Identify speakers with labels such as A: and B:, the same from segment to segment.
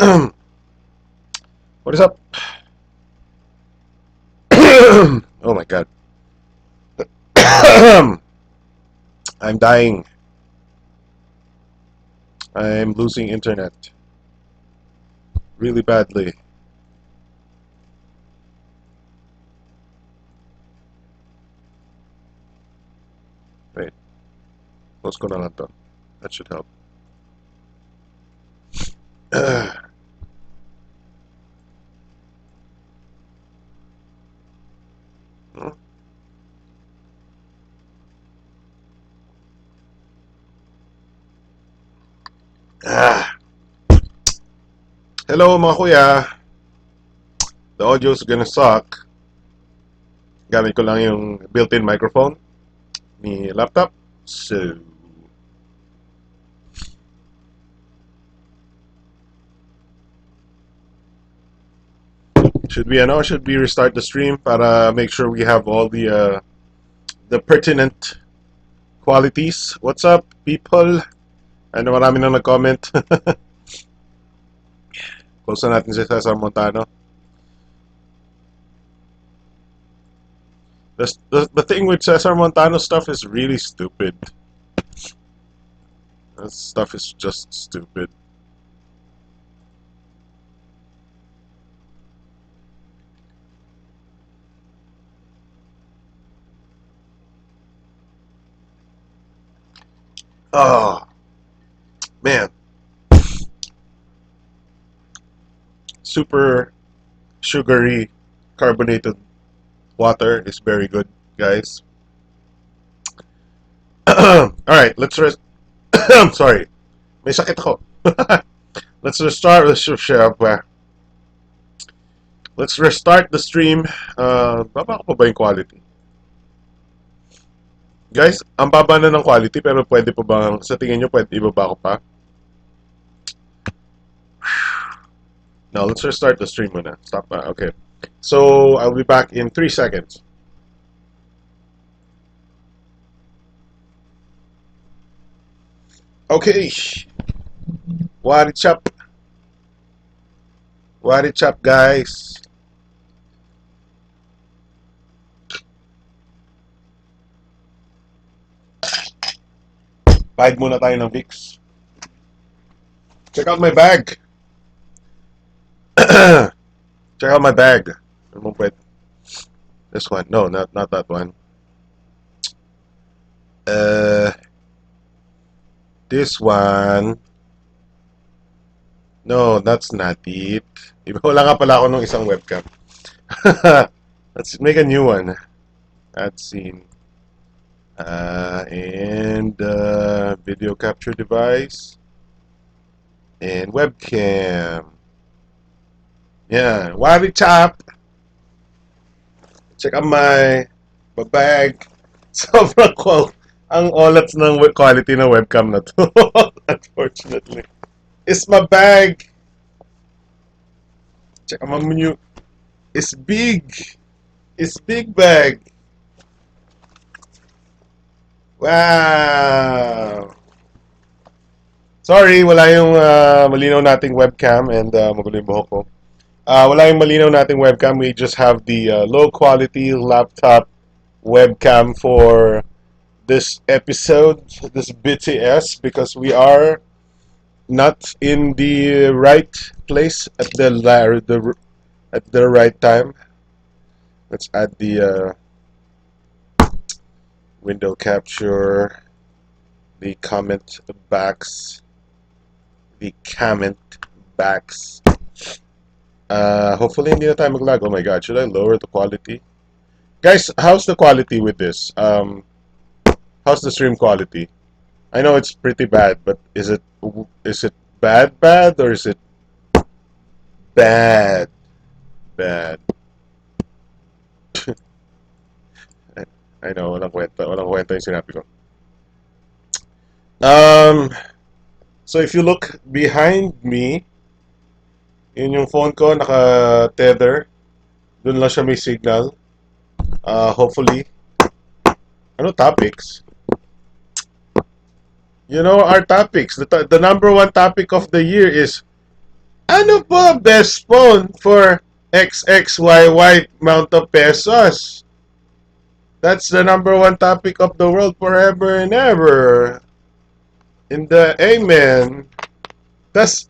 A: What is up? Oh my god. I'm dying. I'm losing internet. Really badly. Wait. Close ko na lang to. That should help. Hmm? Ah. Hello mga kuya. The audio's gonna suck. Gamit ko lang yung built-in microphone ni laptop. So, should we restart the stream para make sure we have all the pertinent qualities? What's up, people? Ano, marami nang nag-comment. Close na natin si Cesar Montano. The thing with Cesar Montano stuff is really stupid. That stuff is just stupid. Oh, man. Super sugary carbonated water is very good, guys. Alright, let's rest. I'm sorry. May sakit ako. Let's restart. Let's restart the stream. Baba ko pa ba yung quality? Guys, ang baba na ng quality pero pwede pa bang, sa tingin nyo, pwede ibaba ko pa? Now, let's restart the stream muna. Stop na. Okay. So, I'll be back in 3 seconds. Okay. What's up? What's up, guys? Bayad muna tayo ng Vicks. Check out my bag. Check out my bag. This one. No, not that one. This one. No, that's not it. Wala nga pala ako nung isang webcam. Let's make a new one. That's scene. And video capture device. And webcam. Yeah, wadi chop. Check out my bag. Sobrang cool. Ang olats ng quality ng webcam na to. Unfortunately. It's my bag. Check out my menu. It's big. It's big bag. Wow. Sorry, wala yung malinaw nating webcam and magulo yung buhok ko. Wala yung malinaw nating webcam. We just have the low quality laptop webcam for this episode, this BTS, because we are not in the right place at the right time. Let's add the window capture, the comment backs. Hopefully hindi na tayo mag-lag. Oh my god, should I lower the quality? Guys, how's the quality with this? How's the stream quality? I know it's pretty bad, but is it bad or is it bad? I know, walang kwenta yung sinabi ko. So if you look behind me, yun yung phone ko, naka-tether. Doon lang siya may signal. Hopefully. Ano topics? You know our topics. The number one topic of the year is Ano po best phone for XXYY amount of pesos? That's the number one topic of the world forever and ever. In the Amen. That's,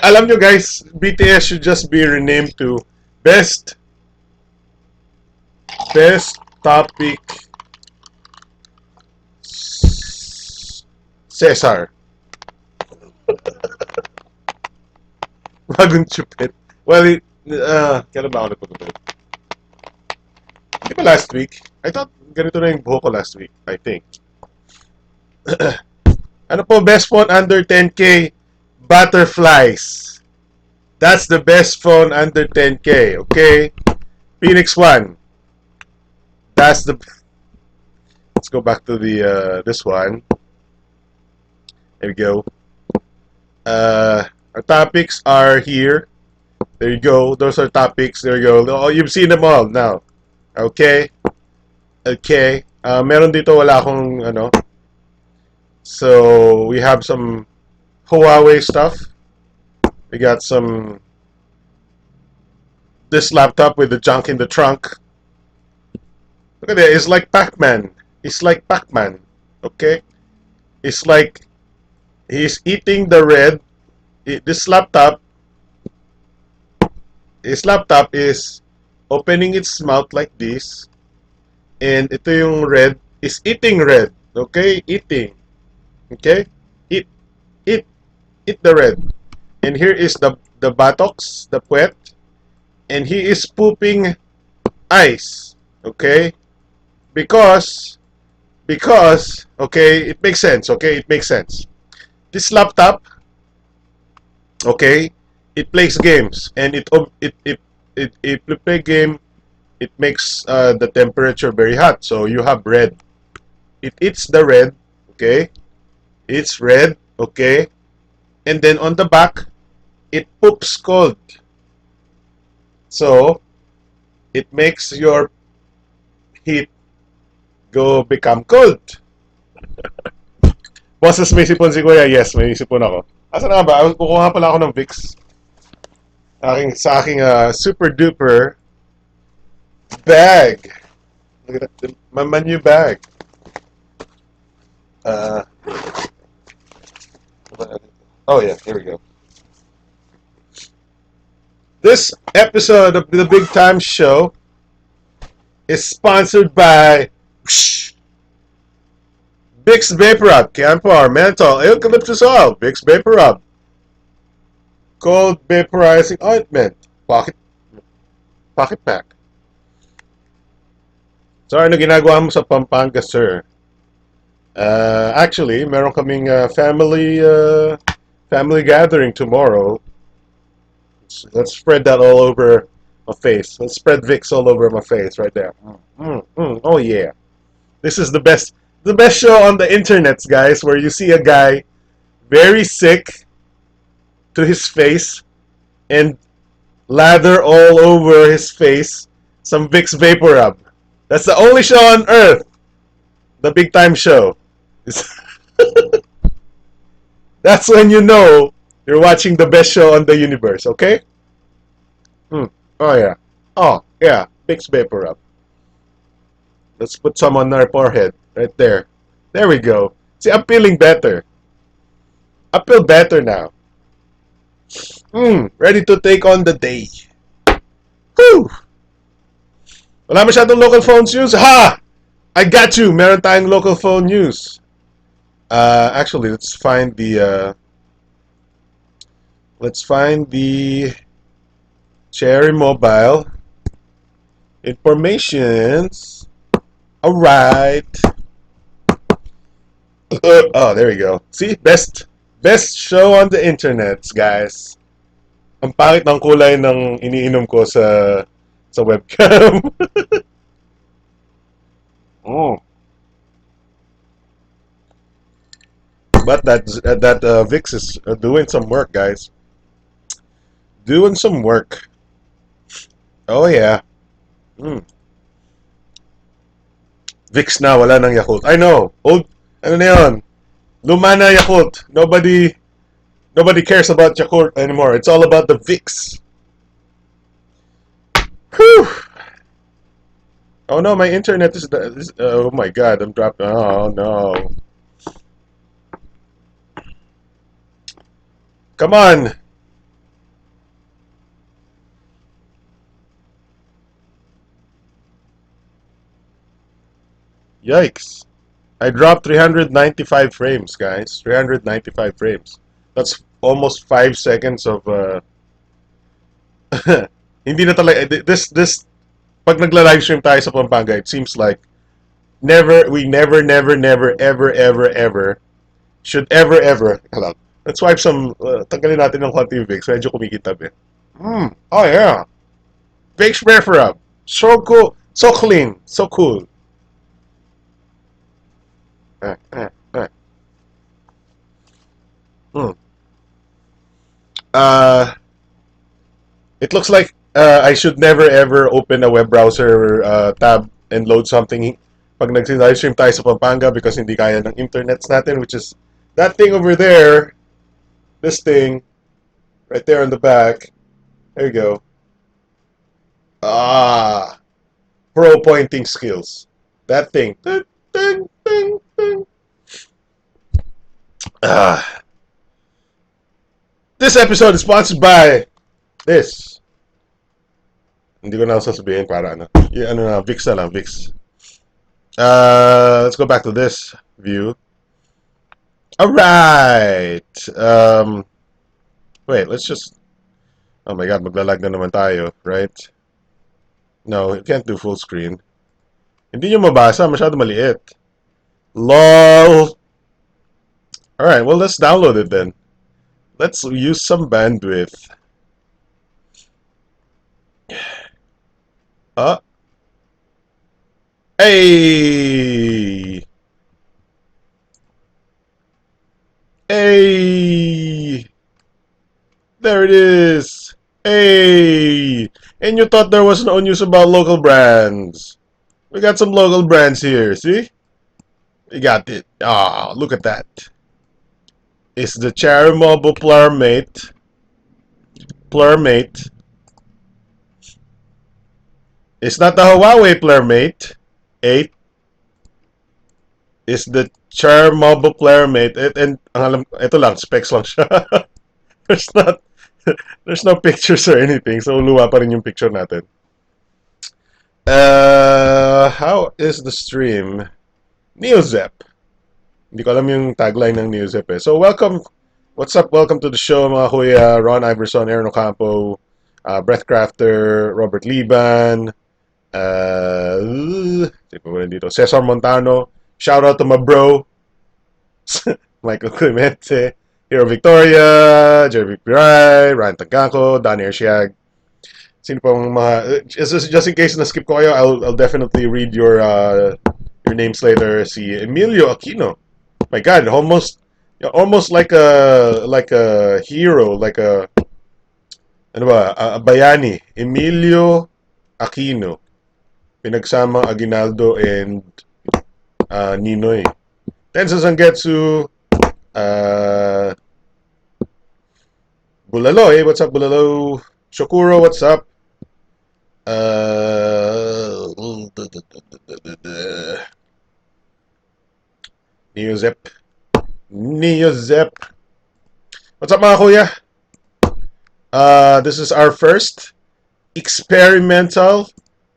A: alam nyo guys, BTS should just be renamed to Best Best Topic Cesar. Bagong chupit. Well, kailan ba ako nagpagupit? Di ba last week? I thought ganito na yung buhok ko last week. I think. Ano po best phone under 10K? Butterflies. That's the best phone under 10K. Okay? Phoenix One. That's the... Let's go back to the this one. There we go. Our topics are here. There you go. Those are topics. There you go. Oh, you've seen them all now. Okay? Okay. Meron dito wala akong ano. So, we have some Huawei stuff. We got some this laptop with the junk in the trunk. Look at that. It's like Pac-Man. It's like Pac-Man. Okay? It's like he's eating the red. This laptop, his laptop is opening its mouth like this. And ito yung red is eating red. Okay? Eating. Okay? Eat the red. And here is the buttocks, the puwet. And he is pooping ice. Okay? Because okay, it makes sense. Okay, it makes sense. This laptop, okay, it plays games, and it play game. It makes the temperature very hot. So you have red. It eats the red. Okay, it's red. Okay, and then on the back, it poops cold. So it makes your heat go become cold. Boses, may sipon si Kuya. Yes, may sipon ako. Asa na ba? Kukuha pala ako ng Vicks. Sa aking super duper bag. Look at that. My new bag. Oh yeah, here we go. This episode of the Big Time Show is sponsored by Vicks Vapor Rub, Camphor, Menthol, Eucalyptus Oil, Vicks Vapor Rub, Cold Vaporizing Ointment, Pocket Pack. So, ano ginagawa mo sa Pampanga, sir? Actually, meron kaming family gathering tomorrow. Let's spread that all over my face. Let's spread Vicks all over my face right there. Oh yeah. This is the best show on the internet, guys, where you see a guy very sick to his face and lather all over his face some Vicks Vapor Rub. That's the only show on earth. The Big Time Show. That's when you know you're watching the best show on the universe, okay? Oh yeah. Oh yeah. Vicks Vapor Rub. Let's put some on our forehead. Right there. There we go. See, I'm feeling better. I feel better now. Ready to take on the day. Whew! Wala masyadong local phone news. Ha! I got you! Meron tayong local phone news. Actually, let's find the Cherry Mobile informations. Alright. Oh, there we go. See? Best show on the internet, guys. Ang pangit ng kulay ng iniinom ko sa webcam. But that Vicks is doing some work, guys. Doing some work. Oh yeah. Vicks na, wala nang Yakult. I know. Old, ano na yun? Luma na Yakult. Nobody Nobody cares about Yakult anymore. It's all about the VIX. Whew. Oh no, my internet is oh my god, I'm dropping. Oh no. Come on. Yikes. I dropped 395 frames, guys. 395 frames. That's almost 5 seconds of hindi na talaga this pag nagla-live stream tayo sa Pampanga, it seems like never ever should ever hello. Let's wipe some tanggalin natin ng konti yung Vicks. Medyo kumikitab eh. Oh yeah. Vicks Referab. So cool. So clean. So cool. Eh, eh, eh. Hmm. Uh, it looks like I should never ever open a web browser tab and load something pag nag-live stream tayo sa Pampanga because hindi kaya ng internets natin, which is that thing over there, this thing, right there on the back. There you go. Ah, pro pointing skills. That thing. Ding, ding, ding, ding. Ah. This episode is sponsored by this. Hindi ko na sasabihin para ano. Ano na, Vicks na lang, Vicks. Let's go back to this view. All right. Wait, let's just. Oh my God, maglalag na naman tayo, right? No, you can't do full screen. Hindi nyo mabasa, masyado maliit. LOL. All right, well, let's download it then. Let's use some bandwidth. Hey! Hey! There it is! Hey! And you thought there was no news about local brands. We got some local brands here, see? We got it. Ah, look at that. It's the Cherry Mobile Plurmate. Plurmate. It's not the Huawei Plurmate 8. It's the Cherry Mobile Plurmate. And ito lang, specs lang siya. There's not there's no pictures or anything. So luwa pa rin yung picture natin. How is the stream? NeoZep. Hindi ko alam yung tagline ng NeoZep eh. So welcome. What's up? Welcome to the show mga kuya. Ron Iverson, Aaron Ocampo, Breathcrafter, Robert Liban, dito, Cesar Montano. Shout out to my bro, Michael Clemente, Hero Victoria, Jeremy Piray, Ryan Tagako, Donnie Ersiag. Sino pang mga just in case na skip ko kayo, I'll definitely read your names later. Si Emilio Aquino. My God, almost like a hero, like a ano ba, a bayani. Emilio Aquino. Pinagsamang Aguinaldo and Ninoy. Tensa Sangetsu, Bulalo, hey, what's up, Bulalo? Shokuro, what's up? Neozep. Neozep. What's up, mga kuya? This is our first experimental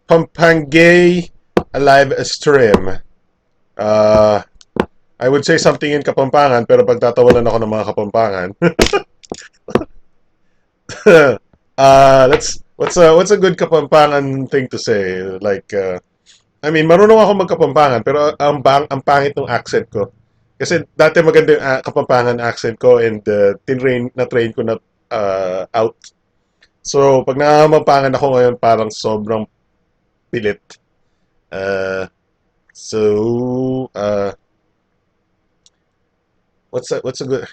A: Pampangay live stream. I would say something in Kapampangan, pero pagtatawanan ako ng mga Kapampangan. What's a good Kapampangan thing to say? Like, I mean, marunong ako magkapampangan, pero ang pangit ng accent ko. Kasi dati maganda yung Kapampangan accent ko and na-train ko na out. So, pag nakakapampangan ako ngayon, parang sobrang pilit. What's a good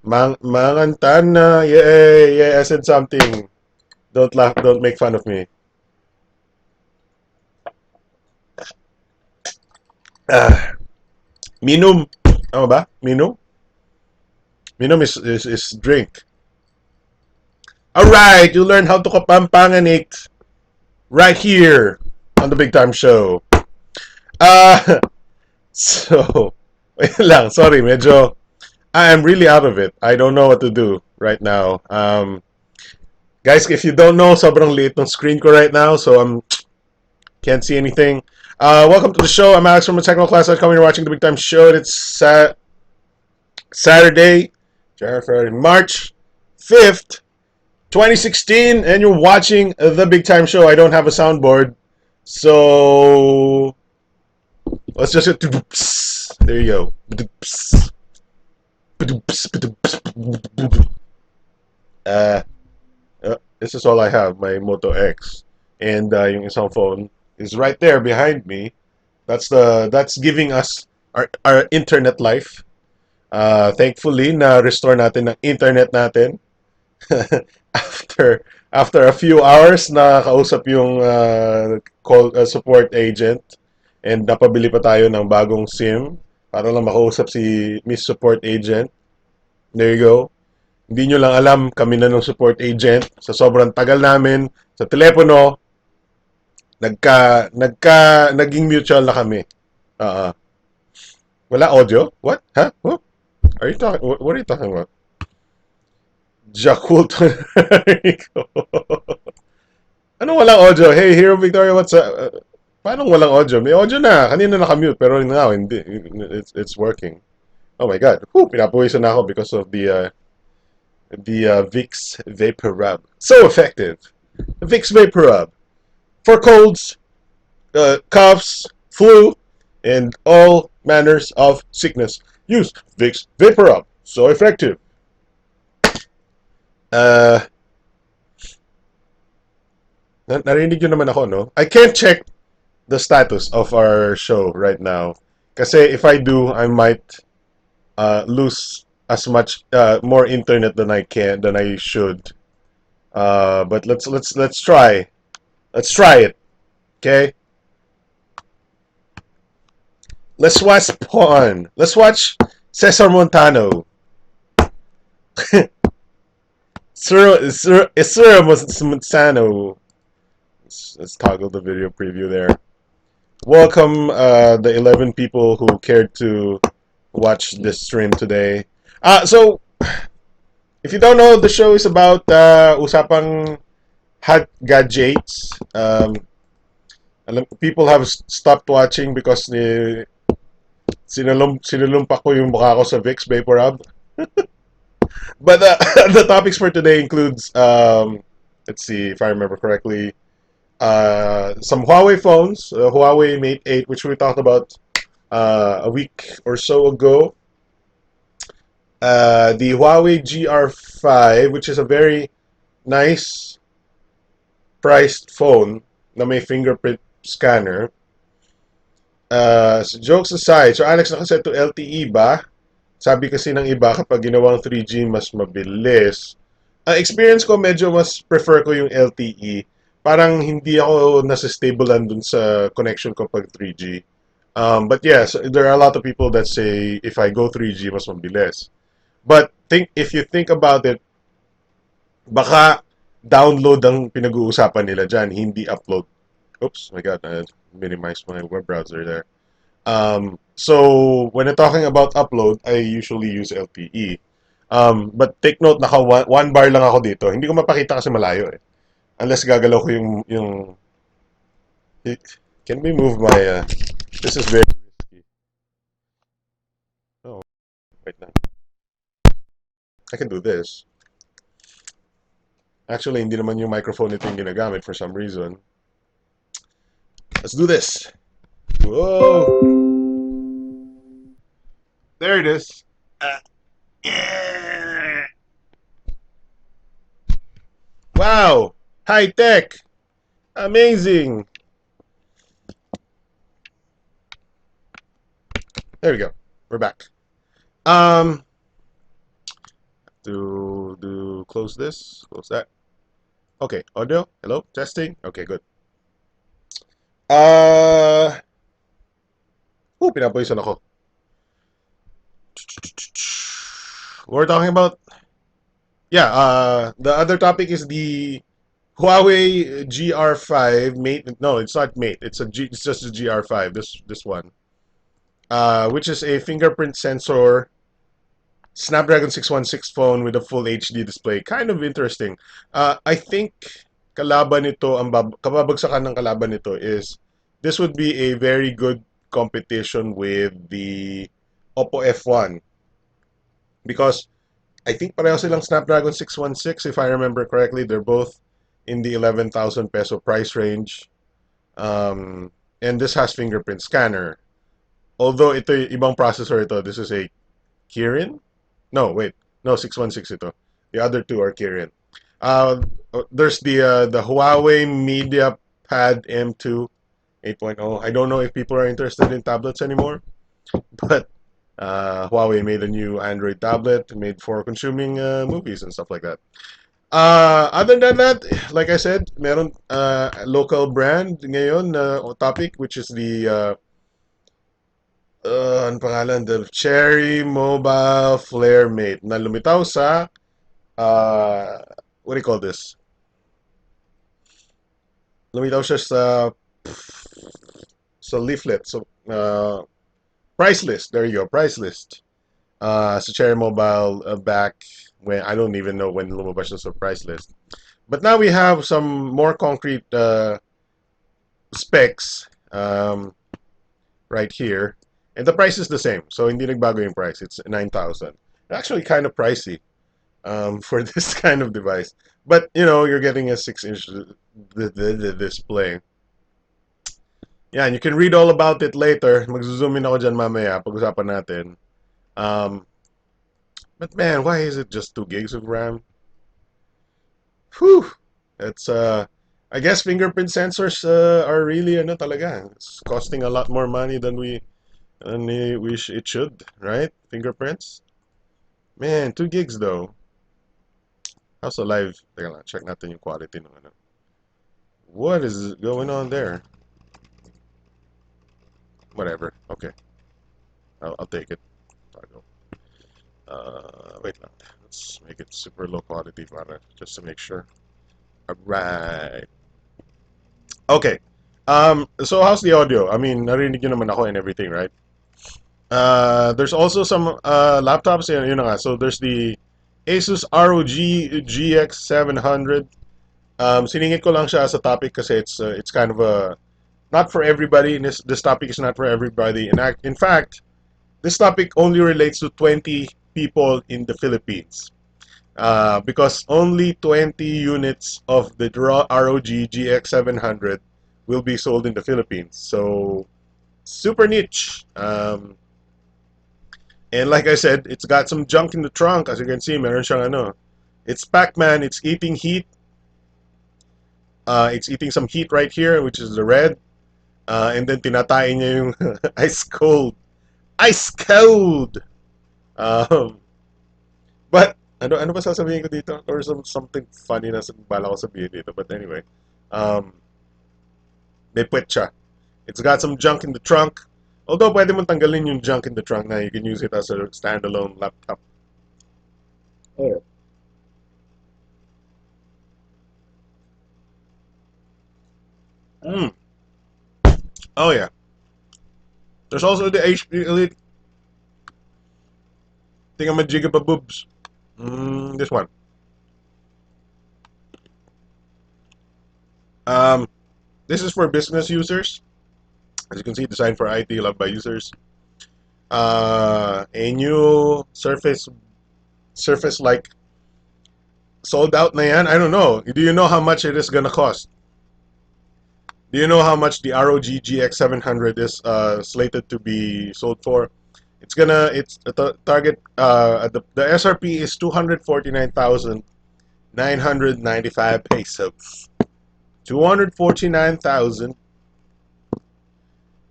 A: Mangantana, yeah, I said something. Don't laugh, don't make fun of me. Minum. Tama ba? Minum? Minom is drink. Alright, you learn how to kapampanganik right here on the Big Time Show. Uh, so, wait lang, sorry, medyo, I am really out of it. I don't know what to do right now. Guys, if you don't know, sobrang liit ng screen ko right now, so can't see anything. Welcome to the show. I'm Alex from the Technical Class. You're watching the Big Time Show. It's Saturday, March 5th, 2016, and you're watching the Big Time Show. I don't have a soundboard, so let's just get there you go. This is all I have, my Moto X, and yung isang phone is right there behind me. That's giving us our internet life. Thankfully, na restore natin ang internet natin after a few hours na kausap yung support agent, and napabili pa tayo ng bagong SIM para lang makausap si Miss Support Agent. There you go. Hindi nyo lang alam, kami na ng support agent. Sa sobrang tagal namin sa telepono, naging mutual na kami. Wala audio? What? Huh? What? What are you talking about? Jakult. Anong walang audio? Hey, Hero Victoria, what's up? Paano walang audio? May audio na. Kanina naka-mute, pero now hindi. It's working. Oh my God. Pinapawisan na ako because of the Vicks Vapor Rub. So effective. Vicks Vapor Rub. For colds, coughs, flu, and all manners of sickness. Use Vicks Vapor Rub. So effective. Narinig nyo naman ako, no? I can't check the status of our show right now. Kasi if I do, I might lose as much more internet than I should. But let's try. Let's try it. Okay? Let's watch porn. Let's watch Cesar Montano. Cesar Montano. Let's toggle the video preview there. Welcome the 11 people who cared to watch this stream today. So, if you don't know, the show is about usapang hot gadgets. People have stopped watching because sinulumpak ko yung mukha ko sa Vicks Vapor Rub. But the topics for today includes, let's see if I remember correctly, some Huawei phones, Huawei Mate 8, which we talked about a week or so ago. The Huawei GR5, which is a very nice priced phone na may fingerprint scanner. So jokes aside, so Alex, nakaset to LTE ba? Sabi kasi ng iba, kapag ginawang 3G, mas mabilis. Ang experience ko, medyo mas prefer ko yung LTE. Parang hindi ako nasa stablean dun sa connection ko pag 3G. But yes, there are a lot of people that say if I go 3G, mas mabilis. But if you think about it, baka download ang pinag-uusapan nila dyan, hindi upload. Oops, my God, I minimized my web browser there. So when I'm talking about upload, I usually use LTE. But take note, naka one bar lang ako dito. Hindi ko mapakita kasi malayo eh. Unless gagalaw ko yung can we move my this is very risky. Oh, wait na. I can do this. Actually, hindi naman yung microphone ito yung ginagamit for some reason. Let's do this. Whoa. There it is. Yeah. Wow. High tech. Amazing. There we go. We're back. Do close this. Close that. Okay. Audio. Hello. Testing. Okay. Good. Pinapawisan ako. we're talking about, yeah, the other topic is the Huawei GR5 Mate. No, it's not Mate. It's just the GR5. This one, which is a fingerprint sensor Snapdragon 616 phone with a full HD display. Kind of interesting. I think kababagsakan ng kalaban nito is this would be a very good competition with the Oppo F1 because I think pareho silang Snapdragon 616 if I remember correctly. They're both in the 11,000 peso price range. Um, and this has fingerprint scanner. Although ito ibang processor ito. This is a Kirin? No, wait. No, 616 ito. The other two are Kirin. There's the Huawei MediaPad M2 8.0. I don't know if people are interested in tablets anymore, but Huawei made a new Android tablet made for consuming movies and stuff like that. Other than that, like I said, meron local brand ngayon na topic which is the ano pangalan? The Cherry Mobile Flare Mate na lumitaw sa what do you call this? Lumitaw siya sa leaflet. So price list. There you go, price list. Sa Cherry Mobile back when I don't even know when lumabas siya sa price list. But now we have some more concrete specs right here. And the price is the same. So hindi nagbago yung price. It's 9,000. Actually kind of pricey for this kind of device. But, you know, you're getting a 6-inch display. Yeah, and you can read all about it later. Mag-zoom in ako dyan mamaya. Pag-usapan natin. Um, but man, why is it just 2 gigs of RAM? Whew! It's, I guess fingerprint sensors are really, ano talaga. It's costing a lot more money than it should, right? Fingerprints. Man, 2 gigs though. How's the live? Teka lang, check natin yung quality ng ano. What is going on there? Whatever. Okay. I'll take it. Wait lang. Let's make it super low quality para just to make sure. Alright. Okay. So how's the audio? I mean, narinig nyo naman ako and everything, right? There's also some laptops. Yun na nga. So there's the Asus ROG GX 700. Siningit ko lang siya as a topic kasi it's kind of a not for everybody. This topic is not for everybody. In fact, this topic only relates to 20 people in the Philippines. Because only 20 units of the ROG GX 700 will be sold in the Philippines. So super niche. And like I said, it's got some junk in the trunk. As you can see, meron siyang ano. It's Pac-Man. It's eating heat. It's eating some heat right here, which is the red. And then tinatayin niya yung ice cold. Ice cold! But, ano ba sasabihin ko dito? Or something funny na bala ko sabihin dito. But anyway, may puwet siya. It's got some junk in the trunk. Although, pwede mong tanggalin yung junk in the trunk na you can use it as a standalone laptop. Oh. Mm. Oh, yeah. There's also the HP Elite thingamajigababobs. This one. This is for business users. As you can see, designed for IT, loved by users. A new Surface like sold out na yan. I don't know. Do you know how much it is gonna cost? Do you know how much the ROG GX 700 is slated to be sold for? It's the target. The SRP is 249,995 pesos. 249,000.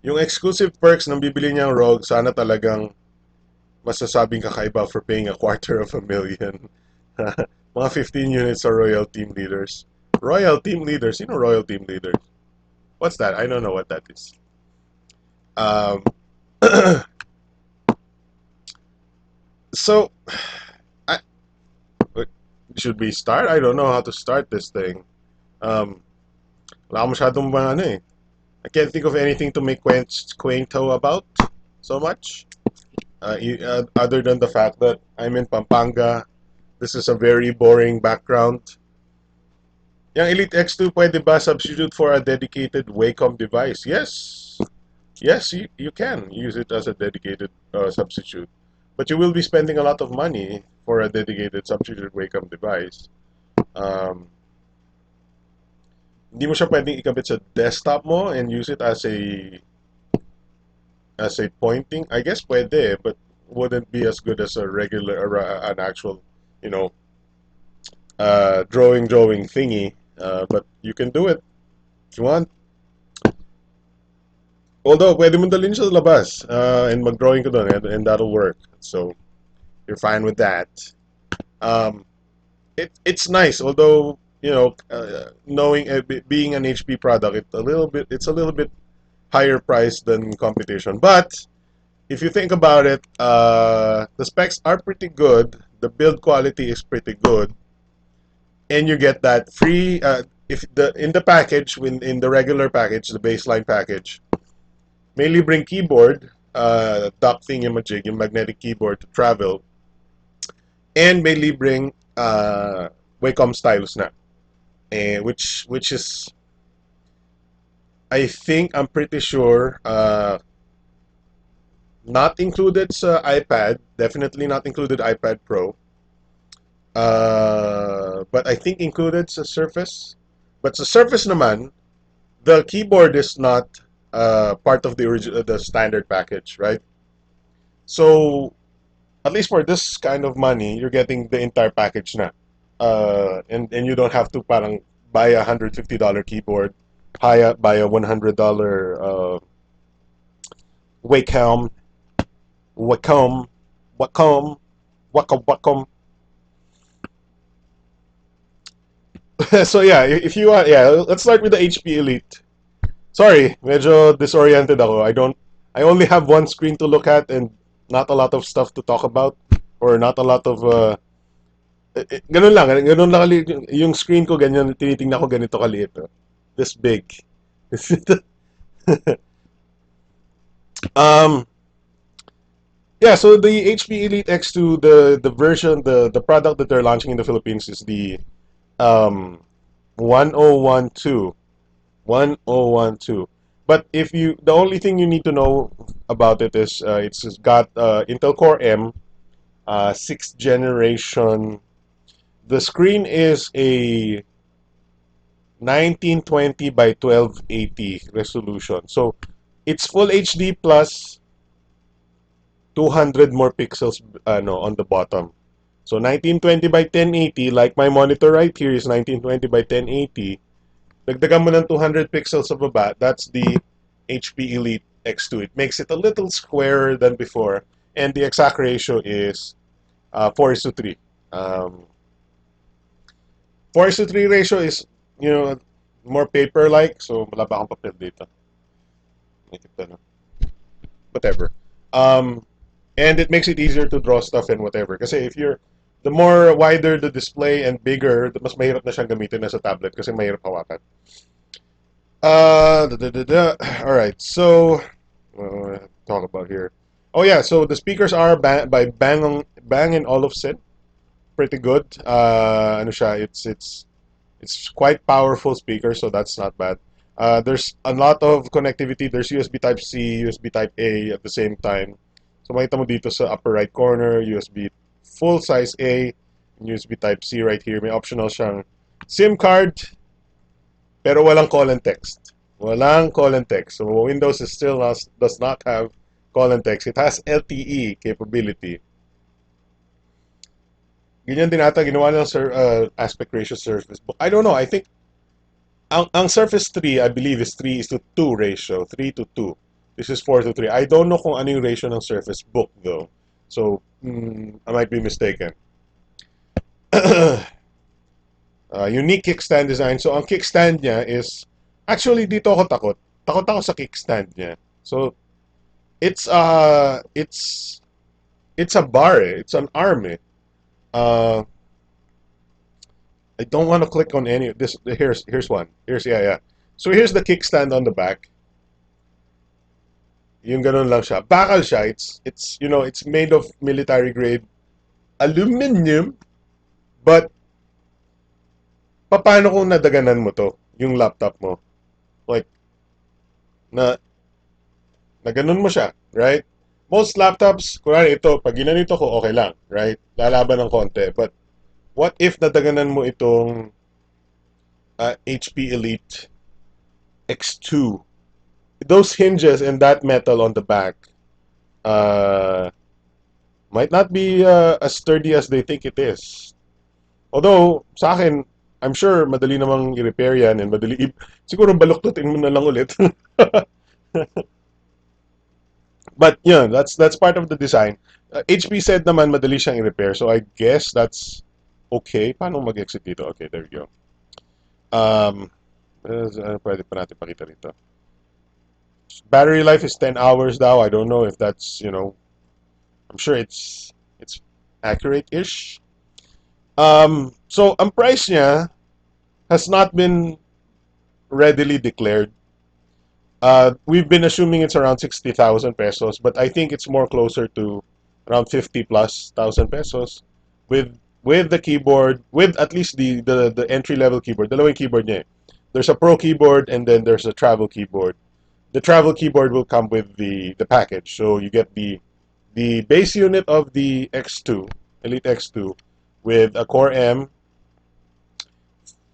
A: Yung exclusive perks ng bibili niyang ROG, sana talagang masasabing kakaiba for paying a $250,000. Mga 15 units are Royal Team Leaders. Royal Team Leaders? Sino Royal Team Leaders? What's that? I don't know what that is. So, should we start? I don't know how to start this thing. Um, wala akong masyadong mga ano eh. I can't think of anything to make quainto about so much. Other than the fact that I'm in Pampanga, this is a very boring background. Yung Elite X2 pwede ba substitute for a dedicated Wacom device? Yes. Yes, you can use it as a dedicated substitute. But you will be spending a lot of money for a dedicated substitute Wacom device. Hindi mo siya pwedeng ikabit sa desktop mo and use it as a pointing. I guess pwede, but wouldn't be as good as a regular or an actual, you know, drawing thingy. But you can do it if you want. Although, pwede mo dalhin siya sa labas and mag-drawing ka doon and that'll work. So, you're fine with that. Um, it's nice, although, you know, knowing being an HP product, it's a little bit higher price than competition. But if you think about it, the specs are pretty good. The build quality is pretty good, and you get that free. If the in the package, in the regular package, the baseline package, mainly bring keyboard, dock thingamajig, yung magnetic keyboard to travel, and mainly bring Wacom stylus na, which is, I think, I'm pretty sure, not included sa iPad. Definitely not included iPad Pro. But I think included sa Surface. But sa Surface naman, the keyboard is not part of the original, the standard package, right? So at least for this kind of money, you're getting the entire package na. And you don't have to parang buy a $150 keyboard, buy a $100 Wacom, Wacom, Wacom, Wacom, Wacom. So yeah, if you want, yeah, let's start with the HP Elite. Sorry, medyo disoriented ako. I only have one screen to look at and not a lot of stuff to talk about, or not a lot of ganun lang yung screen ko ganyan, tinitingnan ko ganito kaliit. This big. um yeah, so the HP Elite X2, the version, the product that they're launching in the Philippines is the 1012. 1012. But if you, the only thing you need to know about it is it's got Intel Core M, sixth generation. The screen is a 1920 by 1280 resolution. So it's full HD plus 200 more pixels on the bottom. So 1920 by 1080, like my monitor right here is 1920 by 1080. Dagdagan mo ng 200 pixels sa baba, that's the HP Elite X2. It makes it a little squarer than before, and the exact ratio is 4:3. 4:3 ratio is, you know, more paper-like, so wala ba akong papel dito? Whatever. And it makes it easier to draw stuff and whatever. Kasi if you're, the more wider the display and bigger, the mas mahirap na siyang gamitin na sa tablet kasi mahirap hawakan. All right, so talk about here. Oh yeah, so the speakers are by Bang & Olufsen. Pretty good. Ano siya, it's quite powerful speaker, so that's not bad. There's a lot of connectivity. There's USB Type C, USB Type A at the same time. So makita mo dito sa upper right corner, USB full size A, USB Type C right here. May optional siyang SIM card, pero walang call and text. Walang call and text. So Windows is still does not have call and text. It has LTE capability. Ganyan din ata ginawa ng aspect ratio Surface Book. I don't know. I think ang Surface 3, I believe, is 3:2 ratio. 3:2. This is 4:3. I don't know kung ano yung ratio ng Surface Book though. So, I might be mistaken. Unique kickstand design. So, ang kickstand niya is, actually, dito ako takot. Takot ako sa kickstand niya. So, it's a bar eh. It's an arm eh. I don't want to click on any of this. Here's one. Here's yeah. So here's the kickstand on the back. Yung ganun lang siya. Bakal siya. It's it's made of military grade aluminum. But paano kung nadaganan mo to, yung laptop mo? Like na na ganun mo siya, right? Most laptops, kunwari ito, pag ginanito ko, okay lang, right? Lalaban ng konti. But what if nadaganan mo itong HP Elite X2? Those hinges and that metal on the back uh, might not be as sturdy as they think it is. Although, sa akin, I'm sure madali namang i-repair yan and siguro baluktutin mo na lang ulit. But yeah, that's part of the design. HP said naman madali siyang i-repair, so I guess that's okay. Paano mag-exit dito? Okay, there we go. Pwede pa natin pakita rito. Battery life is 10 hours daw. I don't know if that's, I'm sure it's accurate-ish. So ang price niya has not been readily declared. We've been assuming it's around 60,000 pesos, but I think it's more closer to around 50 plus thousand pesos with the keyboard, with at least the entry level keyboard. Dalawang keyboard niya. There's a pro keyboard and then there's a travel keyboard. The travel keyboard will come with the package, so you get the base unit of the X2 Elite X2 with a Core M,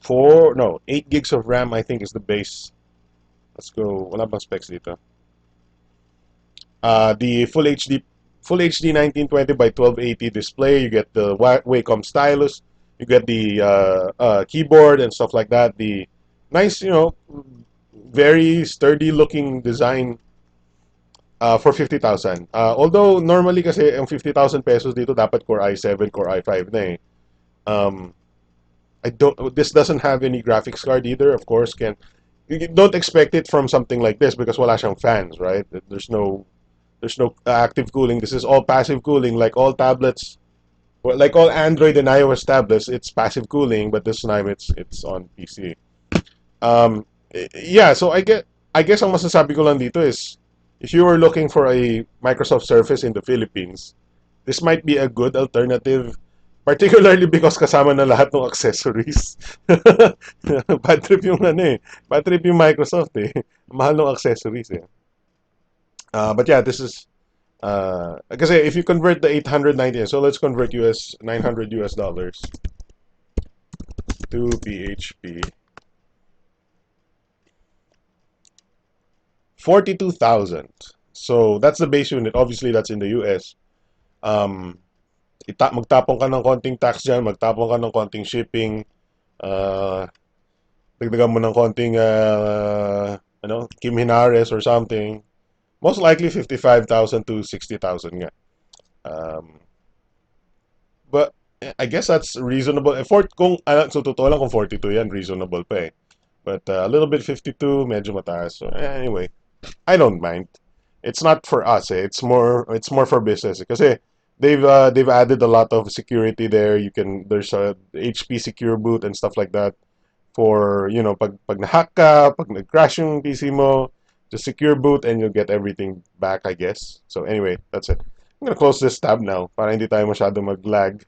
A: 8 gigs of RAM. I think is the base. Let's go. Wala bang specs dito? The Full HD 1920 by 1280 display. You get the Wacom stylus. You get the keyboard and stuff like that. The nice, very sturdy looking design for 50,000. Although normally kasi ang 50,000 pesos dito dapat Core i7, Core i5 na eh. This doesn't have any graphics card either, of course. You don't expect it from something like this because wala siyang fans, right? There's no active cooling. This is all passive cooling, like all tablets, like all Android and iOS tablets. It's passive cooling, but this time it's on PC. Yeah, so I guess ang masasabi ko lang dito is if you were looking for a Microsoft Surface in the Philippines, this might be a good alternative, particularly because kasama na lahat ng accessories. Bad trip yung bad trip yung Microsoft eh. Mahal ng accessories eh. But yeah, this is kasi if you convert the 890, so let's convert $900 to PHP. 42,000. So that's the base unit. Obviously, that's in the US. Magtapon ka ng konting tax dyan, magtapon ka ng konting shipping, dagdagan mo ng konting Kim Hinares or something. Most likely 55,000 to 60,000 nga. But I guess that's reasonable. So totoo lang kung 42 yan, reasonable pa eh. But a little bit 52, medyo mataas. So anyway, I don't mind. It's not for us eh. It's more for business kasi they've added a lot of security there. There's a HP secure boot and stuff like that for, pag na-hack ka, pag nag-crash yung PC mo, just secure boot and you'll get everything back, I guess. So anyway, that's it. I'm gonna close this tab now para hindi tayo masyado mag-lag.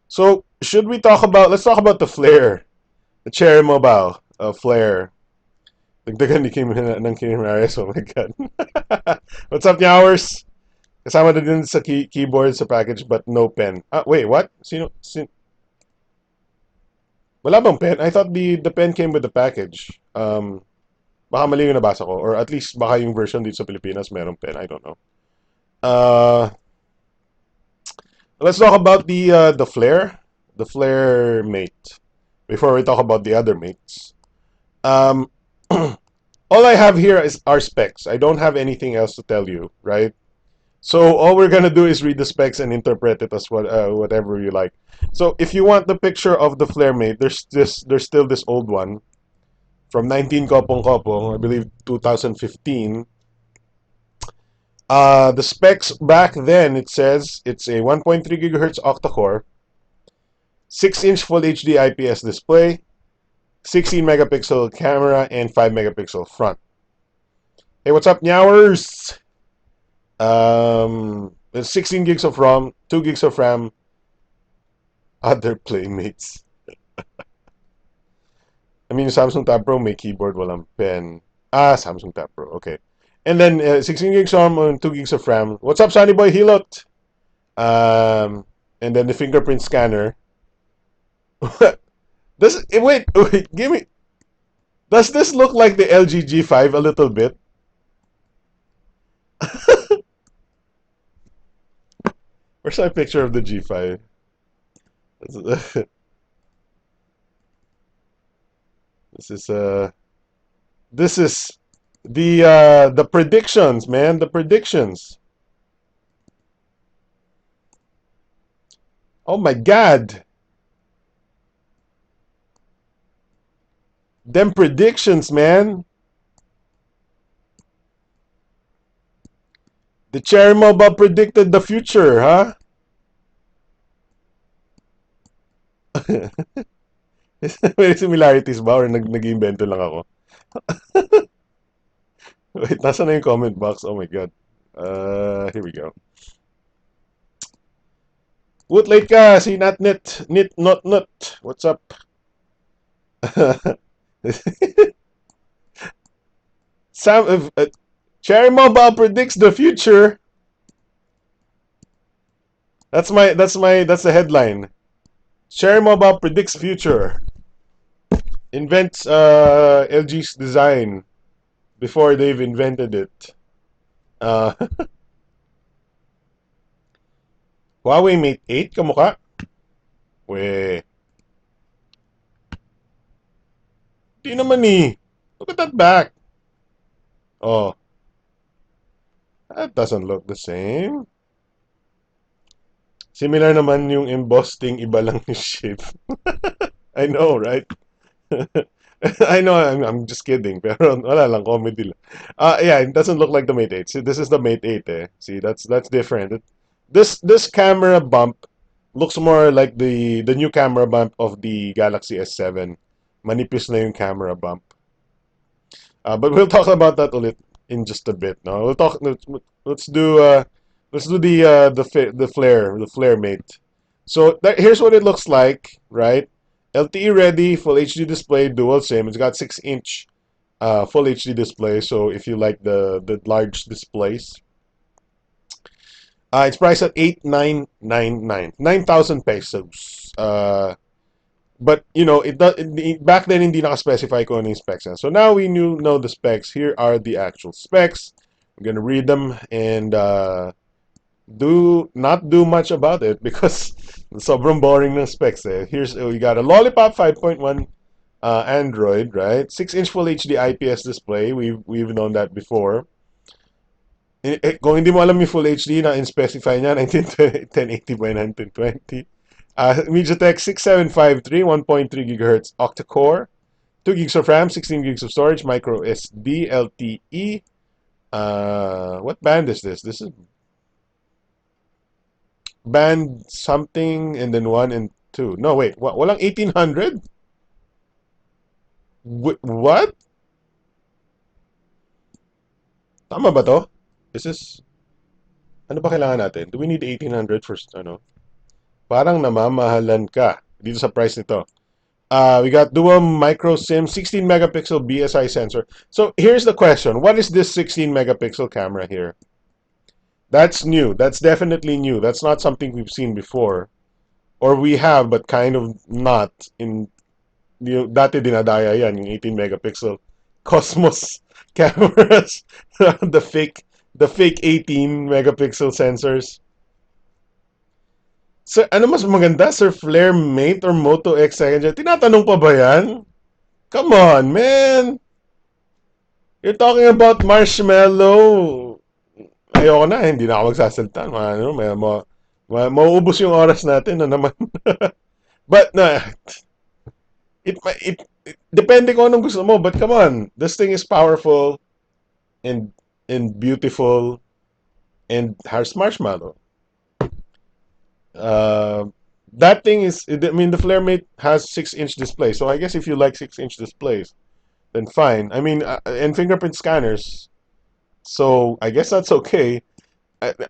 A: So let's talk about the Flare. The Cherry Mobile Flare. Dagdagan ni ng Kim Rares. Oh my God. What's up, Nyowers? Kasama na din sa keyboard sa package but no pen. Wait, what? Wala bang pen? I thought the pen came with the package. Baka mali yung nabasa ko. Or at least baka yung version dito sa Pilipinas merong pen. I don't know. Let's talk about the Flare. The Flare Mate. Before we talk about the other mates. All I have here are specs. I don't have anything else to tell you, right? So all we're gonna do is read the specs and interpret it as whatever you like. So if you want the picture of the Flare Mate, there's still this old one from 19 Kopong Kopong, I believe 2015. The specs back then, it says it's a 1.3 gigahertz octa-core, 6-inch Full HD IPS display, 16 megapixel camera, and 5 megapixel front. Hey, what's up, Nyowers? There's 16 gigs of ROM, 2 gigs of RAM, other playmates. I mean, Samsung Tab Pro may keyboard, walang pen. Samsung Tab Pro, okay. And then 16 gigs ROM and 2 gigs of RAM. What's up, Sunny Boy Hilot? And then the fingerprint scanner. Wait, give me. Does this look like the LG G5 a little bit? Where's my picture of the G5? This is this is the predictions, man. The predictions. Oh my God. Them predictions, man. The Cherry Mobile predicted the future, huh? May similarities ba or nag-invento lang ako? Wait, nasa na yung comment box? Oh my God. Here we go. Woot late ka, si Natnit. Nit, not, not. What's up? Sam, Cherry Mobile predicts the future. That's the headline. Cherry Mobile predicts future. Invents LG's design before they've invented it. Uh, Huawei Mate 8 kamukha? We. Di naman eh. Look at that back. Oh, that doesn't look the same. Similar naman yung embossing, iba lang yung shape. I know, right? I know, I'm just kidding. Pero wala lang, comedy lang. Yeah, it doesn't look like the Mate 8. See, this is the Mate 8 eh. See, that's different. This camera bump looks more like the new camera bump of the Galaxy S7. Manipis na yung camera bump. But we'll talk about that ulit in just a bit. No, we'll talk. Let's do the flare mate. So here's what it looks like, right? LTE ready, full HD display, dual SIM. It's got 6-inch full HD display. So if you like the large displays, it's priced at 8,999, 9,000 pesos. But you know, back then hindi naka-specify kung ano yung specs. So now we know the specs. Here are the actual specs. I'm gonna read them and do not do much about it because sobrang boring ng specs eh. Here's we got a Lollipop 5.1 Android, right? 6-inch Full HD IPS display. We've known that before. Kung hindi mo alam yung Full HD na in-specify niya 1080 by 1920. MediaTek 6753 1.3 gigahertz octa-core, 2 gigs of RAM, 16 gigs of storage, micro SD, LTE. What band is this? This is band something and then 1 and 2. No, wait. Walang 1800? What? Tama ba to? This is... Ano ba kailangan natin? Do we need 1800 for ano? Parang namamahalan ka dito sa price nito. We got dual micro SIM, 16 megapixel BSI sensor. So here's the question. What is this 16 megapixel camera here? That's new. That's definitely new. That's not something we've seen before. Or we have, but kind of not. Dati dinadaya yan, yung 18 megapixel Cosmos cameras. the fake 18 megapixel sensors. So, ano mas maganda, Sir Flare Mate or Moto X second gen? Tinatanong pa ba yan? Come on, man! You're talking about marshmallow. Ayoko na, hindi na ako magsasalita. Mauubos yung oras natin na naman. But, it depende kung anong gusto mo. But come on, this thing is powerful and beautiful. and has marshmallow. Uh, that thing is, I mean, the FlareMate has 6-inch display, so I guess if you like 6-inch displays, then fine. I mean, and fingerprint scanners, so I guess that's okay.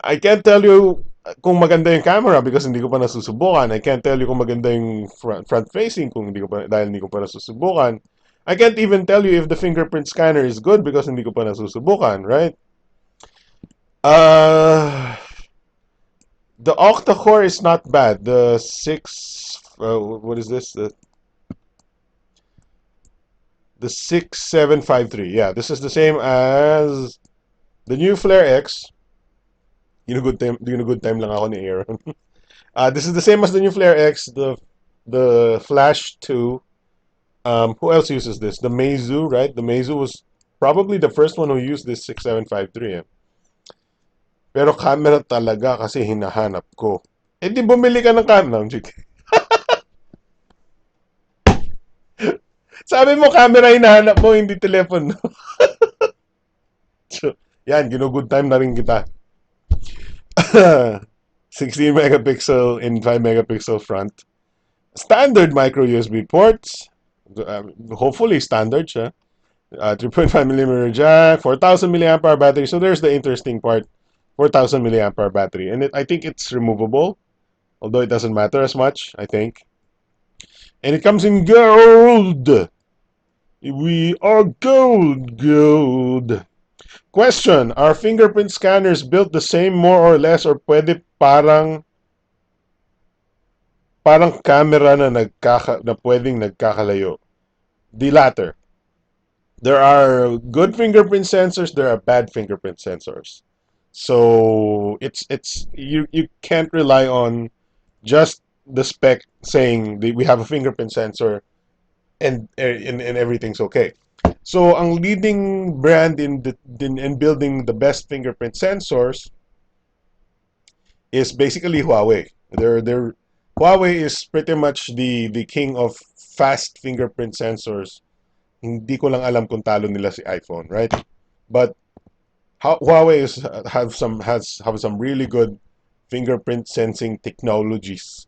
A: I can't tell you kung maganda yung camera because hindi ko pa nasusubukan. I can't tell you kung maganda yung front facing kung hindi ko pa, dahil hindi ko pa nasusubukan. I can't even tell you if the fingerprint scanner is good because hindi ko pa nasusubukan, right? Uh, the octa-core is not bad. The 6, what is this? The 6753. Yeah, this is the same as the new Flare X. Good time lang ako ni Aaron. This is the same as the new Flare X, the Flash 2. Who else uses this? The Meizu, right? The Meizu was probably the first one who used this 6753. Pero camera talaga kasi hinahanap ko. Eh di bumili ka ng camera, Jik. Sabi mo camera hinahanap mo, hindi telepono. So, yan, ginugood time na rin kita. 16 megapixel in 5 megapixel front. Standard micro USB ports. Hopefully standard siya. 3.5 millimeter jack, 4,000 milliamp hour battery. So there's the interesting part. 4,000 milliamp hour battery. And I think it's removable. Although it doesn't matter as much, I think. And it comes in gold. We are gold. Question, are fingerprint scanners built the same more or less or pwede parang camera na pwedeng nagkakalayo? The latter. There are good fingerprint sensors, there are bad fingerprint sensors. So you can't rely on just the spec saying we have a fingerprint sensor and everything's okay. So ang leading brand in building the best fingerprint sensors is basically Huawei. Huawei is pretty much the king of fast fingerprint sensors. Hindi ko lang alam kung talo nila si iPhone, right? But Huawei have some really good fingerprint sensing technologies.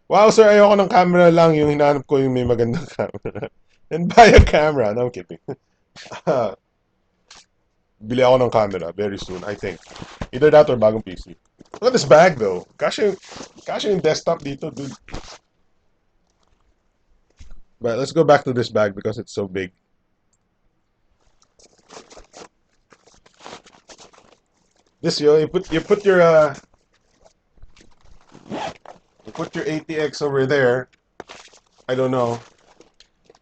A: Wow, sir, ayoko ng camera lang. Yung hinahanap ko yung may magandang camera. And buy a camera. No, I'm kidding. Bili ako ng camera very soon, I think. Either that or bagong PC. Look at this bag, though. Kasha yung desktop dito, dude. But let's go back to this bag because it's so big. This you put your you put your ATX over there. I don't know.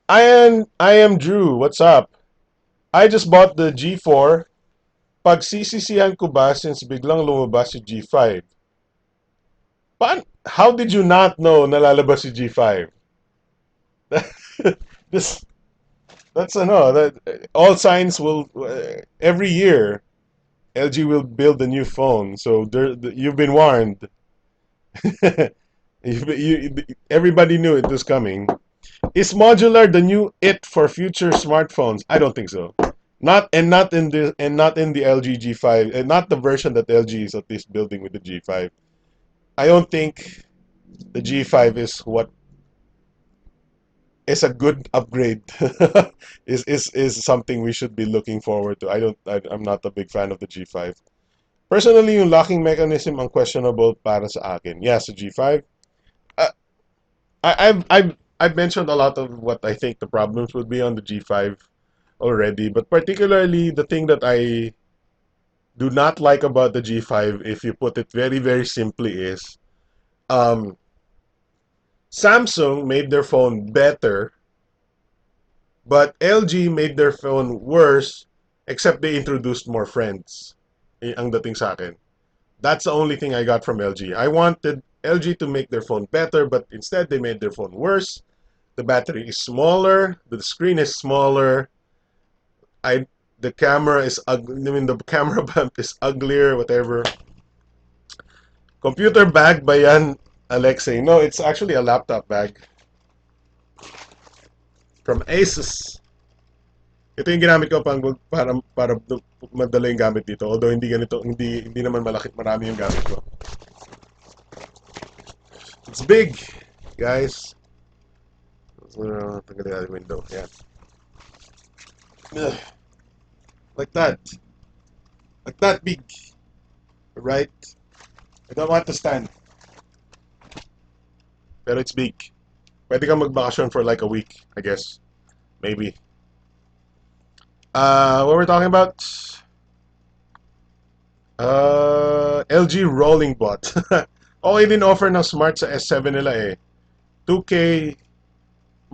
A: I am Drew. What's up? I just bought the G4. Pagsisisihan ko ba since biglang lumabas si G5? How did you not know na lalabas si G5? All signs will every year LG will build a new phone, so you've been warned. Everybody knew it was coming. Is modular the new it for future smartphones? I don't think so. Not in the LG G5, and not the version that LG is at least building with the G5. I don't think the G5 is what is a good upgrade. is something we should be looking forward to. I'm not a big fan of the G5. Personally, yung locking mechanism ang questionable para sa akin. Yes, the G5. I've mentioned a lot of what I think the problems would be on the G5 already, but particularly the thing that I do not like about the G5, if you put it very, very simply, is Samsung made their phone better, but LG made their phone worse, except they introduced more friends. Ang dating sa akin. That's the only thing I got from LG. I wanted LG to make their phone better, but instead they made their phone worse. The battery is smaller, the screen is smaller. The camera is ugly. I mean, the camera bump is uglier, whatever. Computer bag ba yan, Alexei? No, it's actually a laptop bag from Asus. Ito yung ginamit ko para madala yung gamit dito. Although hindi ganito, hindi naman marami yung gamit ko. It's big, guys. So, tanggalin natin yung window. Yan. Ugh. Like that. Like that big. Right? I don't want to stand. Pero it's big. Pwede kang magbakasyon for like a week, I guess. Maybe. What we're talking about? LG Rolling Bot. Okay din offer ng Smart sa S7 nila eh. 2K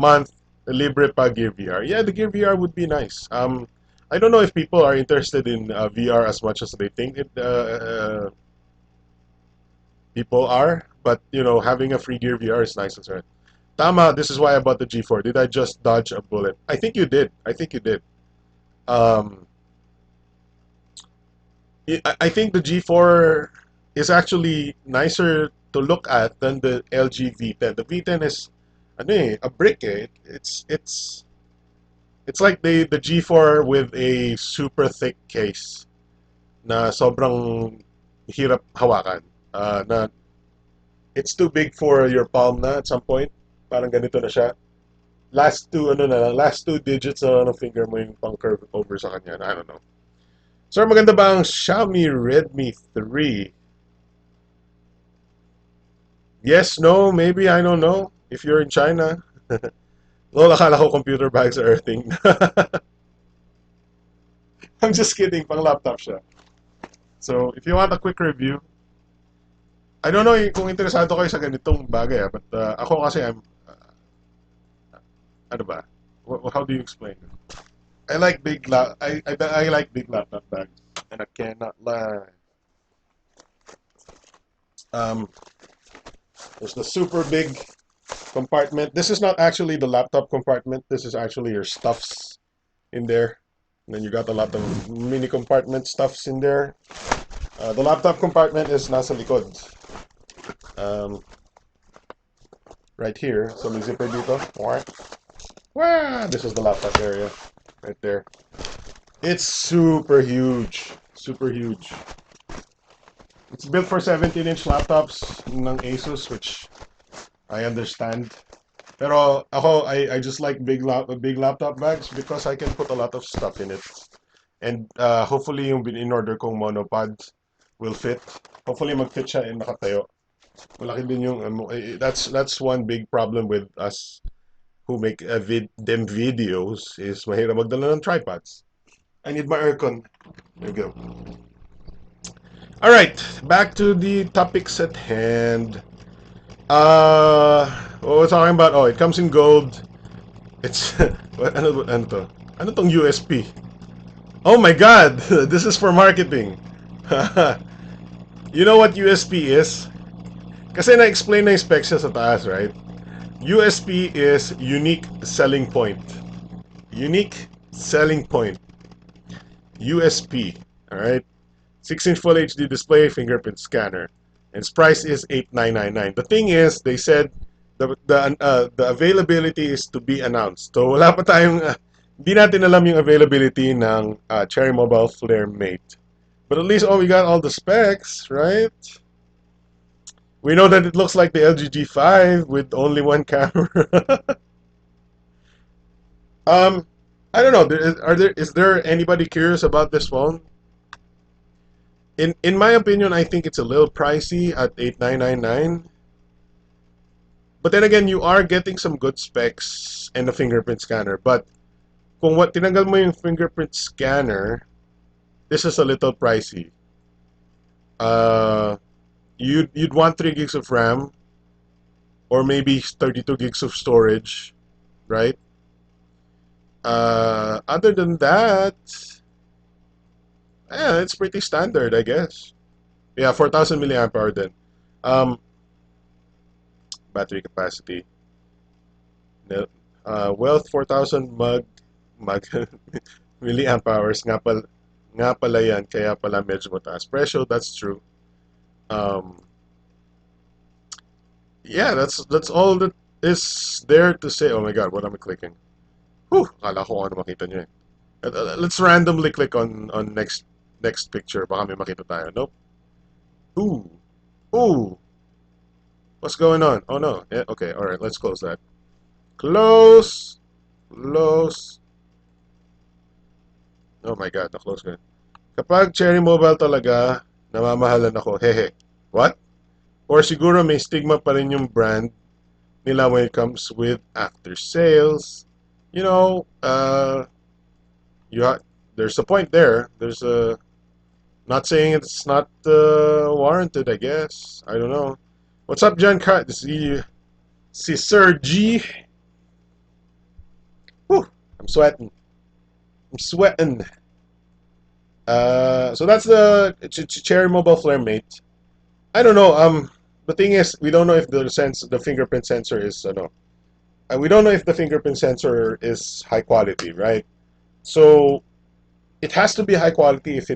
A: month libre pa Gear VR. Yeah, the Gear VR would be nice. I don't know if people are interested in VR as much as they think people are, but you know, having a free Gear VR is nice as well. Tama, this is why I bought the G4. Did I just dodge a bullet? I think you did. I think you did. Um, I think the G4 is actually nicer to look at than the LG V10. The V10 is ano eh, a brick eh. It's like the G4 with a super thick case na sobrang hirap hawakan. Na it's too big for your palm na at some point. Parang ganito na siya. Last two digits na ng finger mo yung pang curve over sa kanya. I don't know. So, maganda ba ang Xiaomi Redmi 3? Yes, no, maybe, I don't know. If you're in China. Lol, akala ko computer bags are a thing. I'm just kidding, pang laptop siya. So, if you want a quick review, I don't know kung interesado kayo sa ganitong bagay, but ako kasi ano ba? How do you explain it? I like I like big laptop bags, and I cannot lie. Um, there's the super big compartment. This is not actually the laptop compartment. This is actually your stuffs in there. And then you got a lot of mini compartment stuffs in there. The laptop compartment is nasa likod. Right here. So may zipper dito. Wow, this is the laptop area right there. It's super huge. Super huge. It's built for 17-inch laptops ng Asus, which I understand. Pero ako, I just like big laptop bags because I can put a lot of stuff in it. And hopefully yung in-order kong monopod will fit. Hopefully mag-fit siya and nakatayo. Malaki din yung that's one big problem with us who make them videos is mahirap magdala ng tripods. I need my aircon. There you go. All right, back to the topics at hand. What we're talking about? Oh, it comes in gold. It's ano to? Ano tong USP? Oh my God, this is for marketing. You know what USP is? Kasi na-explain na yung specs sa taas, right? USP is unique selling point. Unique selling point. USP. Alright? 6-inch Full HD display, fingerprint scanner. And its price is $8,999. The thing is, they said the availability is to be announced. So wala pa tayong, hindi natin alam yung availability ng Cherry Mobile Flare Mate. But at least, we got all the specs, right? We know that it looks like the LG G5 with only one camera. I don't know. Is there anybody curious about this phone? In my opinion, I think it's a little pricey at $8,999. But then again, you are getting some good specs and a fingerprint scanner. But kung tinanggal mo yung fingerprint scanner, this is a little pricey. You'd want 3 gigs of RAM or maybe 32 gigs of storage, right? Other than that, yeah, it's pretty standard, I guess. Yeah, 4,000 milliamp hour then. Battery capacity. Wealth 4,000 milliamp hours nga pala yan, kaya pala medyo mataas presyo. That's true. Yeah, that's all that is there to say. Oh my God, what am I clicking? Whew, akala ko ano makita nyo eh. Let's randomly click on next picture. Baka may makita tayo. Nope. Ooh. Ooh. What's going on? Oh no. Yeah, okay, alright. Let's close that. Close. Close. Oh my god, na-close ko. Kapag Cherry Mobile talaga, namamahalan ako. Hehe. What? Or siguro may stigma pa rin yung brand nila when it comes with after sales. You know, you ha there's a point there. There's a not saying it's not warranted, I guess. I don't know. What's up, John Cut? Si Sir G. Whew, I'm sweating. I'm sweating. So that's the Cherry Mobile Flare Mate. I don't know. The thing is, we don't know if the fingerprint sensor is no. We don't know if the fingerprint sensor is high quality, right? So it has to be high quality if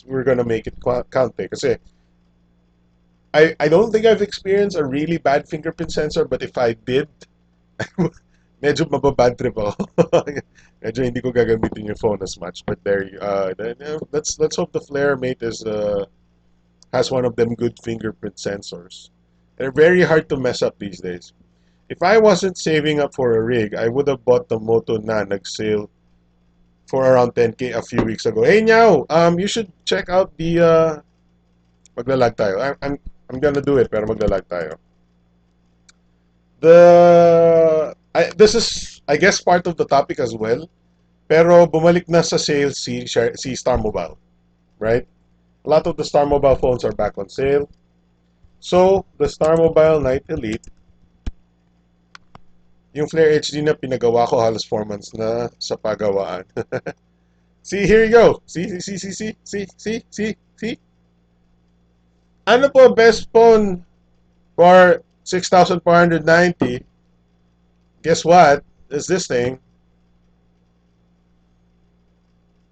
A: we're gonna make it count. Kasi I don't think I've experienced a really bad fingerprint sensor, but if I did, medyo mababad trip ako. Medyo hindi ko gagamitin yung phone as much. But there, let's hope the Flare Mate has one of them good fingerprint sensors. They're very hard to mess up these days. If I wasn't saving up for a rig, I would have bought the Moto na nag-sale for around 10K a few weeks ago. Hey Nyao, you should check out the maglalag tayo. I'm gonna do it pero maglalag tayo. This is I guess part of the topic as well. Pero bumalik na sa sale si Star Mobile, right? A lot of the Star Mobile phones are back on sale. So, the Star Mobile Night Elite, yung Flare HD na pinagawa ko halos 4 months na sa pagawaan. See, here you go. See. Ano po best phone for 6,490? Guess what? Is this thing.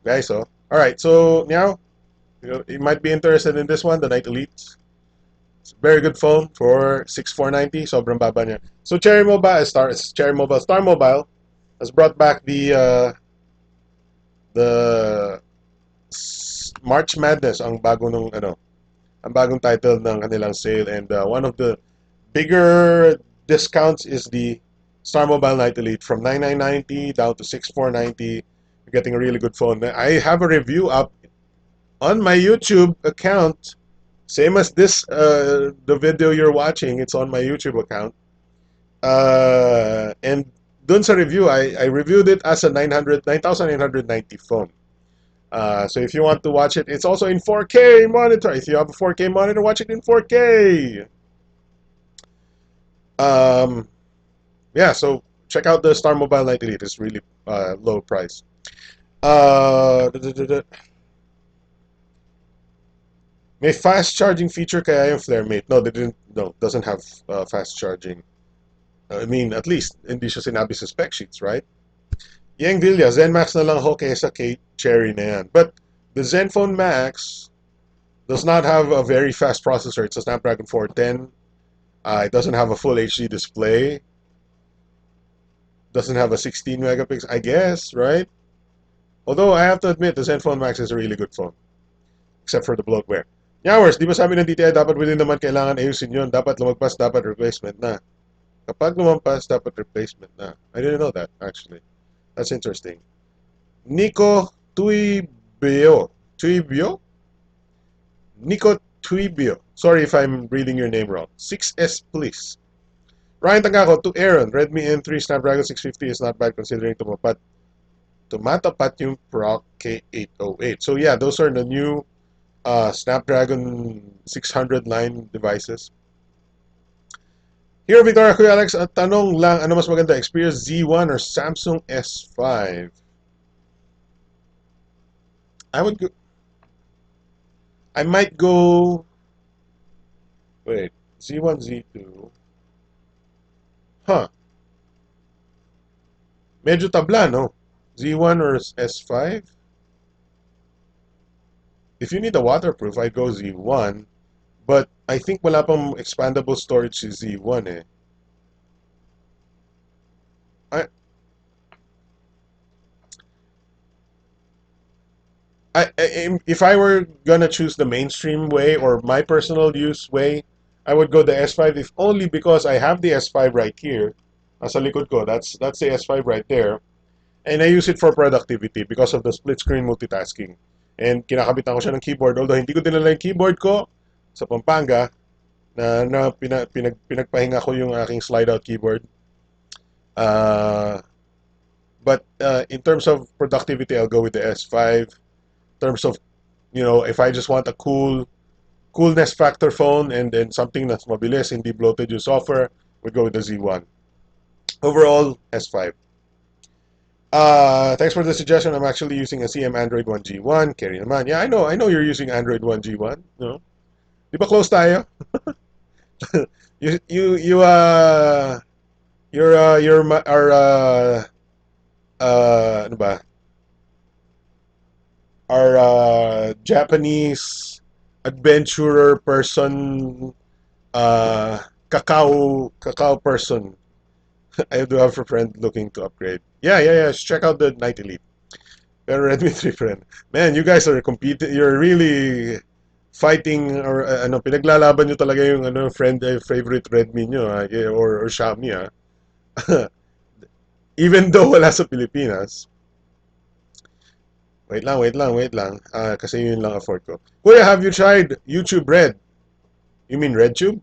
A: Guys, oh. Alright, so now, you might be interested in this one, the Night Elite. It's a very good phone for 6,490. Sobrang baba niya. So Cherry Mobile, Star Mobile has brought back the March Madness, ang bagong title ng kanilang sale, and one of the bigger discounts is the Star Mobile Night Elite from 9,990 down to 6,490. You're getting a really good phone. I have a review up on my YouTube account, same as this the video you're watching. It's on my YouTube account, and dun sa review, I reviewed it as a 9,990 phone. So if you want to watch it, it's also in 4K monitor. If you have a 4K monitor, watch it in 4K. Yeah, so check out the Star Mobile Night Elite. It's really low price. May fast charging feature kaya yung Flare Mate? No, they didn't. No, doesn't have fast charging. I mean, at least hindi siya sinabi sa spec sheets, right? Yang Villa, Zen Max na lang ako kaysa kay Cherry na yan. But the Zenfone Max does not have a very fast processor. It's a Snapdragon 410. It doesn't have a full HD display. Doesn't have a 16 megapixel, I guess, right? Although I have to admit, the Zenfone Max is a really good phone. Except for the bloatware. Nyawers, di ba sabi ng DTI, dapat within naman kailangan ayusin yun. Dapat lumagpas, dapat replacement na. Kapag lumampas, dapat replacement na. I didn't know that, actually. That's interesting. Nico Tuibio. Nico Tuibio. Sorry if I'm reading your name wrong. 6S, please. Ryan Tagako to Aaron. Redmi N3 Snapdragon 650 is not bad considering tumatapat yung Proc K808. So yeah, those are the new Snapdragon 600 line devices. Here, Victoria Kuya Alex, tanong lang, ano mas maganda, Xperia Z1 or Samsung S5? I might go, wait, Z1, Z2. Huh. Medyo tabla, no? Z1 or S5? If you need a waterproof, I'd go Z1. But I think wala pang expandable storage si Z1 eh. if I were gonna choose the mainstream way or my personal use way, I would go the S5 if only because I have the S5 right here. Nasa likod ko, that's the S5 right there. And I use it for productivity because of the split screen multitasking. And kinakabitan ko siya ng keyboard. Although hindi ko dinala yung keyboard ko sa Pampanga, pinagpahinga ko yung aking slide-out keyboard. But in terms of productivity, I'll go with the S5. In terms of, if I just want a coolness factor phone and then something that's mabilis, hindi bloated yung software, we go with the Z1. Overall, S5. Thanks for the suggestion. I'm actually using a CM Android 1 G1. Carry naman. Yeah, I know you're using Android 1 G1. No? Di ba close tayo? You you're our ano ba? Our Japanese adventurer person, cacao person. I do have a friend looking to upgrade. Yeah. Check out the Night Elite. Pero Redmi 3 friend. Man, you guys are competing. You're really fighting or pinaglalaban nyo talaga yung favorite Redmi nyo or Xiaomi Even though wala sa Pilipinas. Wait lang. Kasi yun lang afford ko. Kuya, have you tried YouTube Red? You mean RedTube?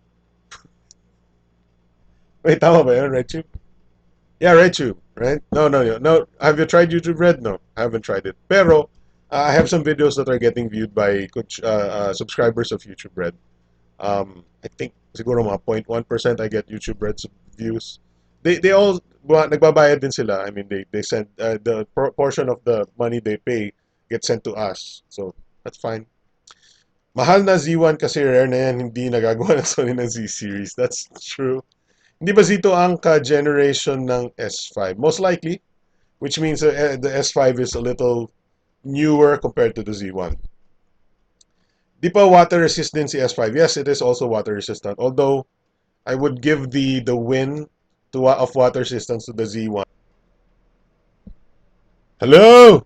A: Wait, tama ba yun? RedTube? Yeah, RedTube, right? No. Have you tried YouTube Red? No, I haven't tried it. Pero, I have some videos that are getting viewed by subscribers of YouTube Red. I think siguro mga 0.1% I get YouTube Red's views. They all nagbabayad din sila. I mean, they send the portion of the money they pay gets sent to us. So, that's fine. Mahal na Z1 kasi rare na yan, hindi nagagawa ng Sony ng Z series. That's true. Hindi ba zito ang ka-generation ng S5? Most likely, which means the S5 is a little newer compared to the Z1. Di pa water resistant si S5? Yes, it is also water resistant. Although, I would give the win of water resistance to the Z1. Hello?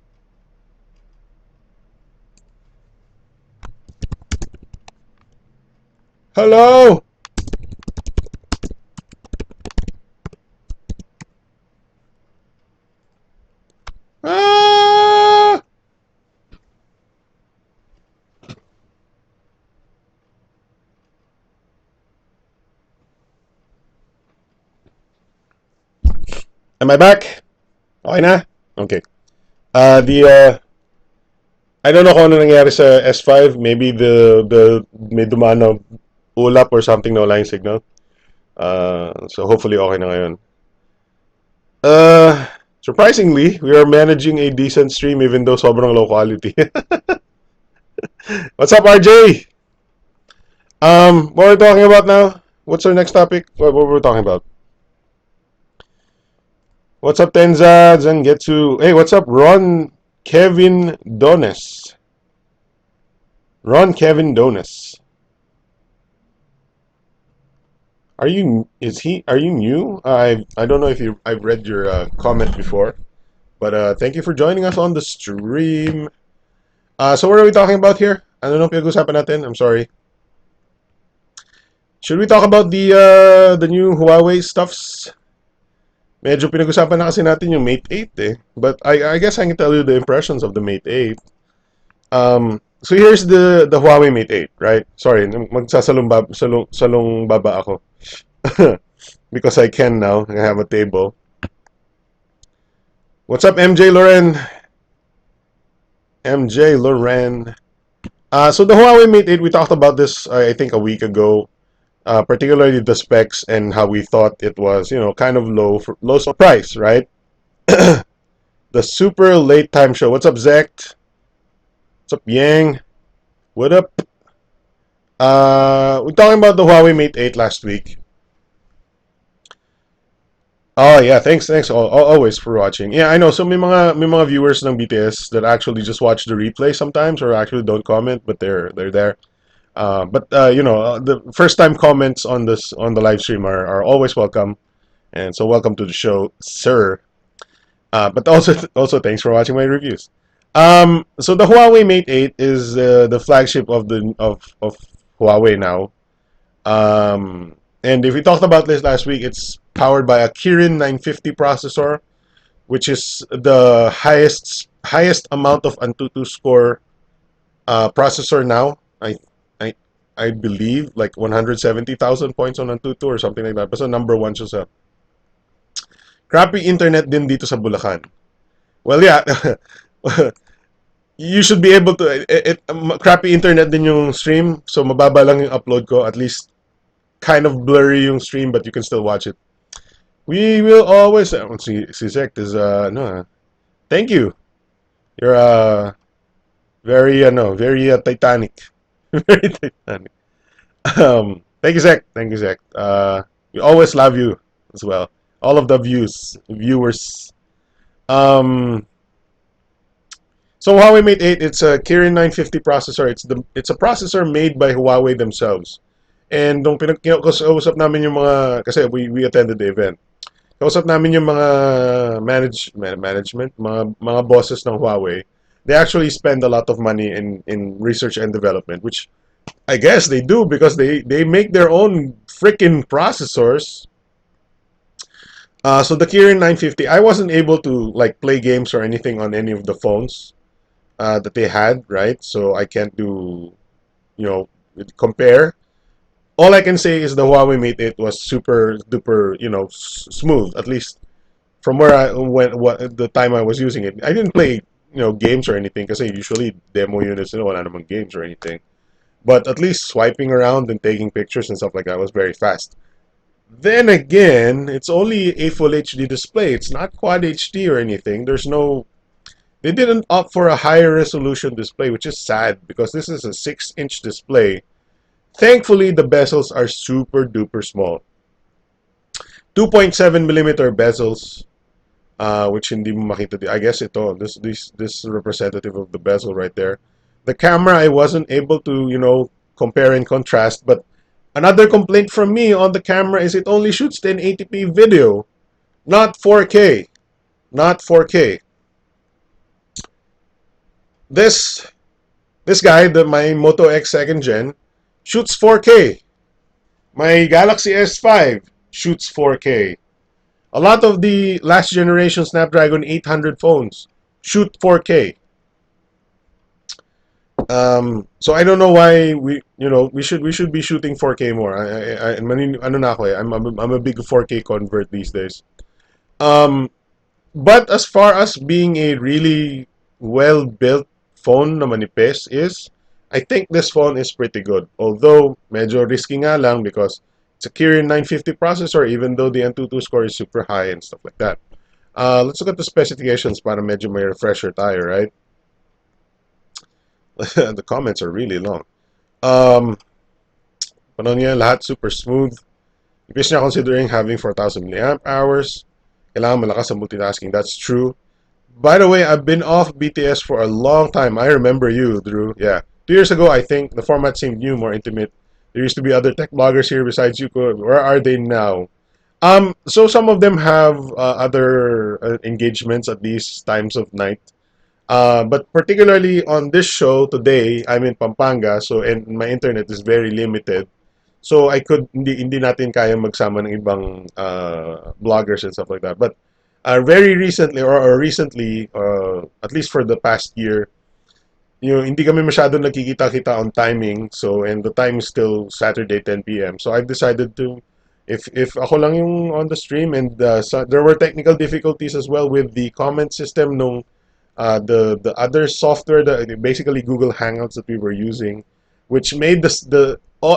A: Hello? Ah! Am I back? Okay na? Okay. I don't know kung ano nangyari sa S5. Maybe may dumaan na ulap or something na wala yung signal. So hopefully okay na ngayon. Surprisingly, we are managing a decent stream even though sobrang low quality. What's up, RJ? What are we talking about now? What's our next topic? What were we talking about? What's up, Tenza, Zangetsu? Hey, what's up, Kevin Dones? Kevin Dones. Are you new? I don't know if I've read your comment before, but thank you for joining us on the stream. So what are we talking about here? I don't know if pinag-usapan natin. I'm sorry. Should we talk about the new Huawei stuffs? Medyo pinag-usapan na kasi natin yung Mate 8 eh. But I guess I can tell you the impressions of the Mate 8. So here's the Huawei Mate 8, right? Sorry, salong baba ako. Because I can now. I have a table. What's up, MJ Loren? MJ Loren. So the Huawei Mate 8, we talked about this, I think, a week ago. Particularly the specs and how we thought it was, kind of low price, right? The super late time show. What's up, Zect? What's up, Yang? What up? We're talking about the Huawei Mate 8 last week. Oh yeah, thanks always for watching. Yeah, I know. So may mga viewers ng BTS that actually just watch the replay sometimes or actually don't comment, but they're there. But the first time comments on the live stream are always welcome, and so welcome to the show, sir. But also thanks for watching my reviews. So the Huawei Mate 8 is the flagship of Huawei now. And if we talked about this last week, it's powered by a Kirin 950 processor, which is the highest amount of Antutu score processor now. I I believe like 170,000 points on Antutu or something like that. Basta number one siya sa crappy internet din dito sa Bulacan. Well, yeah. You should be able to crappy internet din yung stream, so mababa lang yung upload ko, at least kind of blurry yung stream, but you can still watch it. We will always si Zek is no thank you. You're very Titanic. Very Titanic. Thank you, Zach. Thank you, Zach. We always love you as well. All of the viewers. Um, so Huawei Mate 8, it's a Kirin 950 processor. It's a processor made by Huawei themselves. And nung pinag-usap namin yung mga, kasi we attended the event. Kausap namin yung mga management, mga bosses ng Huawei. They actually spend a lot of money in research and development, which I guess they do because they make their own freaking processors. So the Kirin 950, I wasn't able to like play games or anything on any of the phones that they had, right? So I can't do, you know, compare. All I can say is the Huawei Mate 8 was super duper, smooth. At least from where I went, what the time I was using it, I didn't play, games or anything because usually demo units, wala namang games or anything. But at least swiping around and taking pictures and stuff like that was very fast. Then again, it's only a full HD display. It's not quad HD or anything. They didn't opt for a higher resolution display, which is sad because this is a 6-inch display. Thankfully, the bezels are super duper small. 2.7 millimeter bezels, which hindi mo makita. I guess this representative of the bezel right there. The camera, I wasn't able to, compare and contrast, but another complaint from me on the camera is it only shoots 1080p video, not 4K. Not 4K. This guy, my Moto X second gen, shoots 4K. My Galaxy S5 shoots 4K. A lot of the last generation Snapdragon 800 phones shoot 4K. So I don't know why we should be shooting 4K more. Ano na ako eh, I'm a big 4K convert these days. But as far as being a really well built phone na manipis is, I think this phone is pretty good. Although medyo risky nga lang because it's a Kirin 950 processor, even though the Antutu score is super high and stuff like that. Let's look at the specifications para medyo may refresher tayo, right? The comments are really long. Paano niya, lahat super smooth. Ibig niya considering having 4,000 milliamp hours. Kailangan malakas sa multitasking. That's true. By the way, I've been off BTS for a long time. I remember you, Drew. Yeah. 2 years ago, I think the format seemed new, more intimate. There used to be other tech bloggers here besides you. Where are they now? So some of them have other engagements at these times of night. But particularly on this show today, I'm in Pampanga, so and my internet is very limited. So I could hindi natin kaya magsama ng ibang bloggers and stuff like that. But very recently or recently, at least for the past year, hindi kami masyado nagkikita-kita on timing. So and the time is still Saturday 10 p.m. So I've decided to if ako lang yung on the stream and so there were technical difficulties as well with the comment system nung the other software that basically Google Hangouts that we were using, which made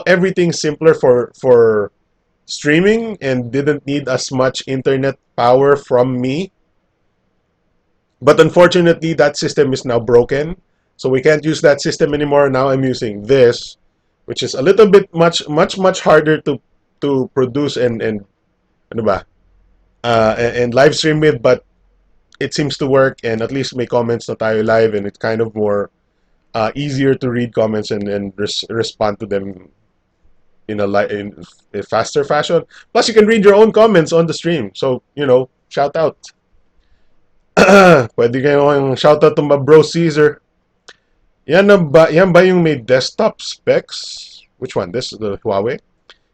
A: everything simpler for streaming and didn't need as much internet power from me. But unfortunately, that system is now broken, so we can't use that system anymore. Now I'm using this, which is a little bit much harder to produce and ano ba and live stream with, but it seems to work, and at least may comments na tayo live, and it's kind of more easier to read comments and respond to them in a faster fashion. Plus, you can read your own comments on the stream. So, shout out. Pwede kayong shoutout to my bro Caesar. Yan ba yung may desktop specs? Which one? This is the Huawei?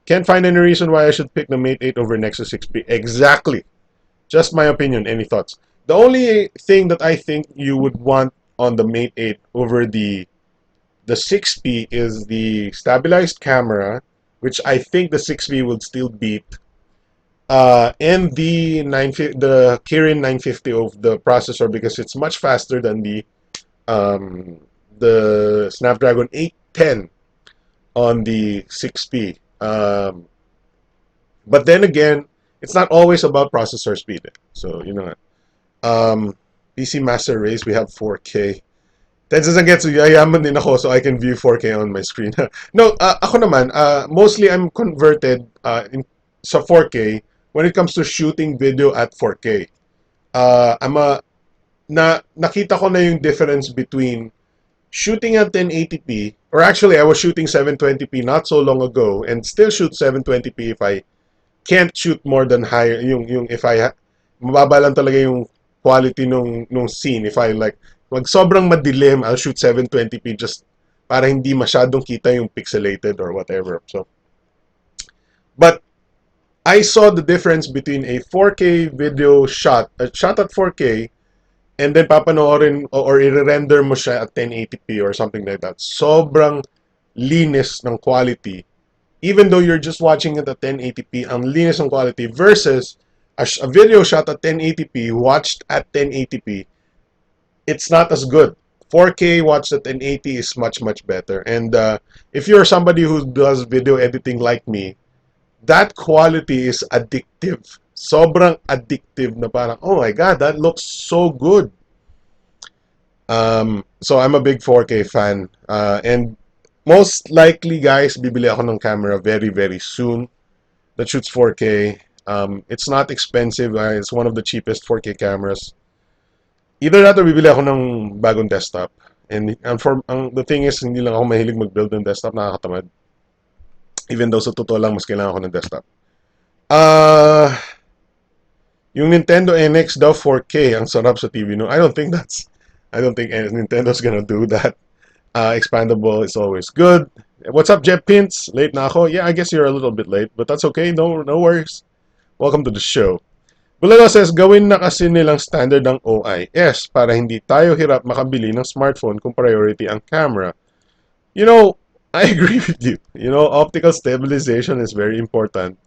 A: Can't find any reason why I should pick the Mate 8 over Nexus 6P. Exactly. Just my opinion. Any thoughts? The only thing that I think you would want on the Mate 8 over the 6P is the stabilized camera, which I think the 6P would still beat. And the Kirin 950 of the processor, because it's much faster than um, the Snapdragon 810 on the 6P. But then again, it's not always about processor speed. So, you know, PC Master Race, we have 4K. That doesn't get to yayaman din ako so I can view 4K on my screen. No, ako naman, mostly I'm converted sa 4K when it comes to shooting video at 4K. I'm a nakita ko na yung difference between shooting at 1080p, or actually I was shooting 720p not so long ago and still shoot 720p if I can't shoot more than higher yung if mababa lang talaga yung quality nung scene. If I like wag sobrang madilim, I'll shoot 720p just para hindi masyadong kita yung pixelated or whatever. So but I saw the difference between a 4K video shot, a shot at 4K, and then papanoorin or i-render mo siya at 1080p or something like that. Sobrang linis ng quality. Even though you're just watching it at 1080p, ang linis ng quality versus a video shot at 1080p watched at 1080p, it's not as good. 4K watched at 1080 is much better. And if you're somebody who does video editing like me, that quality is addictive. Sobrang addictive na parang, oh my God, that looks so good. So I'm a big 4K fan. And most likely, guys, bibili ako ng camera very soon that shoots 4K. It's not expensive. It's one of the cheapest 4K cameras. Either that or bibili ako ng bagong desktop. And the thing is, hindi lang ako mahilig mag-build ng desktop. Nakakatamad. Even though sa totoo lang, mas kailangan ko ng desktop. Yung Nintendo NX daw 4K, ang sarap sa TV. No, I don't think Nintendo's gonna do that. Expandable is always good. What's up, Jet Pins? Late na ako? Yeah, I guess you're a little bit late, but that's okay. No worries. Welcome to the show. Bulalo says, gawin na kasi nilang standard ang OIS para hindi tayo hirap makabili ng smartphone kung priority ang camera. You know, I agree with you. You know, optical stabilization is very important.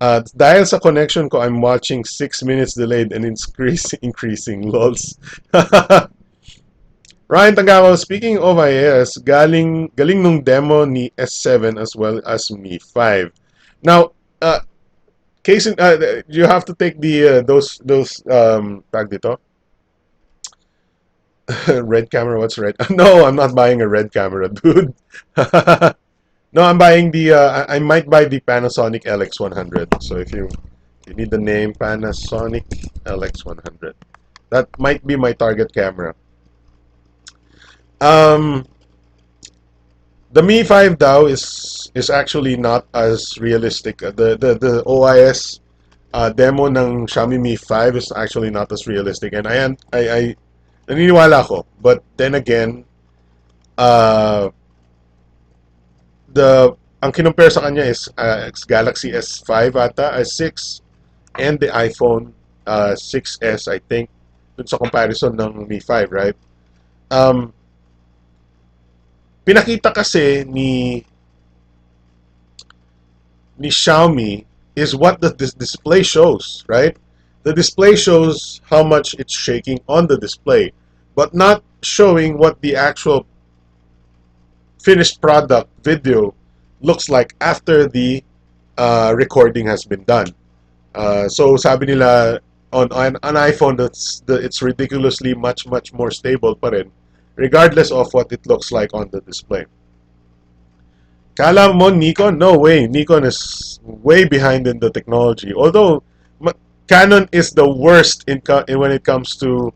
A: Dahil sa connection ko, I'm watching 6 minutes delayed and it's increasing. Lols. Ryan Tagawa, speaking of IS, galing nung demo ni S7 as well as Mi 5. Now, you have to take those tag dito. Red camera, what's red? No, I'm not buying a red camera, dude. No, I'm buying I might buy the Panasonic LX100. So if you need the name Panasonic LX100, that might be my target camera. The Mi 5 daw is actually not as realistic. The OIS demo ng Xiaomi Mi 5 is actually not as realistic, and I naniniwala ako. But then again, ang kinumpare sa kanya is Galaxy S5 ata, S6, and the iPhone 6s, I think, dun sa comparison ng Mi 5, right? Pinakita kasi ni Xiaomi is what the display shows, right? The display shows how much it's shaking on the display, but not showing what the actual finished product video looks like after the recording has been done. So sabi nila on an iPhone it's ridiculously much more stable pa rin, regardless of what it looks like on the display. Kala mo Nikon? No way. Nikon is way behind in the technology. Although Canon is the worst when it comes to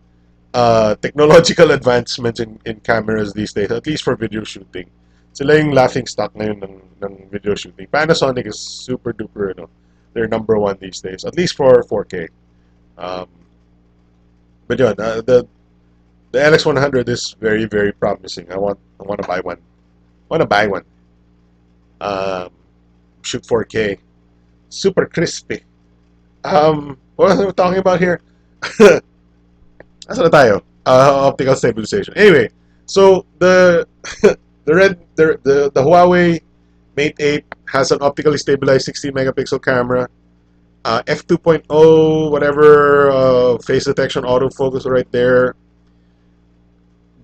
A: technological advancements in cameras these days, at least for video shooting. Sila yung laughing stock ngayon ng video shooting. Panasonic is super duper, they're number one these days, at least for 4K. But yun, the LX100 is very very promising. I want to buy one. I want to buy one. Um, Shoot 4K, super crispy. What are we talking about here? Asa na tayo? Optical stabilization. Anyway, so the Huawei Mate 8 has an optically stabilized 16 megapixel camera, f 2.0 whatever, face detection autofocus right there.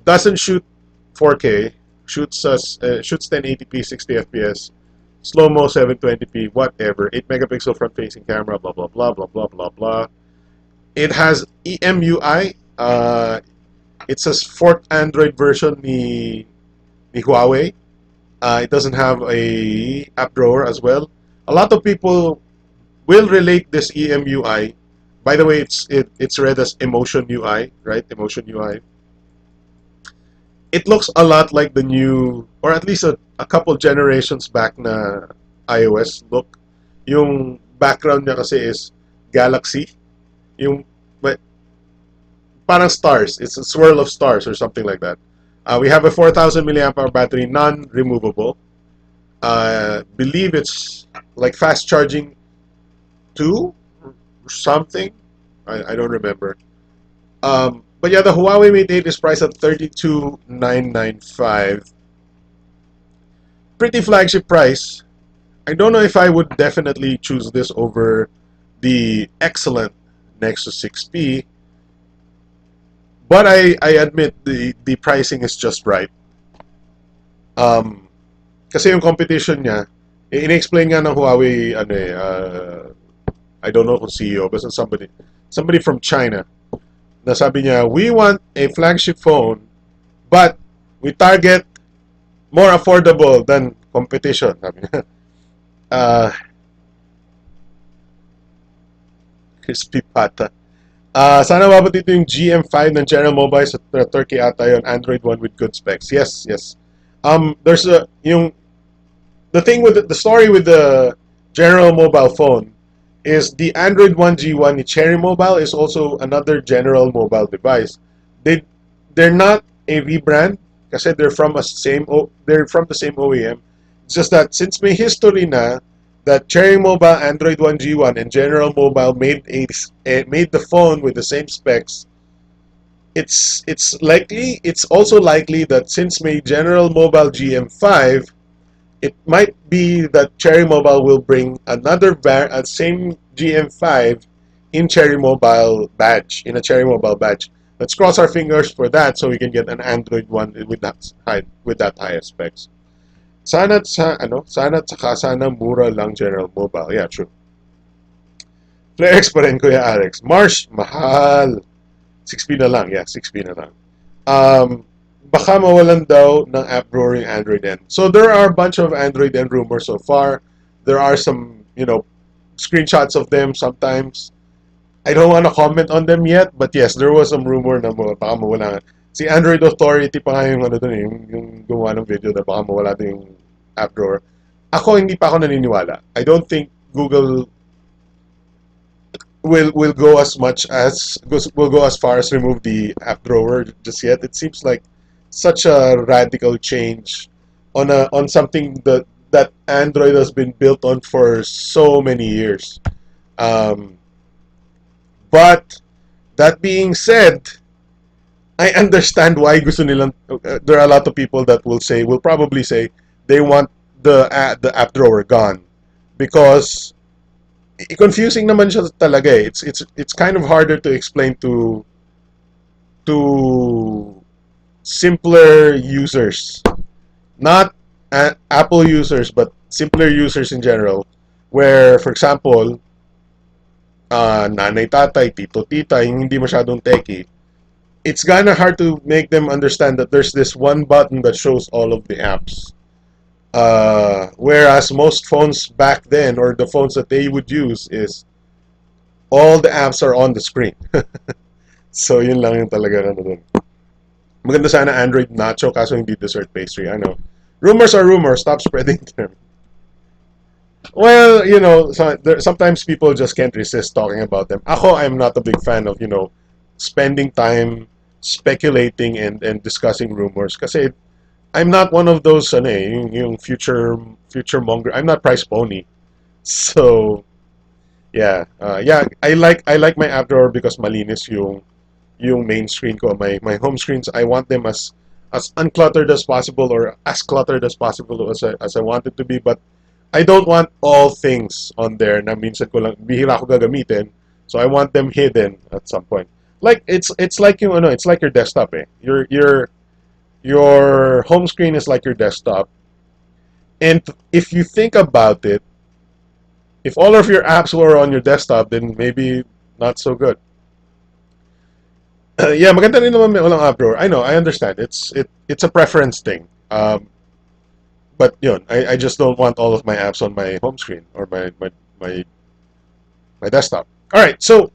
A: Doesn't shoot 4K. Shoots 1080p 60 fps. Slow mo 720p whatever. 8 megapixel front facing camera. Blah blah blah blah blah blah blah. It has EMUI. It's a fourth Android version ni Huawei. It doesn't have a app drawer as well. A lot of people will relate this EMUI. By the way, it's read as Emotion UI, right? Emotion UI. It looks a lot like the new, or at least a couple generations back na iOS look. Yung background niya kasi is galaxy. Yung parang stars. It's a swirl of stars or something like that. We have a 4,000 milliamp hour battery, non-removable. Believe it's like fast charging 2 or something. I don't remember. But yeah, the Huawei Mate 8 is priced at 32,995. Pretty flagship price. I don't know if I would definitely choose this over the excellent Nexus 6P, but I admit the pricing is just right. Kasi yung competition niya, in-explain nga ng Huawei, I don't know kung CEO, but somebody from China, na sabi niya, we want a flagship phone, but we target more affordable than competition. Sabi niya. Crispy pata. Sana mabot dito yung GM5 ng General Mobile sa Turkey ata yun, Android One with good specs. Yes, yes. There's the thing with the story with the General Mobile phone is the Android One G1 ni Cherry Mobile is also another General Mobile device. They're not a rebrand kasi they're from the same OEM. It's just that since may history na that Cherry Mobile, Android One G1, and General Mobile made the phone with the same specs, it's also likely that since may General Mobile GM5, it might be that Cherry Mobile will bring another same GM5 in in a Cherry Mobile badge. Let's cross our fingers for that so we can get an Android one with that high specs. Sana mura lang General Mobile. Yeah, true. Flex pa rin, Kuya Alex. Marsh, mahal. 6P na lang. Yeah, 6P na lang. Baka mawalan daw ng app drawer yung Android N. So there are a bunch of Android N rumors so far. There are some, screenshots of them sometimes. I don't want to comment on them yet, but yes, there was some rumor na baka mawala. Si Android Authority pa nga yung yung gumawa ng video na baka mawala din yung app drawer. Ako hindi pa ako naniniwala. I don't think Google will go as far as remove the app drawer just yet. It seems like such a radical change on something that Android has been built on for so many years. But that being said, I understand why gusto nilang. There are a lot of people that will probably say they want the app drawer gone because confusing naman siya talaga eh. It's kind of harder to explain to simpler users, not Apple users, but simpler users in general. Where, for example, nanay, tatay, tito, tita, yung hindi masyadong techie, it's kinda hard to make them understand that there's this one button that shows all of the apps. Whereas most phones back then, or the phones that they would use, is all the apps are on the screen. So yun lang yung talaga na dun. Maganda sana Android Nacho kaso hindi dessert pastry. I know. Rumors are rumors. Stop spreading them. Well, sometimes people just can't resist talking about them. Ako, I'm not a big fan of, spending time speculating and discussing rumors. Kasi I'm not one of those ano eh, yung future monger. I'm not price pony. So yeah, yeah, I like my app drawer because malinis yung main screen ko. My home screens, I want them as uncluttered as possible or as cluttered as possible as I want it to be. But I don't want all things on there na minsan ko lang bihira ko gagamitin. So I want them hidden at some point. Like it's like yung ano, it's like your desktop eh. Your home screen is like your desktop. And if you think about it, if all of your apps were on your desktop, then maybe not so good. Yeah, maganda rin naman may walang app drawer. I know, I understand. It's a preference thing. But yun, I just don't want all of my apps on my home screen or my, my desktop. All right, so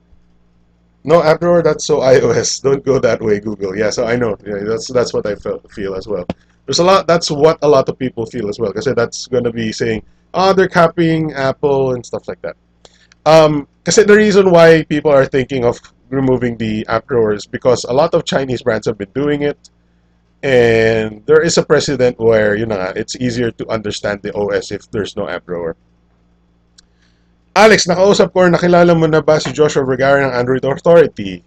A: no app drawer. That's so iOS. Don't go that way, Google. Yeah, so I know. Yeah, that's what I feel as well. There's a lot. That's what a lot of people feel as well. Because that's gonna be saying, oh, they're copying Apple and stuff like that. Kasi the reason why people are thinking of removing the app drawer is because a lot of Chinese brands have been doing it, and there is a precedent where it's easier to understand the OS if there's no app drawer. Alex, nakausap ko or nakilala mo na ba si Joshua Vergara ng Android Authority?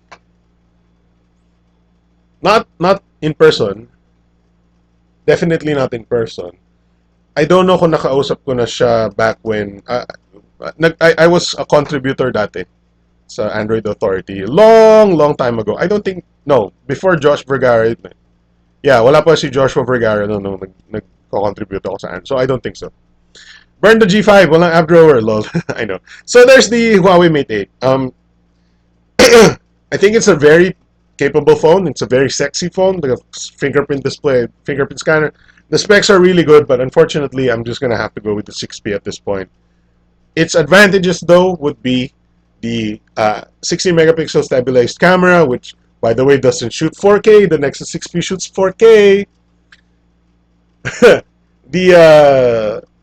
A: Not in person. Definitely not in person. I don't know kung nakausap ko na siya back when I was a contributor dati sa Android Authority. Long time ago. I don't think, no, before Josh Vergara. Yeah, wala pa si Joshua Vergara no nag-contribute ako sa Android. So I don't think so. Burn the G5, walang app drawer, lol. I know. So there's the Huawei Mate 8. I think it's a very capable phone. It's a very sexy phone. The fingerprint display, fingerprint scanner. The specs are really good, but unfortunately, I'm just gonna have to go with the 6P at this point. Its advantages, though, would be the 60 megapixel stabilized camera, which, by the way, doesn't shoot 4K. The Nexus 6P shoots 4K.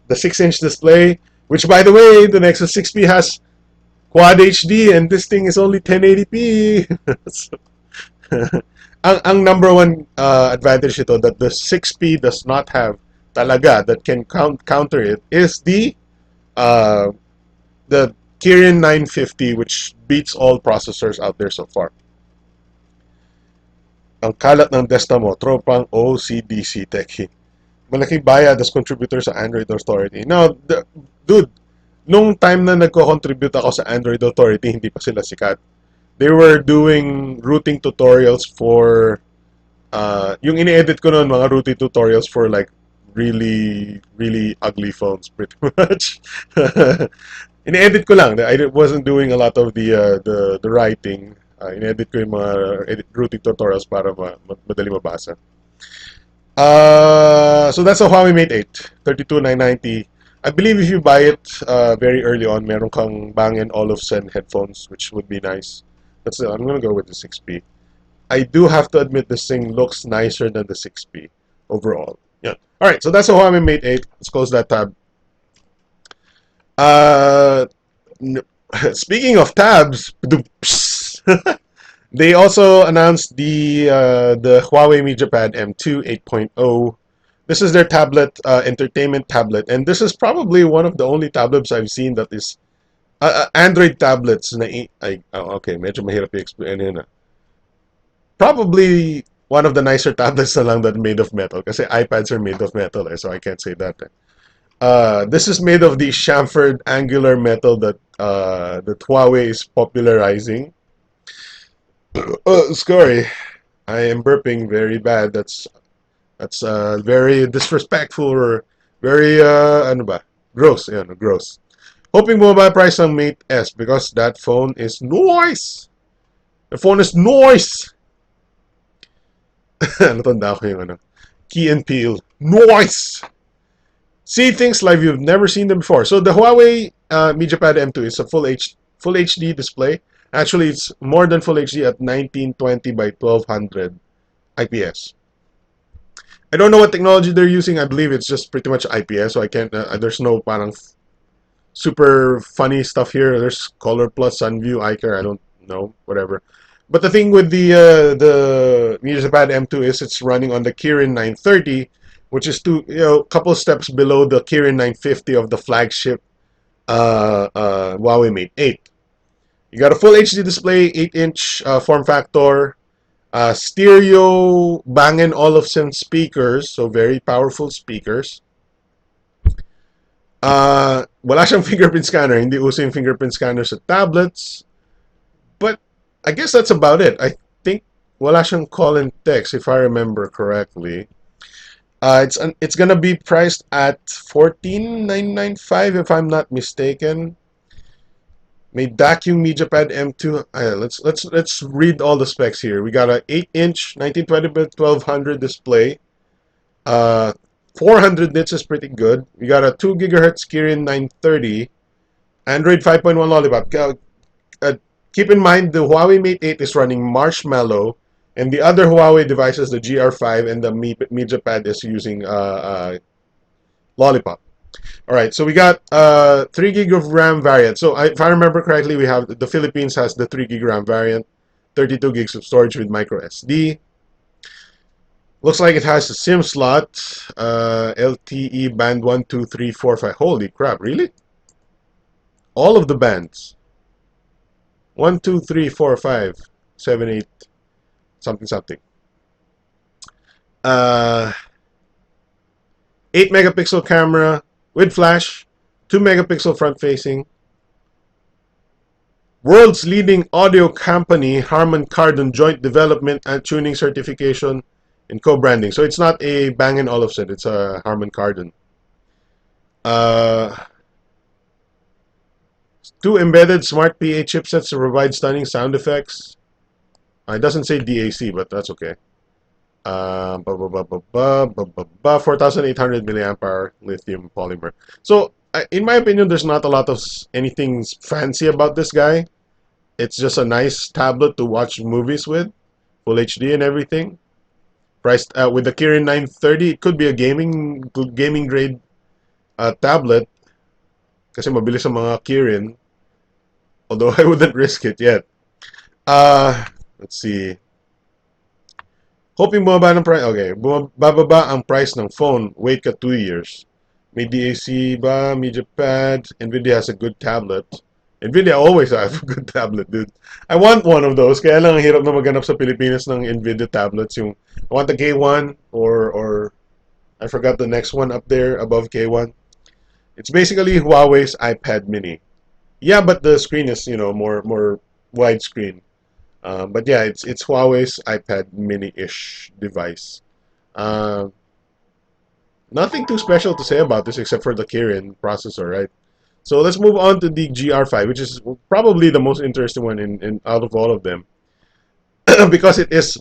A: The 6-inch display, which, by the way, the Nexus 6P has Quad HD, and this thing is only 1080p. So, ang number one advantage ito that the 6P does not have talaga that can counter it is the Kirin 950, which beats all processors out there so far. Ang kalat ng Desta mo, tropang OCDC techie. Malaking bayad as contributor sa Android Authority. Now, dude, nung time na nagko-contribute ako sa Android Authority, hindi pa sila sikat. They were doing routing tutorials for yung ini-edit ko noon, mga routing tutorials for like really ugly phones pretty much. Ini-edit ko lang. I wasn't doing a lot of the writing. In-edit ko yung mga routing tutorials para madali mabasa. So that's a Huawei Mate 8, 32,990. I believe if you buy it very early on, meron kang Bang & Olufsen headphones, which would be nice. I'm gonna go with the 6P. I do have to admit this thing looks nicer than the 6P overall. Yeah. All right, so that's a Huawei Mate 8. Let's close that tab. Speaking of tabs, they also announced the Huawei MediaPad M2 8.0. This is their tablet, entertainment tablet, and this is probably one of the only tablets I've seen that is Android tablets na okay, medyo mahirap i-explain yun. Probably one of the nicer tablets na lang that made of metal kasi iPads are made of metal, so I can't say that. This is made of the chamfered angular metal that Huawei is popularizing. Oh, sorry, I am burping very bad. That's very disrespectful or very ano ba? Gross. Yeah, no, gross. Hoping bumaba price ng Mate S because that phone is noise. The phone is noise. Natanda ko yung ano. Key and Peele. Noise. See things like you've never seen them before. So the Huawei MediaPad M2 is a full HD display. Actually, it's more than full HD at 1920 by 1200 IPS. I don't know what technology they're using. I believe it's just pretty much IPS. So I can't. There's no parang super funny stuff here. There's Color Plus, Sun View, iCare. I don't know. Whatever. But the thing with the MediaPad M2 is it's running on the Kirin 930, which is couple steps below the Kirin 950 of the flagship Huawei Mate 8. You got a full HD display, 8-inch form factor, stereo Bang& Olufsen speakers, so very powerful speakers. Wala siyang fingerprint scanner, hindi uso yung fingerprint scanner sa tablets. But I guess that's about it. I think wala siyang call and text, if I remember correctly. It's gonna be priced at 14,995 if I'm not mistaken. May DAC yung MediaPad M2. Let's read all the specs here. We got a 8-inch 1920 by 1200 display. 400 nits is pretty good. We got a 2 gigahertz Kirin 930. Android 5.1 Lollipop. Keep in mind the Huawei Mate 8 is running Marshmallow, and the other Huawei devices, the GR5 and the MediaPad, is using Lollipop. All right, so we got 3 gig of RAM variant. So if I remember correctly, we have the Philippines has the 3 gig RAM variant, 32 gigs of storage with micro SD. Looks like it has a SIM slot, LTE band 1, 2, 3, 4, 5. Holy crap, really? All of the bands. 1, 2, 3, 4, 5, 7, 8, something, something. 8 megapixel camera with flash, 2 megapixel front facing. World's leading audio company, Harman Kardon joint development and tuning certification and co-branding. So it's not a Bang & Olufsen, it's a Harman Kardon. 2 embedded smart PA chipsets to provide stunning sound effects. It doesn't say DAC, but that's okay. 4,800 milliamp hour lithium polymer. So, in my opinion, there's not a lot of anything fancy about this guy. It's just a nice tablet to watch movies with, full HD and everything. Priced with the Kirin 930, it could be a gaming grade tablet. Kasi mabilis ang mga Kirin. Although I wouldn't risk it yet. Let's see. Hoping bumaba ng price. Okay, bababa ang price ng phone. Wait ka 2 years. May DAC ba? MediaPad. Nvidia has a good tablet. Nvidia always has a good tablet, dude. I want one of those. Kaya lang hirap na maghanap sa Pilipinas ng Nvidia tablets. I want the K1 or I forgot the next one up there above K1. It's basically Huawei's iPad mini. Yeah, but the screen is, more widescreen. But yeah, it's Huawei's iPad mini-ish device. Nothing too special to say about this except for the Kirin processor, right? So let's move on to the GR5, which is probably the most interesting one in out of all of them. Because it is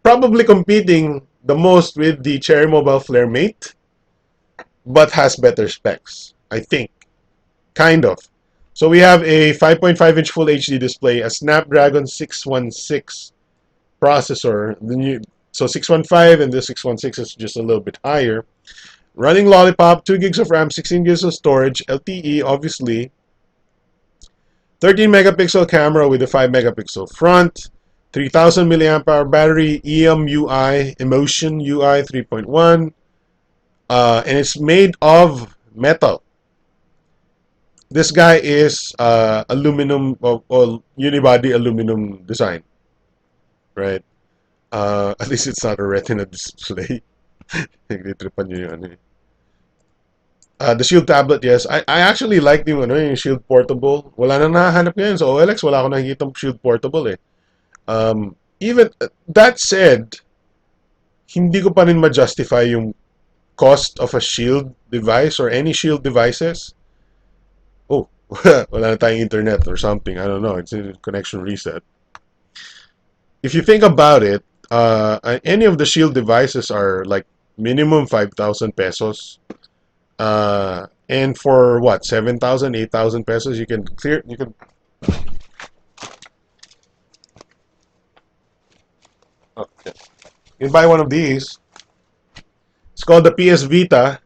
A: probably competing the most with the Cherry Mobile Flare Mate, but has better specs, I think. Kind of. So we have a 5.5-inch Full HD display, a Snapdragon 616 processor. So 615 and the 616 is just a little bit higher. Running Lollipop, 2 gigs of RAM, 16 gigs of storage, LTE obviously. 13 megapixel camera with a 5 megapixel front. 3000 milliamp hour battery, EMUI, Emotion UI 3.1. And it's made of metal. This guy is aluminum or unibody aluminum design, right? At least it's not a retina display. The Shield tablet, yes. I actually like yung Shield portable. Wala na nahanap ngayon sa OLX. Wala ako nakikita Shield portable eh. Even that said, hindi ko pa rin ma-justify yung cost of a Shield device or any Shield devices. Oh, wala na tayong internet or something. I don't know. It's a connection reset. If you think about it, any of the Shield devices are like minimum 5,000 pesos. And for what, 7,000, 8,000 pesos, you can okay. You can buy one of these. It's called the PS Vita.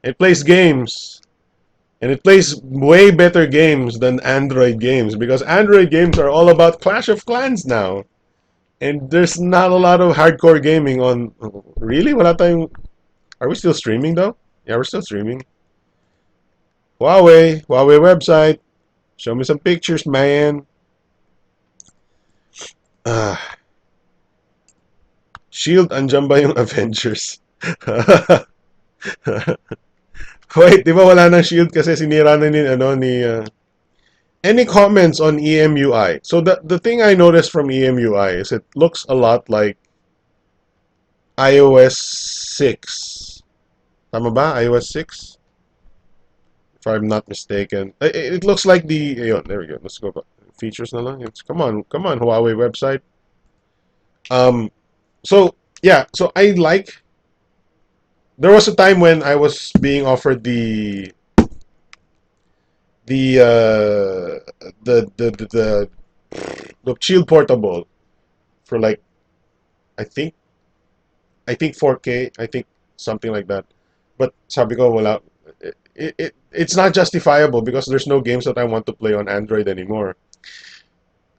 A: It plays games. And it plays way better games than Android games because Android games are all about Clash of Clans now. And there's not a lot of hardcore gaming on. Really? Wala tayong. Are we still streaming though? Yeah, we're still streaming. Huawei website. Show me some pictures, man. Ah, Shield, andyan ba yung Avengers? Wait, di ba wala nang Shield kasi sinira na ni, ano, ni... Any comments on EMUI? So the thing I noticed from EMUI is it looks a lot like iOS 6. Tama ba? iOS 6? If I'm not mistaken. It looks like the... Ayun, there we go. Let's go back. Features na lang. Come on, Huawei website. Um, so, yeah. So I like... There was a time when I was being offered the the Shield Portable for like I think I think 4K, I think something like that. But sabi ko wala, it's not justifiable because there's no games that I want to play on Android anymore.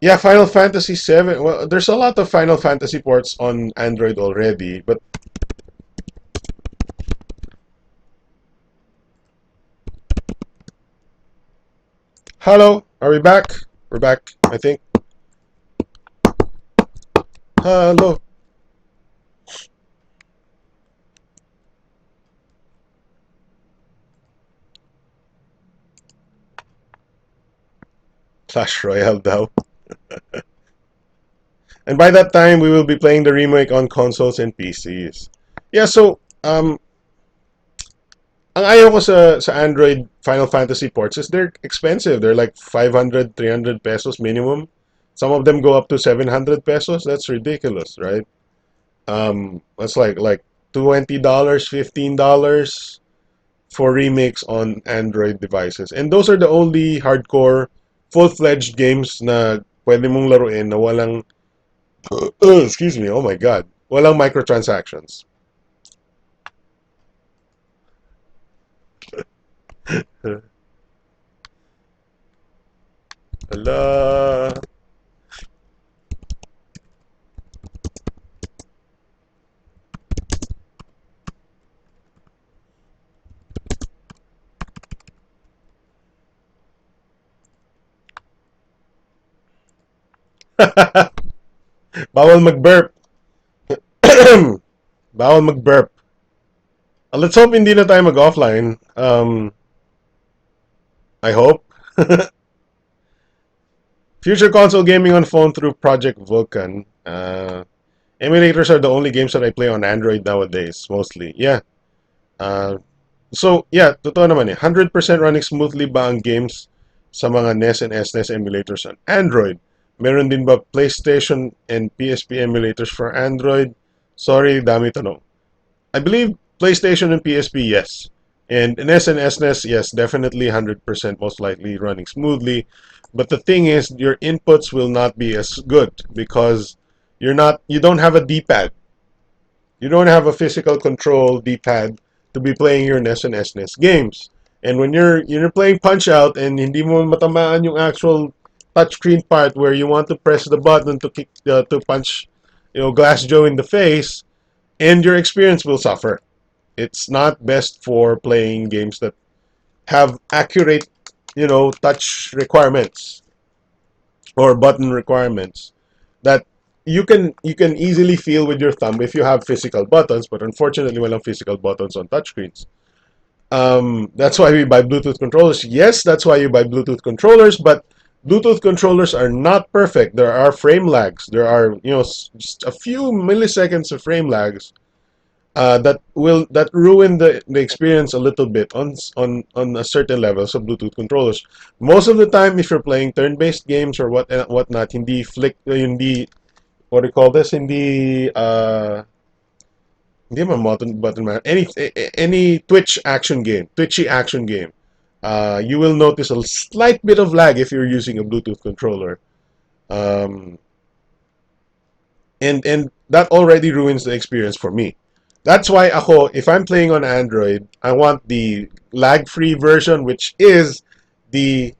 A: Yeah, Final Fantasy 7. Well, there's a lot of Final Fantasy ports on Android already, but hello, are we back? We're back, I think. Hello. Clash Royale daw. And by that time, we will be playing the remake on consoles and PCs. Yeah, so, ang ayaw ko sa Android Final Fantasy ports is they're expensive. They're like 500, 300 pesos minimum. Some of them go up to 700 pesos. That's ridiculous, right? That's like $20, $15 for remakes on Android devices. And those are the only hardcore, full-fledged games na pwede mong laruin na walang, excuse me, oh my God, walang microtransactions. Hello. Bawal mag-burp. Bawal mag-burp. Let's hope hindi na tayo mag-offline. I hope. Future console gaming on phone through Project Vulkan. Emulators are the only games that I play on Android nowadays, mostly. Yeah. So, yeah, totoo naman eh. 100% running smoothly ba ang games sa mga NES and SNES emulators on Android? Meron din ba PlayStation and PSP emulators for Android? Sorry, dami tanong. I believe PlayStation and PSP, yes. And NES and SNES, yes, definitely 100% most likely running smoothly. But the thing is, your inputs will not be as good because you don't have a D-pad. You don't have a physical control D-pad to be playing your NES and SNES games. And when you're playing Punch Out and hindi mo matamaan yung actual touchscreen part where you want to press the button to to punch, Glass Joe in the face, and your experience will suffer. It's not best for playing games that have accurate, touch requirements or button requirements that you can easily feel with your thumb if you have physical buttons, but unfortunately walang physical buttons on touchscreens. That's why we buy Bluetooth controllers. Yes, that's why you buy Bluetooth controllers, but Bluetooth controllers are not perfect. There are frame lags. There are, just a few milliseconds of frame lags that ruin the experience a little bit on a certain levels of Bluetooth controllers. Most of the time, if you're playing turn-based games or whatnot, hindi what do you call this? Hindi man button man. Any twitchy action game. You will notice a slight bit of lag if you're using a Bluetooth controller. Um, and that already ruins the experience for me. That's why ako, if I'm playing on Android, I want the lag-free version, which is the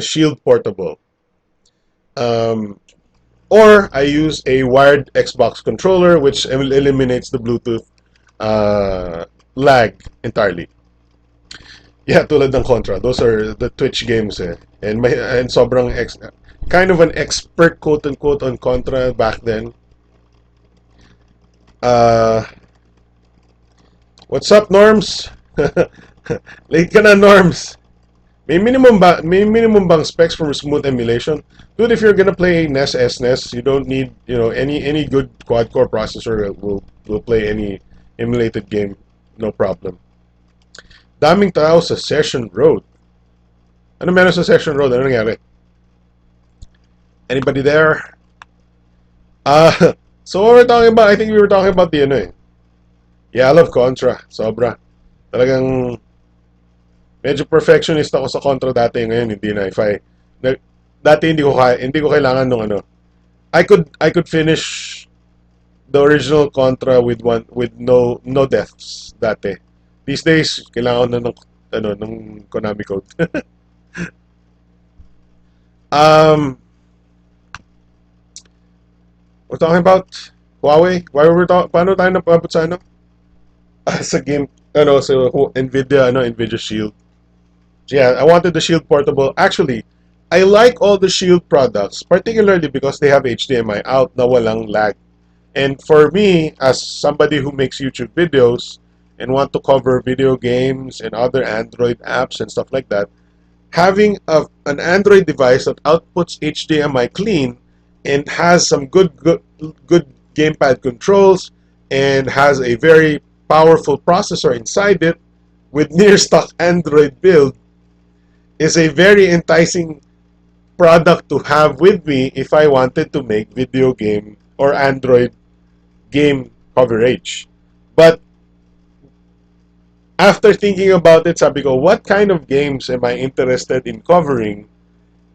A: Shield Portable. Um, or I use a wired Xbox controller, which eliminates the Bluetooth uh, lag entirely. Yeah, tulad ng Contra. Those are the Twitch games eh. And sobrang kind of an expert quote unquote on Contra back then. Uh, what's up, Norms? Late ka na, Norms. May minimum bang specs for smooth emulation? Dude, if you're gonna play NES, SNES, you don't need, any good quad core processor will play any emulated game, no problem. Daming tao sa Session Road. Ano meron sa Session Road? Ano nangyari? Anybody there? So what we're talking about, I think we were talking about the ano eh. Yeah, I love Contra. Sobra. Talagang medyo perfectionist ako sa Contra dati, ngayon hindi na. Dati hindi ko kailangan nung ano. I could finish the original Contra with no deaths dati. These days kailangan na ng Konami code. um we're talking about Huawei. Why were we talking? Paano tayo napabot sa ano? Sa game sa Nvidia Shield. Yeah, I wanted the Shield Portable. Actually, I like all the Shield products, particularly because they have HDMI out na walang lag. And for me, as somebody who makes YouTube videos and want to cover video games and other Android apps and stuff like that, having an Android device that outputs HDMI clean and has some good gamepad controls and has a very powerful processor inside it with near stock Android build is a very enticing product to have with me if I wanted to make video game or Android game coverage. But after thinking about it, sabi ko, what kind of games am I interested in covering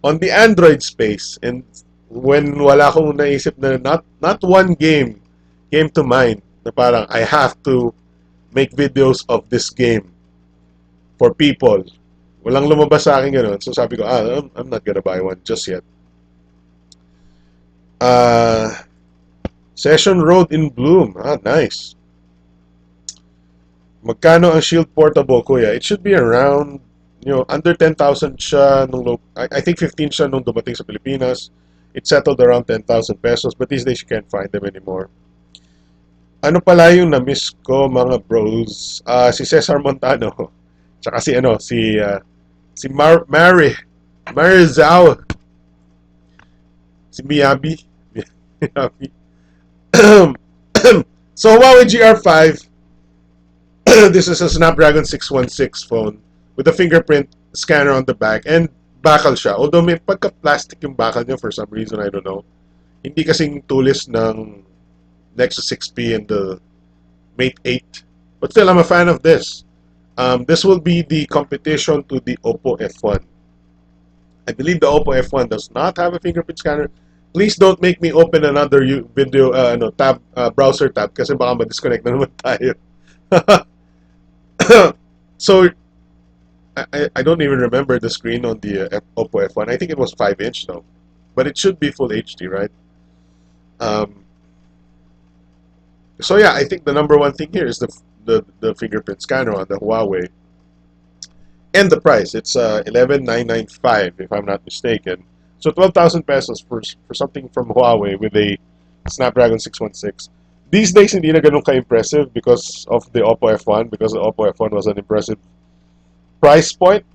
A: on the Android space? And when wala akong naisip na not one game came to mind na parang I have to make videos of this game for people. Walang lumabas sa akin ganun. So sabi ko, I'm not gonna buy one just yet. Session Road in Bloom. Nice. Magkano ang Shield Portable, kuya? It should be around, under 10,000 siya I think 15 siya nung dumating sa Pilipinas. It settled around 10,000 pesos, but these days you can't find them anymore. Ano pala yung na-miss ko, mga bros? Si Cesar Montano. Tsaka si Mary Zhao. Si Miyabi. Miyabi. So Huawei GR5. This is a Snapdragon 616 phone with a fingerprint scanner on the back and bakal siya. Although may pagka-plastic yung bakal niya for some reason, I don't know. Hindi kasing tulis ng Nexus 6P and the Mate 8. But still, I'm a fan of this. This will be the competition to the Oppo F1. I believe the Oppo F1 does not have a fingerprint scanner. Please don't make me open another video browser tab kasi baka ma-disconnect na naman tayo. So I don't even remember the screen on the Oppo F1. I think it was 5-inch though, but it should be full HD, right? So yeah, I think the number one thing here is the fingerprint scanner on the Huawei, and the price. It's 11,995 if I'm not mistaken. So 12,000 pesos for something from Huawei with a Snapdragon 616. These days, hindi na ganun ka-impressive because of the Oppo F1, because the Oppo F1 was an impressive price point.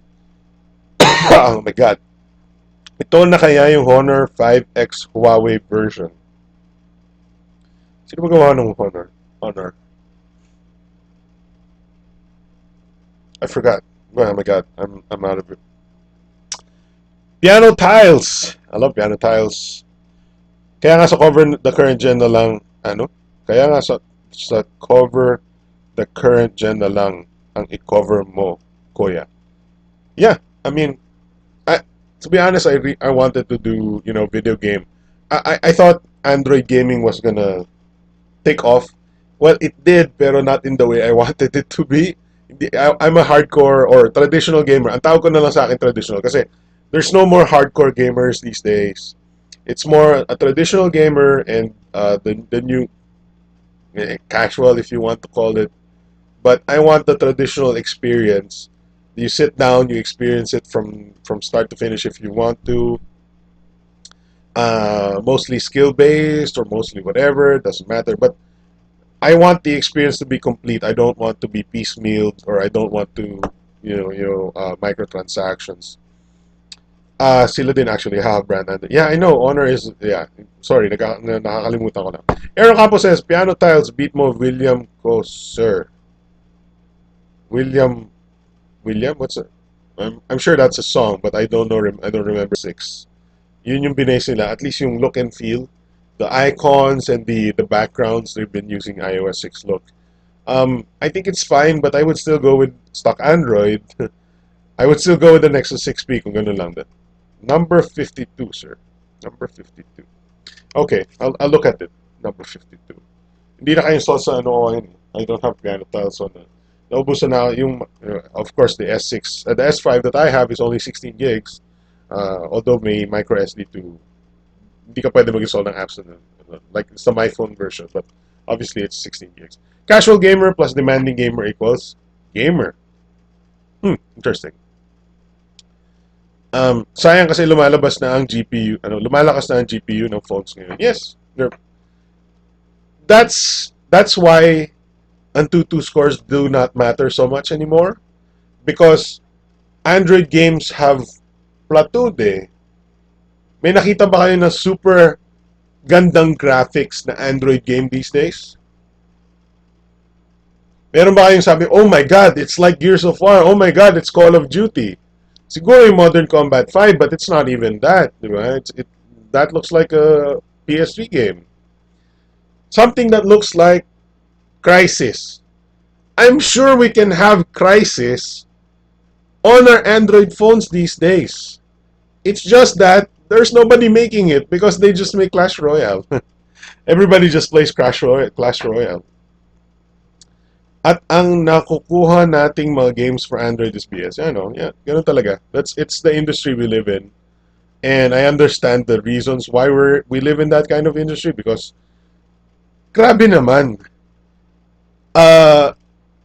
A: Oh my God. Ito na kaya yung Honor 5X Huawei version. Sino ba gawa ng Honor? I forgot. Oh my God. I'm out of it. Piano tiles. I love piano tiles. Kaya nga sa cover the current gen na lang, Kaya nga sa cover the current gen na lang ang i-cover mo, kuya. Yeah, I mean, to be honest, I wanted to do, video game. I thought Android gaming was gonna take off. Well, it did, pero not in the way I wanted it to be. I'm a hardcore or traditional gamer. Ang tawag ko na lang sa akin traditional kasi there's no more hardcore gamers these days. It's more a traditional gamer and the new casual, if you want to call it. But I want the traditional experience. You sit down, you experience it from start to finish if you want to. Mostly skill based or mostly whatever, doesn't matter. But I want the experience to be complete. I don't want to be piecemealed, or I don't want to, microtransactions. Sila din actually have brand. And yeah, I know. Honor is, yeah. Sorry, nakakalimutan ko na. Aaron Campos says, piano tiles beat mo William ko, sir. William, William? What's it? I'm sure that's a song, but I don't know. I don't remember six. Yun yung binase nila. At least yung look and feel, the icons and the backgrounds, they've been using iOS 6 look. I think it's fine, but I would still go with stock Android. I would still go with the Nexus 6P kung ganun lang din. Number 52, sir. Number 52. Okay, I'll look at it. Number 52. Hindi na kayo install sa ano ko ngayon. I don't have piano tiles on it. Naubusan na yung, of course, the S6. The S5 that I have is only 16 gigs. Although may micro SD to, hindi ka pwede mag-install ng apps na, like it's the my phone version, but obviously it's 16 gigs. Casual gamer plus demanding gamer equals gamer. Interesting. Sayang kasi lumalabas na ang GPU, lumalakas na ang GPU ng phones ngayon. Yes, that's why Antutu scores do not matter so much anymore, because Android games have plateaued eh. May nakita ba kayo na super gandang graphics na Android game these days? Meron ba kayong sabi, oh my God, it's like Gears of War, oh my God, it's Call of Duty. Siguro yung Modern Combat 5, but it's not even that, right? That looks like a PS3 game. Something that looks like Crysis. I'm sure we can have Crysis on our Android phones these days. It's just that there's nobody making it because they just make Clash Royale. Everybody just plays Clash Royale. At ang nakukuha nating mga games for Android is PS. Yeah, ganun talaga. It's the industry we live in. And I understand the reasons why we live in that kind of industry, because grabe naman.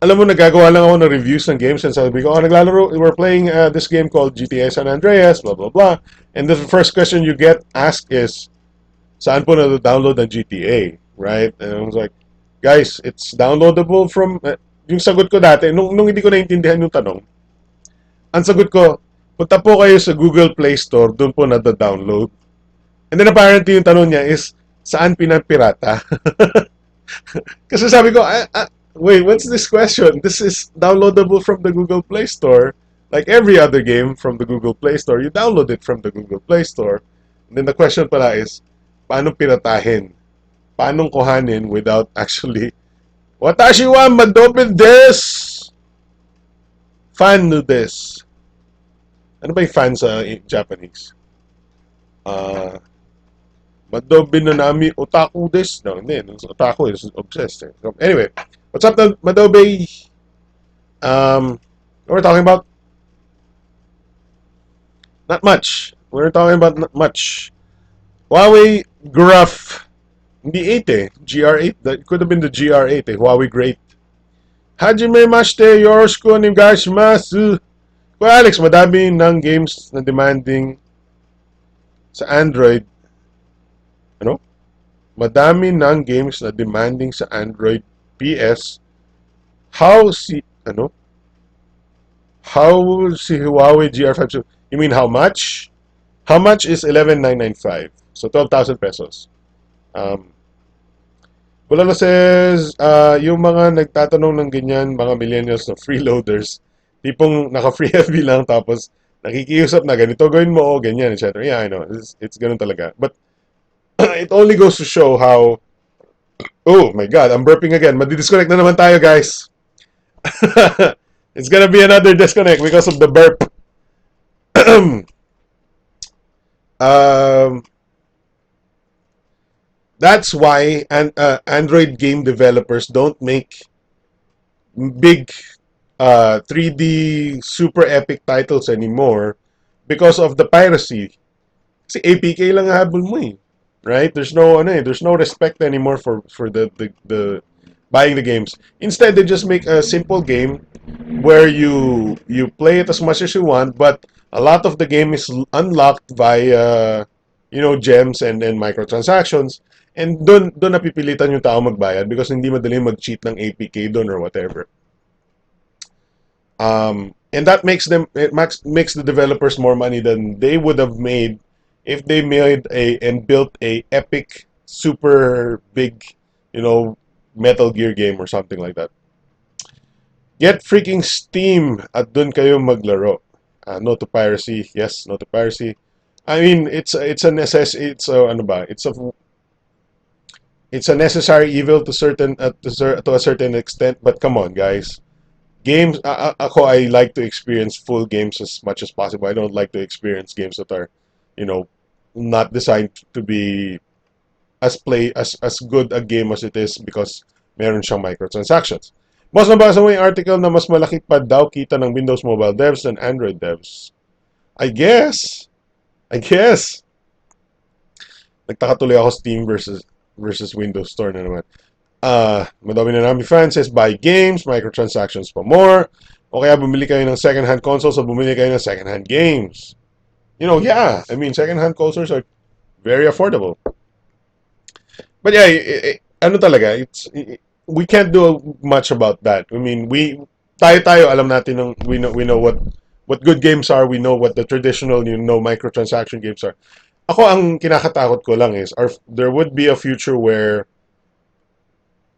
A: Alam mo, nagagawa lang ako ng reviews ng games and sabi ko, we're playing this game called GTA San Andreas, blah, blah, blah. And the first question you get asked is, saan po na-download ng GTA? Right? And I was like, guys, it's downloadable from, yung sagot ko dati, nung hindi ko naintindihan yung tanong, ang sagot ko, punta po kayo sa Google Play Store, doon po na-download. And then apparently yung tanong niya is, saan pinapirata? Kasi sabi ko, wait, what's this question? This is downloadable from the Google Play Store. Like every other game from the Google Play Store, you download it from the Google Play Store. And then the question pala is, paano piratahin? Paano kuhanin without actually, watashi wa madobe desu! Fan no desu. Ano ba yung fan sa Japanese? Madobe no nami otaku desu. No, hindi. Otaku is obsessed. So, anyway, what's up, Madobe? What we're talking about? Not much. We're talking about not much. Huawei Gruff. Hindi 8 eh. GR8. That could have been the GR8 eh. Huawei Great. Hajime mashite yoroshiku onegaishimasu. Kuya Alex, madami ng games na demanding sa Android. Ano? Madami ng games na demanding sa Android PS. How si Huawei GR5? You mean how much? How much is 11,995? So 12,000 pesos. Bulalo says, yung mga nagtatanong ng ganyan, mga millennials na freeloaders, tipong naka-free FB lang tapos nakikiusap na ganito gawin mo o ganyan, etc. Yeah, I know. It's ganun talaga. But it only goes to show how, oh my God, I'm burping again. Madi-disconnect na naman tayo, guys. It's gonna be another disconnect because of the burp. That's why Android game developers don't make big 3D super epic titles anymore because of the piracy. Kasi APK lang habol mo eh. Right? There's no respect anymore for the buying the games. Instead, they just make a simple game where you play it as much as you want, but a lot of the game is unlocked via gems and microtransactions. And doon napipilitan yung tao magbayad because hindi madali mag-cheat ng APK doon or whatever. And that makes the developers more money than they would have made if they made a and built a epic, super big, Metal Gear game or something like that. Get freaking Steam at dun kayo maglaro. No to piracy. Yes, no to piracy. I mean, it's a it's a, ano ba? It's a necessary evil to to a certain extent. But come on, guys. Games. Ako, I like to experience full games as much as possible. I don't like to experience games that are, you know, not designed to be as good a game as it is because meron siyang microtransactions. Mas nabasa mo yung article na mas malaki pa daw kita ng Windows Mobile devs than Android devs. I guess. I guess. Nagtaka tuloy ako Steam versus Windows Store na naman. Madami na namin fans says buy games, microtransactions pa more. O kaya bumili kayo ng second-hand consoles o bumili kayo ng second-hand games. Yeah. I mean, second-hand consoles are very affordable. But yeah, ano talaga, we can't do much about that. I mean, tayo alam natin we know what good games are, we know what the traditional microtransaction games are. Ako ang kinakatakot ko lang is there would be a future where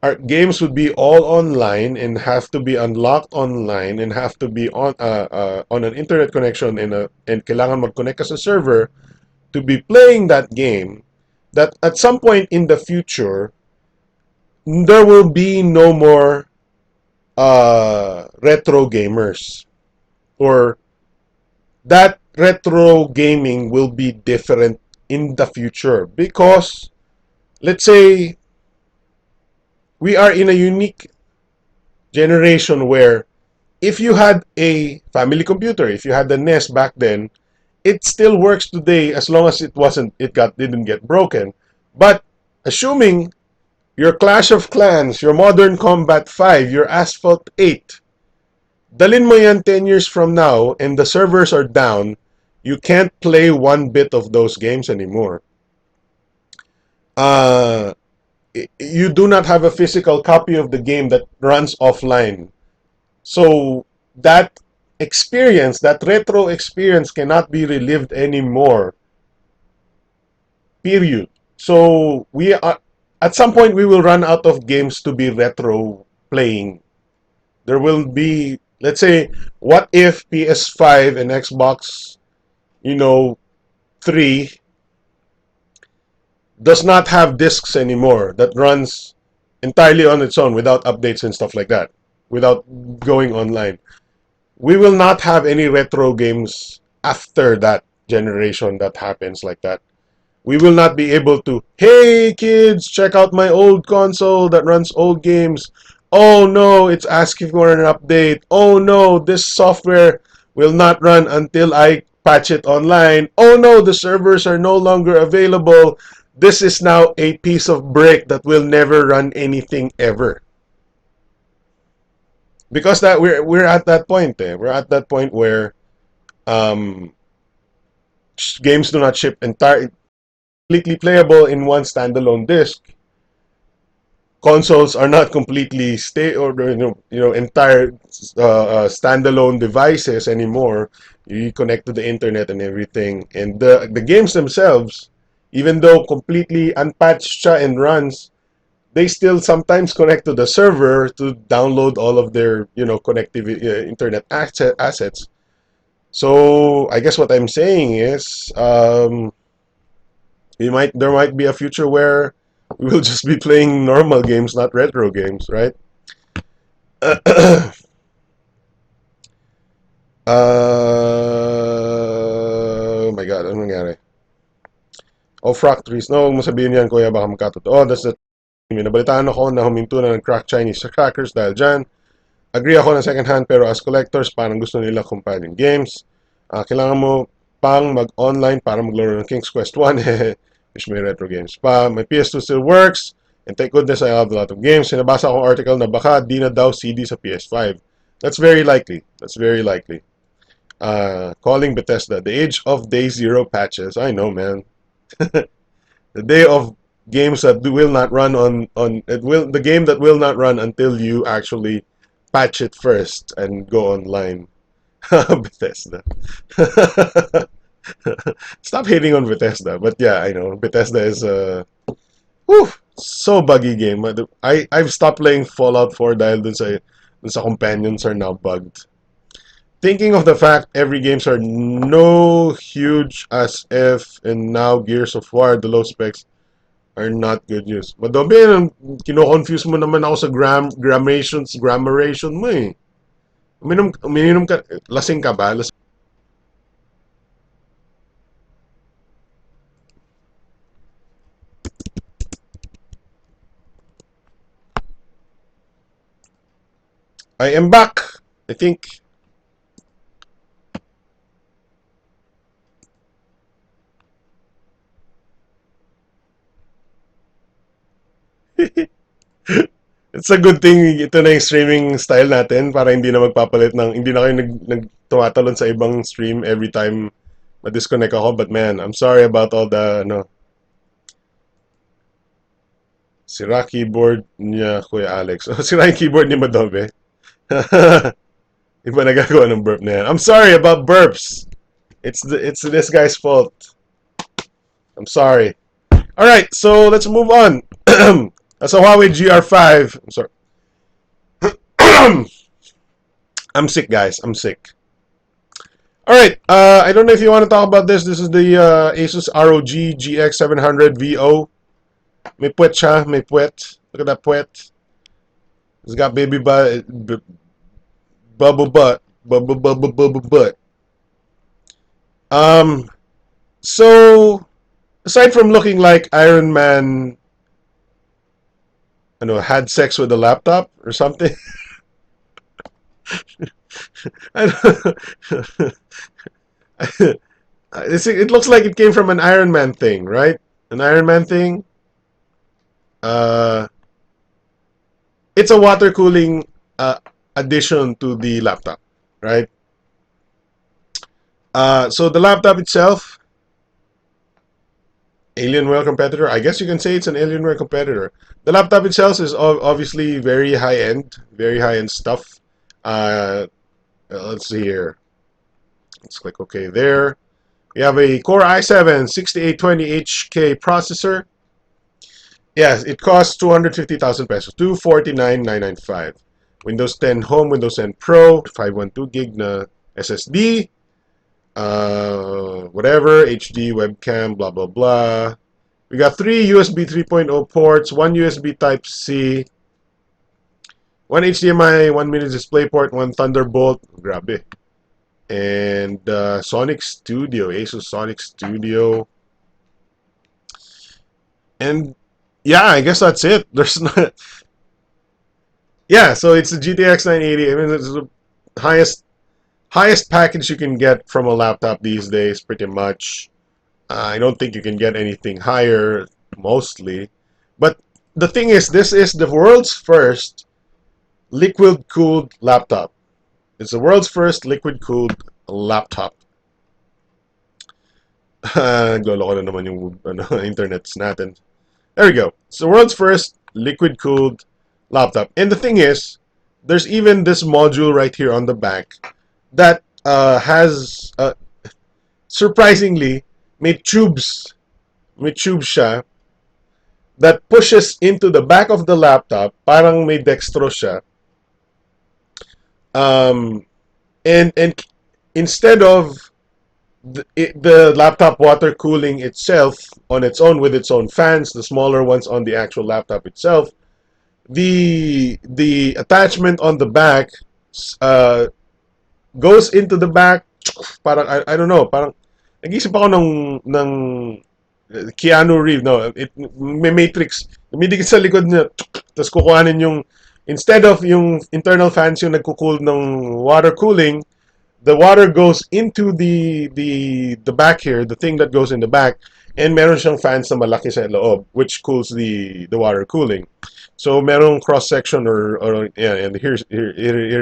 A: our games would be all online and have to be unlocked online and have to be on an internet connection and kailangan mag-connect ka sa server to be playing that game, that at some point in the future there will be no more retro gamers, or that retro gaming will be different in the future because let's say we are in a unique generation where if you had a family computer, if you had the NES back then, it still works today as long as didn't get broken. But assuming your Clash of Clans, your Modern Combat 5, your Asphalt 8, dalin mo yan 10 years from now and the servers are down, you can't play one bit of those games anymore. You do not have a physical copy of the game that runs offline. So that experience, that retro experience cannot be relived anymore. Period. So at some point we will run out of games to be retro playing. There will be, let's say, what if PS5 and Xbox, 3 does not have discs anymore that runs entirely on its own without updates and stuff like that, without going online. We will not have any retro games after that generation that happens like that. We will not be able to, hey kids, check out my old console that runs old games. Oh no, it's asking for an update. Oh no, this software will not run until I patch it online. Oh no, the servers are no longer available. This is now a piece of brick that will never run anything ever. Because that we're at that point. We're at that point where games do not ship entirely completely playable in one standalone disc. Consoles are not completely entire standalone devices anymore. You connect to the internet and everything, and the games themselves, even though completely unpatched siya and runs, they still sometimes connect to the server to download all of their connectivity internet assets. So I guess what I'm saying is there might be a future where we will just be playing normal games, not retro games, right? Oh my God, ano nangyari? Oh, factories. No, huwag mo sabihin yan, kuya, baka magkatotoo. That's the Nabalitaan ako na huminto na ng crack Chinese crackers dahil dyan. Agree ako na second hand, pero as collectors, parang gusto nila companion games. Kailangan mo pang mag-online para maglaro ng King's Quest 1, which may retro games pa. My PS2 still works, and thank goodness I have a lot of games. Sinabasa akong article na baka di na daw CD sa PS5. That's very likely. That's very likely. Calling Bethesda, the age of day zero patches. I know, man. The day of games that will not run on it will the game that will not run until you actually patch it first and go online. Bethesda. Stop hating on Bethesda, but yeah, I know Bethesda is a so buggy game. I've stopped playing Fallout 4 dahil dun sa companions are now bugged. Thinking of the fact every games are no huge as if and now Gears of War, the low specs are not good news. Madobe, kino-confuse mo naman ako sa grammaration mo eh. Uminom ka, lasing ka ba? I am back. I think. It's a good thing ito na yung streaming style natin para hindi na magpapalit ng hindi na kayo tumatalon sa ibang stream every time ma-disconnect ako. But man, I'm sorry about all the sira keyboard niya Kuya Alex. Sira yung keyboard ni Madobe. Iba nagagawa ng burp na yan. I'm sorry about burps. It's this guy's fault. I'm sorry. All right, so let's move on. That's a Huawei GR5. I'm sorry. I'm sick, guys. I'm sick. All right. I don't know if you want to talk about this. This is the Asus ROG GX700 VO. May puwet siya. May puwet. Look at that puwet. It's got baby butt. Bubble butt. Bubble butt. So, aside from looking like Iron Man, I know, had sex with a laptop or something. It looks like it came from an Iron Man thing, right? An Iron Man thing. It's a water cooling addition to the laptop, right? So the laptop itself, Alienware competitor. I guess you can say it's an Alienware competitor. The laptop itself is obviously very high end stuff. Let's see here. Let's click OK there. We have a Core i7 6820HK processor. Yes, it costs 250,000 pesos, 249,995. Windows 10 Home, Windows 10 Pro, 512 gig na SSD. Whatever, HD webcam, blah blah blah. We got 3 USB 3.0 ports, 1 USB Type-C, 1 HDMI, 1 mini DisplayPort, 1 Thunderbolt, grabe. And Sonic Studio, Asus Sonic Studio. And yeah, I guess that's it. There's not. Yeah, so it's the GTX 980. I mean, it's the highest package you can get from a laptop these days, pretty much. I don't think you can get anything higher, mostly. But the thing is, this is the world's first liquid-cooled laptop. It's the world's first liquid-cooled laptop. Glolo ko na naman yung internets natin. There we go. It's the world's first liquid-cooled laptop. And the thing is, there's even this module right here on the back that has, surprisingly, may tubes siya that pushes into the back of the laptop. Parang may dextrose siya. And instead of the laptop water cooling itself on its own with its own fans, the smaller ones on the actual laptop itself, the attachment on the back goes into the back. Parang I don't know, parang nag-isip ako ng Keanu Reeves, no? May Matrix, dumidikit sa likod niya, tapos kukuhanin yung Instead of yung internal fans yung nagko-cool ng water cooling, the water goes into the back here, the thing that goes in the back, and meron siyang fans na malaki sa loob, which cools the water cooling. So merong cross section or yeah, and here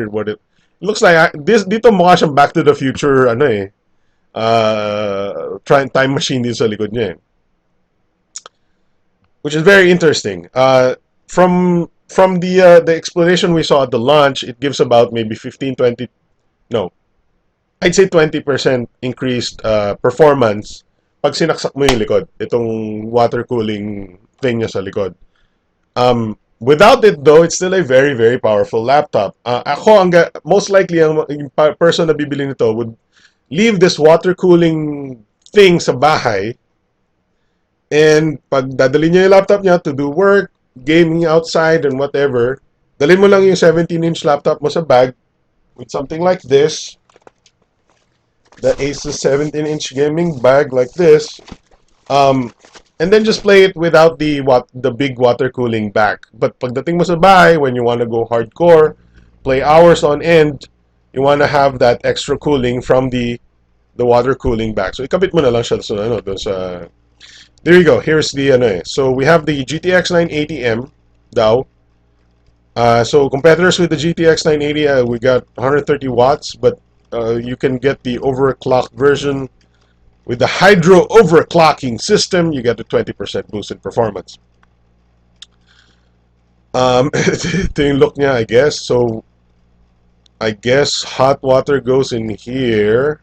A: what it looks like. This dito mukha siyang Back to the Future ano eh. Time machine dito sa likod niya eh. Which is very interesting. From the explanation we saw at the launch, it gives about maybe 15 20 no, I'd say 20% increased performance pag sinaksak mo yung likod. Itong water cooling thing niya sa likod. Without it though, it's still a very, very powerful laptop. Ako, most likely, yung person na bibili nito would leave this water cooling thing sa bahay, and pag dadali niya yung laptop niya to do work, gaming outside and whatever, dalhin mo lang yung 17-inch laptop mo sa bag with something like this, the Asus 17-inch gaming bag like this, and then just play it without the big water cooling back. But pagdating mo sa bahay, when you want to go hardcore, play hours on end, you want to have that extra cooling from the water cooling back. So ikabit mo na lang siya sa ano doon sa. There you go. Here's the ano eh. So we have the GTX 980M daw. So competitors with the GTX 980, we got 130 watts, but you can get the overclocked version. With the Hydro overclocking system, you get a 20% boost in performance. Ito yung look niya, I guess. So, I guess hot water goes in here.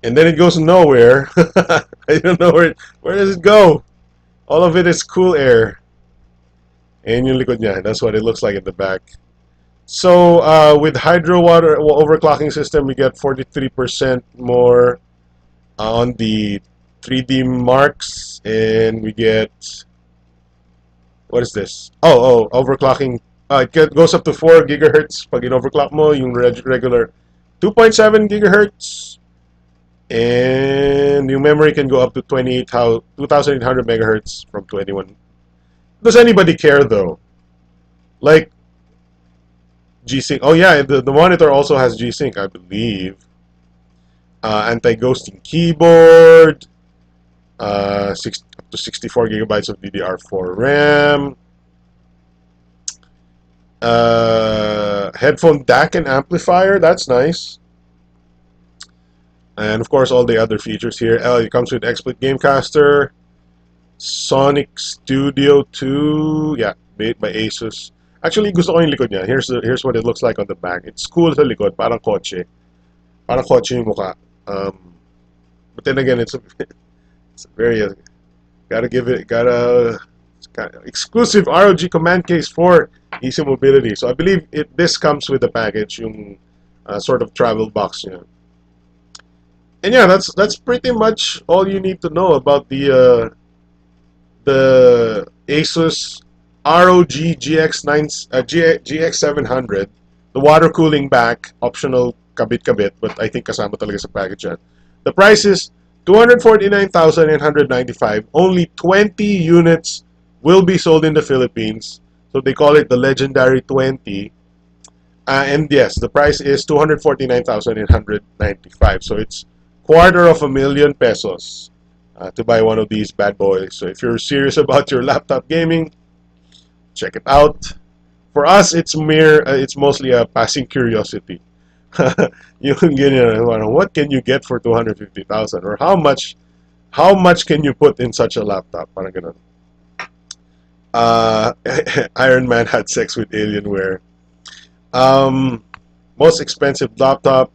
A: And then it goes nowhere. I don't know where does it go? All of it is cool air. And yung likod niya, that's what it looks like in the back. So, with Hydro water overclocking system, we get 43% more on the 3D marks, and we get, what is this? Oh, overclocking. It goes up to 4 gigahertz pag in-overclock mo yung regular 2.7 gigahertz, and yung memory can go up to 2800 megahertz from 21. Does anybody care though? Like G-Sync. Oh yeah, the monitor also has G-Sync, I believe. Anti-ghosting keyboard, up to 64 gigabytes of DDR4 RAM, headphone DAC and amplifier, that's nice, and of course all the other features here. It comes with XSplit Gamecaster, Sonic Studio 2, yeah, made by Asus. Actually, gusto ko yung likod niya. Here's what it looks like on the back. It's cool sa likod, parang kotse. Parang kotse yung mukha. But then again, it's very gotta exclusive ROG command case for easy mobility. So I believe this comes with the package, yung sort of travel box. You know. And yeah, that's pretty much all you need to know about the Asus ROG GX700, the water cooling back, optional kabit-kabit, but I think kasama talaga sa package yan. The price is 249,895. Only 20 units will be sold in the Philippines, so they call it the legendary 20. And yes, the price is 249,895. So it's $250,000 pesos to buy one of these bad boys. So if you're serious about your laptop gaming, check it out. For us, it's mostly a passing curiosity. What can you get for 250,000, or how much can you put in such a laptop? Parang ganun. Iron Man had sex with Alienware. Most expensive laptop.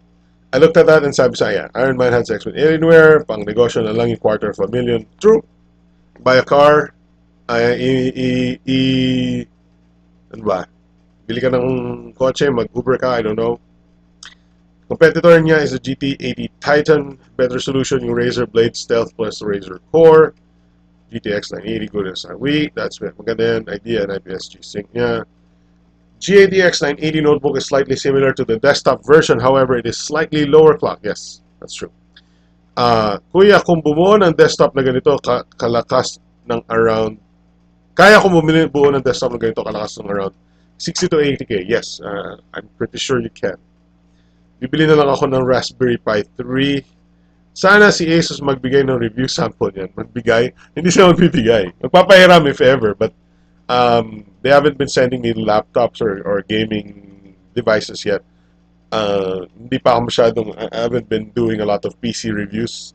A: I looked at that and sabi sa, yeah, Iron Man had sex with Alienware. Pang negosyo na lang yung $250,000. True. Buy a car. Ano ba? Bili ka ng kotse, mag-Uber ka, I don't know. Competitor niya is the GT80 Titan. Better solution yung Razer Blade Stealth plus Razer Core. GTX 980, good as a week. That's maganda yan. Idea and IPS G-Sync niya. GATX 980 notebook is slightly similar to the desktop version. However, it is slightly lower clock. Yes, that's true. Kuya, kung bumuo ng desktop na ganito, kalakas ng around... Kaya kung buo ng desktop na ganito, kalakas ng around 60 to 80k, yes. I'm pretty sure you can. Bibili na lang ako ng Raspberry Pi 3. Sana si Asus magbigay ng review sample niyan. Magbigay? Hindi sila magbibigay. Magpapahiram if ever, but they haven't been sending me laptops or gaming devices yet. Hindi pa ako masyadong, I haven't been doing a lot of PC reviews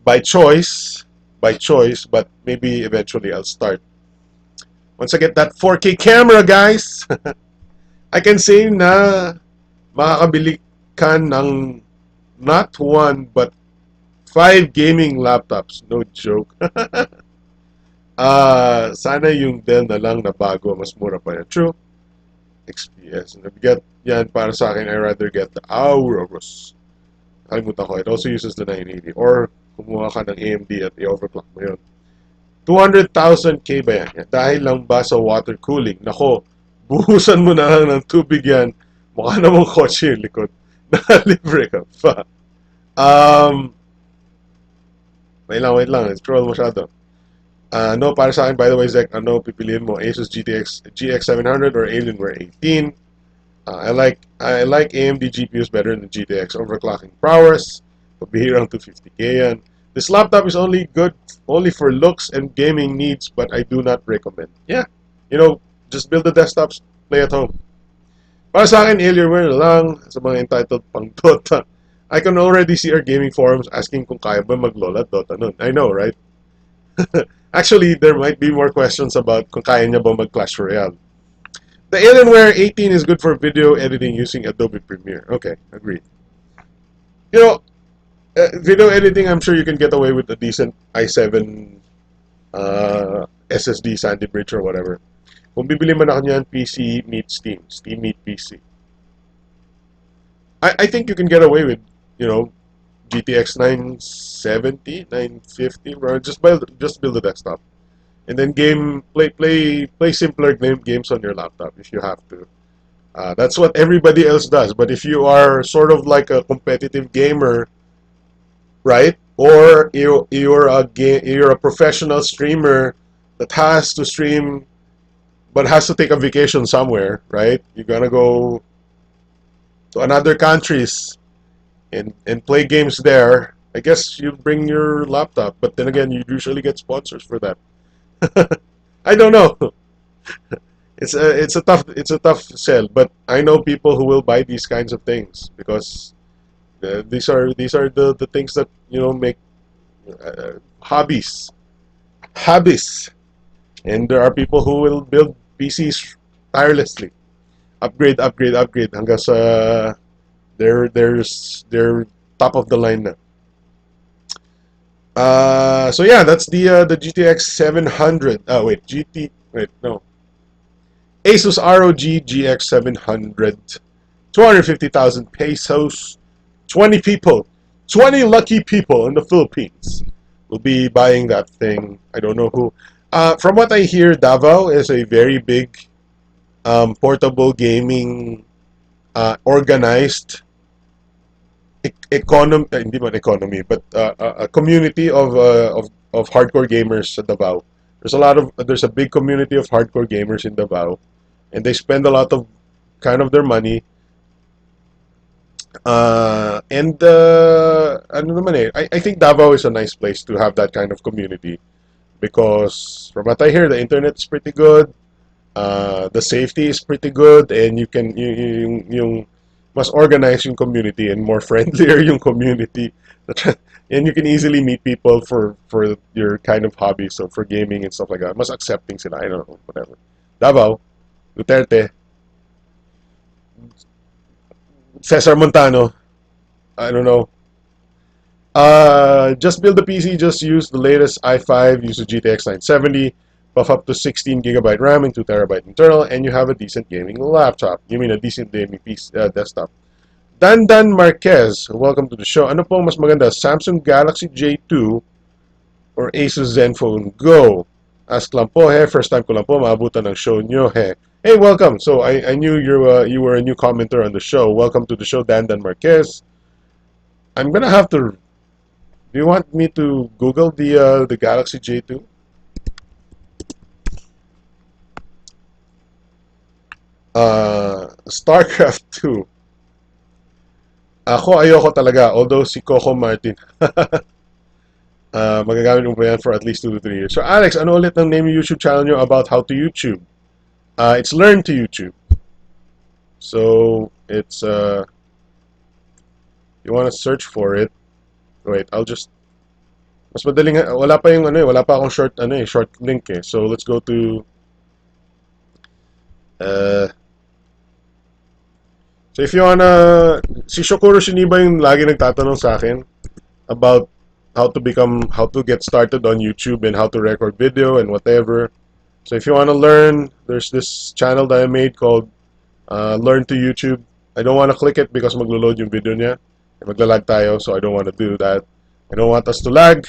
A: by choice, but maybe eventually I'll start. Once I get that 4K camera, guys, I can say na makakabili ka ng not one but 5 gaming laptops. No joke. Sana yung Dell na lang na bago, mas mura pa yan. True. XPS. Nabigat yan para sa akin, I rather get the Aorus. Kalimutan ko. It also uses the 980. Or kumuha ka ng AMD at i-overclock mo yun. 200,000K ba yan? Dahil lang ba sa water cooling? Nako, buhusan mo na lang ng tubig yan. Mukha namang kotse yung likod. Nakalibre ka pa. Wait lang. Scroll masyado. No, para sa akin, by the way, Zek, ano pipiliin mo? Asus GX 700 or Alienware 18? I like AMD GPUs better than GTX overclocking prowess. Pabihirang 250k yan. This laptop is only good for looks and gaming needs, but I do not recommend. Yeah, just build the desktops, play at home. Para sa akin, Alienware lang sa mga entitled pang Dota. I can already see our gaming forums asking kung kaya ba mag-LOL at Dota nun. I know, right? Actually, there might be more questions about kung kaya niya ba mag-Clash Royale. The Alienware 18 is good for video editing using Adobe Premiere. Okay, agreed. Video editing, I'm sure you can get away with a decent i7 SSD Sandy Bridge or whatever. Kung bibili man ako niyan, PC meets Steam. Steam meet PC. I think you can get away with, GTX 970, 950, or just build a desktop. And then play simpler games on your laptop if you have to. That's what everybody else does. But if you are sort of like a competitive gamer, right? Or you're a professional streamer that has to stream, but has to take a vacation somewhere, right? You're gonna go to another countries and play games there. I guess you bring your laptop, but then again, you usually get sponsors for that. I don't know. It's a tough sell, but I know people who will buy these kinds of things because these are the things that make hobbies, and there are people who will build PCs tirelessly, upgrade hanggang sa they're top of the line na. So yeah, that's the GTX 700. No. Asus ROG GX 700, 250,000 pesos. 20 people, 20 lucky people in the Philippines will be buying that thing. I don't know who. From what I hear, Davao is a very big portable gaming organized hindi man economy, but a community of hardcore gamers sa Davao. There's a big community of hardcore gamers in Davao, and they spend a lot of kind of their money. Ano naman I think Davao is a nice place to have that kind of community because from what I hear, the internet is pretty good, the safety is pretty good, and you can yung mas organized yung community and more friendlier yung community, and you can easily meet people for your kind of hobby, so for gaming and stuff like that. Mas accepting sila, I don't know, whatever. Davao, Duterte, Cesar Montano, I don't know. Just build the PC, just use the latest i5, use the GTX 970, buff up to 16GB RAM and 2TB internal, and you have a decent gaming laptop. You mean a decent gaming PC, desktop. Dandan Marquez, welcome to the show. Ano po mas maganda, Samsung Galaxy J2 or Asus Zenfone Go? Ask lang po, first time ko lang po maabutan ng show nyo, Hey, welcome. So I knew you were a new commenter on the show. Welcome to the show, Dandan Marquez. I'm gonna have to. Do you want me to Google the Galaxy J2? StarCraft 2. Ako ayoko talaga, although si Coco Martin, magagamit mo pa yan for at least 2 to 3 years. So Alex, ano ulit ang name ng YouTube channel nyo about how to YouTube? It's Learn to YouTube. So, it's, you want to search for it, wait, I'll just, mas madaling, wala pa yung ano eh, wala pa akong short, ano eh, short link eh. So, let's go to, uh, so if you wanna, si Shokuro Shiniba yung lagi nagtatanong sa akin about how to get started on YouTube and how to record video and whatever. So if you want to learn, there's this channel that I made called Learn to YouTube. I don't want to click it because maglo-load yung video niya. Maglalag tayo, so I don't want to do that. I don't want us to lag.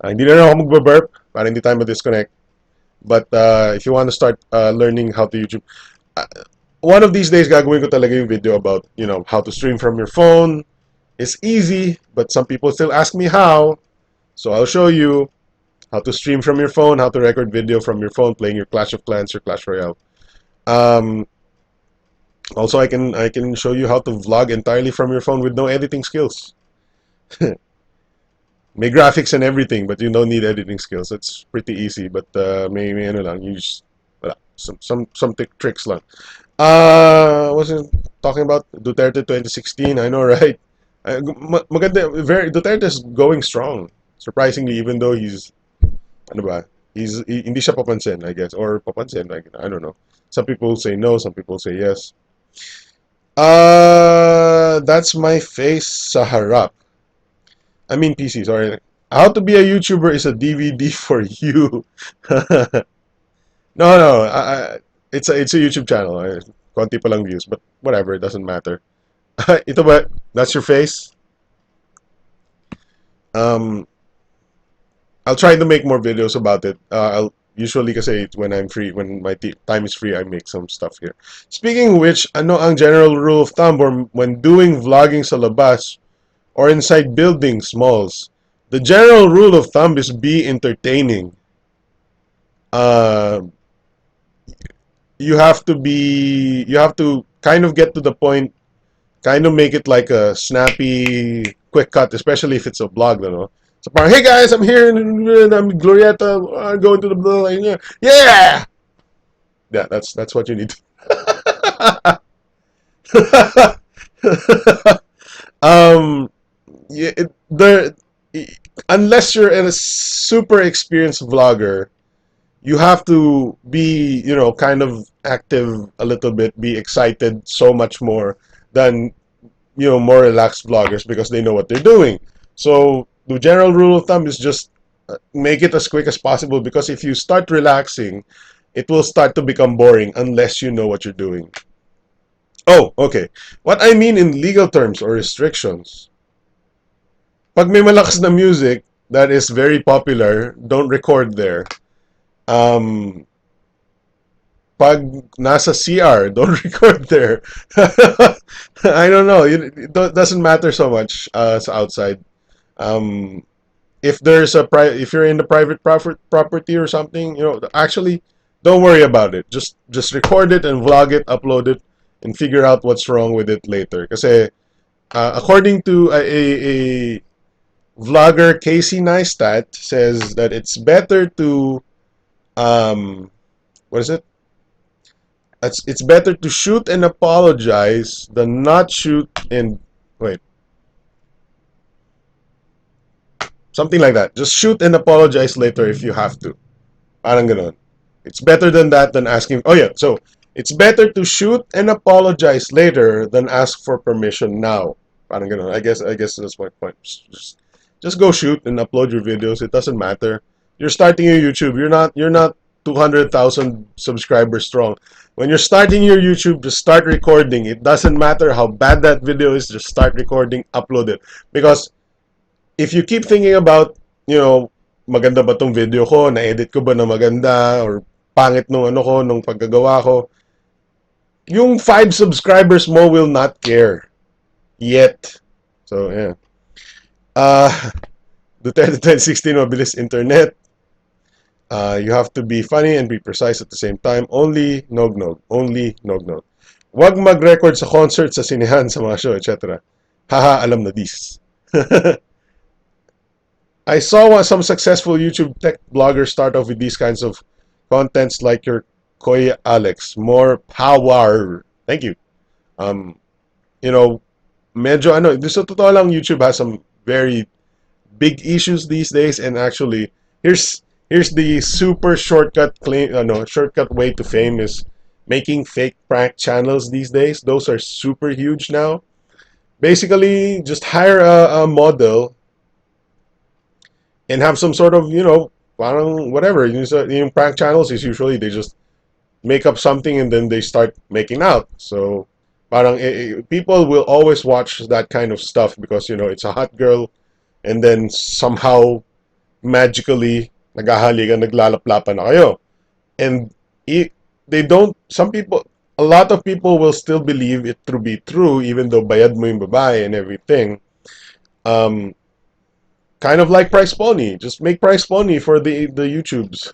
A: Hindi na ako magbaburp para hindi tayo ma-disconnect. But if you want to start learning how to YouTube, uh, one of these days gagawin ko talaga yung video about, you know, how to stream from your phone. It's easy, but some people still ask me how. So I'll show you how to stream from your phone, how to record video from your phone, playing your Clash of Clans or Clash Royale. Um, Also, I can show you how to vlog entirely from your phone with no editing skills. May graphics and everything, but you don't need editing skills. It's pretty easy, but may ano lang, you just wala, some tricks lang. Wasn't talking about Duterte 2016. I know, right? Maganda, very Duterte is going strong. Surprisingly, even though he's ano ba, hindi siya papansin, I guess, or papansin, like, I don't know. Some people say no, some people say yes. That's my face sa harap. I mean PC, sorry. How to be a YouTuber is a DVD for you. No, it's a YouTube channel. Konti pa lang views, but whatever, it doesn't matter. Ito ba? That's your face? Um, I'll try to make more videos about it. I'll usually kasi when I'm free, when my time is free, I make some stuff here. Speaking of which, ano ang general rule of thumb when doing vlogging sa labas or inside buildings, malls? The general rule of thumb is be entertaining. Uh, you have to kind of get to the point, kind of make it like a snappy, quick cut, especially if it's a vlog, you know. So parang, hey guys, I'm here and I'm Glorieta, I'm going to the vlog. Yeah! Yeah, that's what you need. um, yeah, unless you're a super experienced vlogger, you have to be, you know, kind of active a little bit, be excited so much more than, you know, more relaxed vloggers because they know what they're doing. So the general rule of thumb is just make it as quick as possible, because if you start relaxing, it will start to become boring unless you know what you're doing. Oh, okay. What I mean in legal terms or restrictions, pag may malakas na music that is very popular, don't record there. Pag nasa CR, don't record there. I don't know. It doesn't matter so much sa outside. Um, if there's if you're in the private property or something, you know, actually, don't worry about it. Just record it and vlog it, upload it, and figure out what's wrong with it later. Kasi according to a vlogger, Casey Neistat, says that it's better to what is it? It's better to shoot and apologize than not shoot and wait, something like that. Just shoot and apologize later if you have to. Parang ganon. It's better than that than asking. Oh yeah, so it's better to shoot and apologize later than ask for permission now. Parang ganon. I guess that's my point. Just go shoot and upload your videos. It doesn't matter. You're starting your YouTube. You're not 200,000 subscribers strong. When you're starting your YouTube, just start recording. It doesn't matter how bad that video is. Just start recording, upload it. Because if you keep thinking about, you know, maganda ba tong video ko, na-edit ko ba na maganda, or pangit nung ano ko, nung paggagawa ko, yung 5 subscribers mo will not care. Yet. So, yeah. Duterte 2016, mabilis internet. You have to be funny and be precise at the same time. Only nog nog. Only nog nog. Wag mag-record sa concert, sa sinehan, sa mga show, etc. Haha, alam na this. I saw some successful YouTube tech bloggers start off with these kinds of contents like your Koya Alex. More power. Thank you. Um, you know, medyo ano, sa totoo lang, YouTube has some very big issues these days, and actually, here's the super shortcut claim, shortcut way to fame is making fake prank channels these days. Those are super huge now. Basically, just hire a model and have some sort of, parang whatever. Yung prank channels is usually they just make up something and then they start making out. So, parang people will always watch that kind of stuff because it's a hot girl, and then somehow magically naghahalikan, naglalaplapan na kayo. And they don't. Some people, a lot of people will still believe it to be true, even though bayad mo yung babae and everything. Um, Kind of like Price Pony. Just make Price Pony for the YouTubes.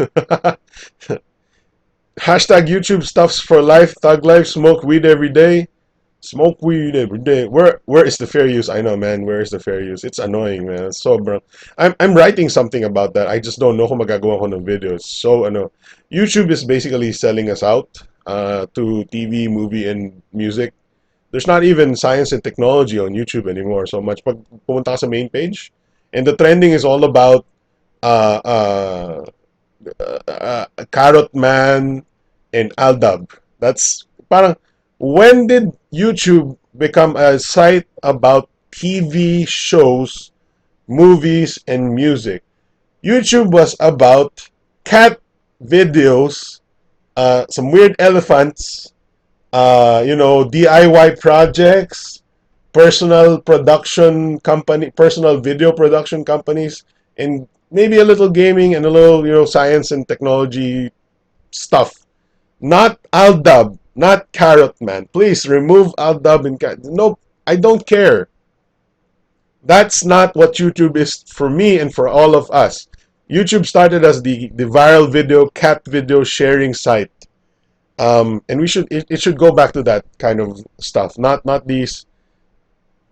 A: Hashtag YouTube stuffs for life. Thug life. Smoke weed every day. Smoke weed every day. Where is the fair use? I know, man. Where is the fair use? It's annoying, man. It's so bro. I'm writing something about that. I just don't know kung magagawa ko ng video. It's so YouTube is basically selling us out to TV, movie, and music. There's not even science and technology on YouTube anymore so much. Pag pumunta ka sa main page, and the trending is all about uh, uh, Carrot Man and Aldab. That's parang when did YouTube become a site about TV shows, movies, and music? YouTube was about cat videos, some weird elephants, DIY projects, personal video production companies, and maybe a little gaming and a little, science and technology stuff. Not Aldub, not Carrot Man. Please remove Aldub and Carrot. No, I don't care. That's not what YouTube is for me and for all of us. YouTube started as the viral video, cat video sharing site. And it should go back to that kind of stuff, not these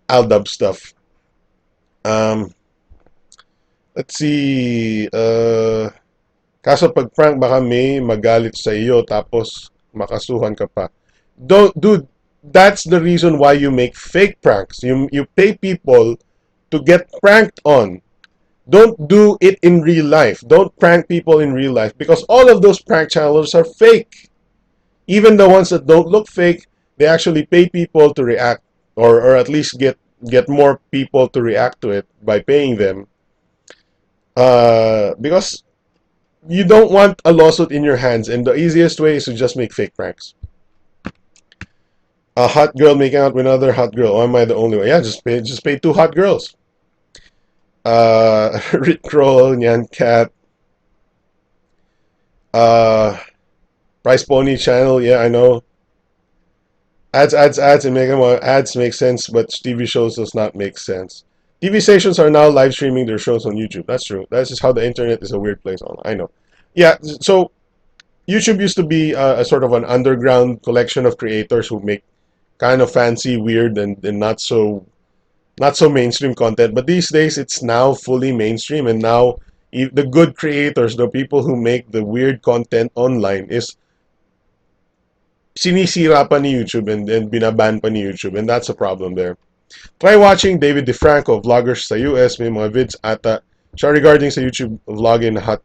A: Aldub stuff. Um, let's see. Kaso pag prank baka may magalit sa iyo tapos makasuhan ka pa. Don't, dude, that's the reason why you make fake pranks. You pay people to get pranked on. Don't do it in real life. Don't prank people in real life because all of those prank channels are fake. Even the ones that don't look fake, they actually pay people to react, or at least get more people to react to it by paying them. Because you don't want a lawsuit in your hands, and the easiest way is to just make fake pranks. A hot girl making out with another hot girl. Or am I the only one? Yeah, just pay two hot girls. Rick Roll, Nyan Cat, Price Pony channel. Yeah, I know. Ads, and ads make sense, but TV shows does not make sense. TV stations are now live streaming their shows on YouTube. That's true. That's just how the internet is a weird place. I know. Yeah, so YouTube used to be a sort of an underground collection of creators who make kind of fancy, weird, and not so mainstream content. But these days, it's now fully mainstream, and now the good creators, the people who make the weird content online, is sinisira pa ni YouTube and binaban pa ni YouTube, and that's a problem there. Try watching David DeFranco, vloggers sa US, may mga vids ata siya regarding sa YouTube vlogging hot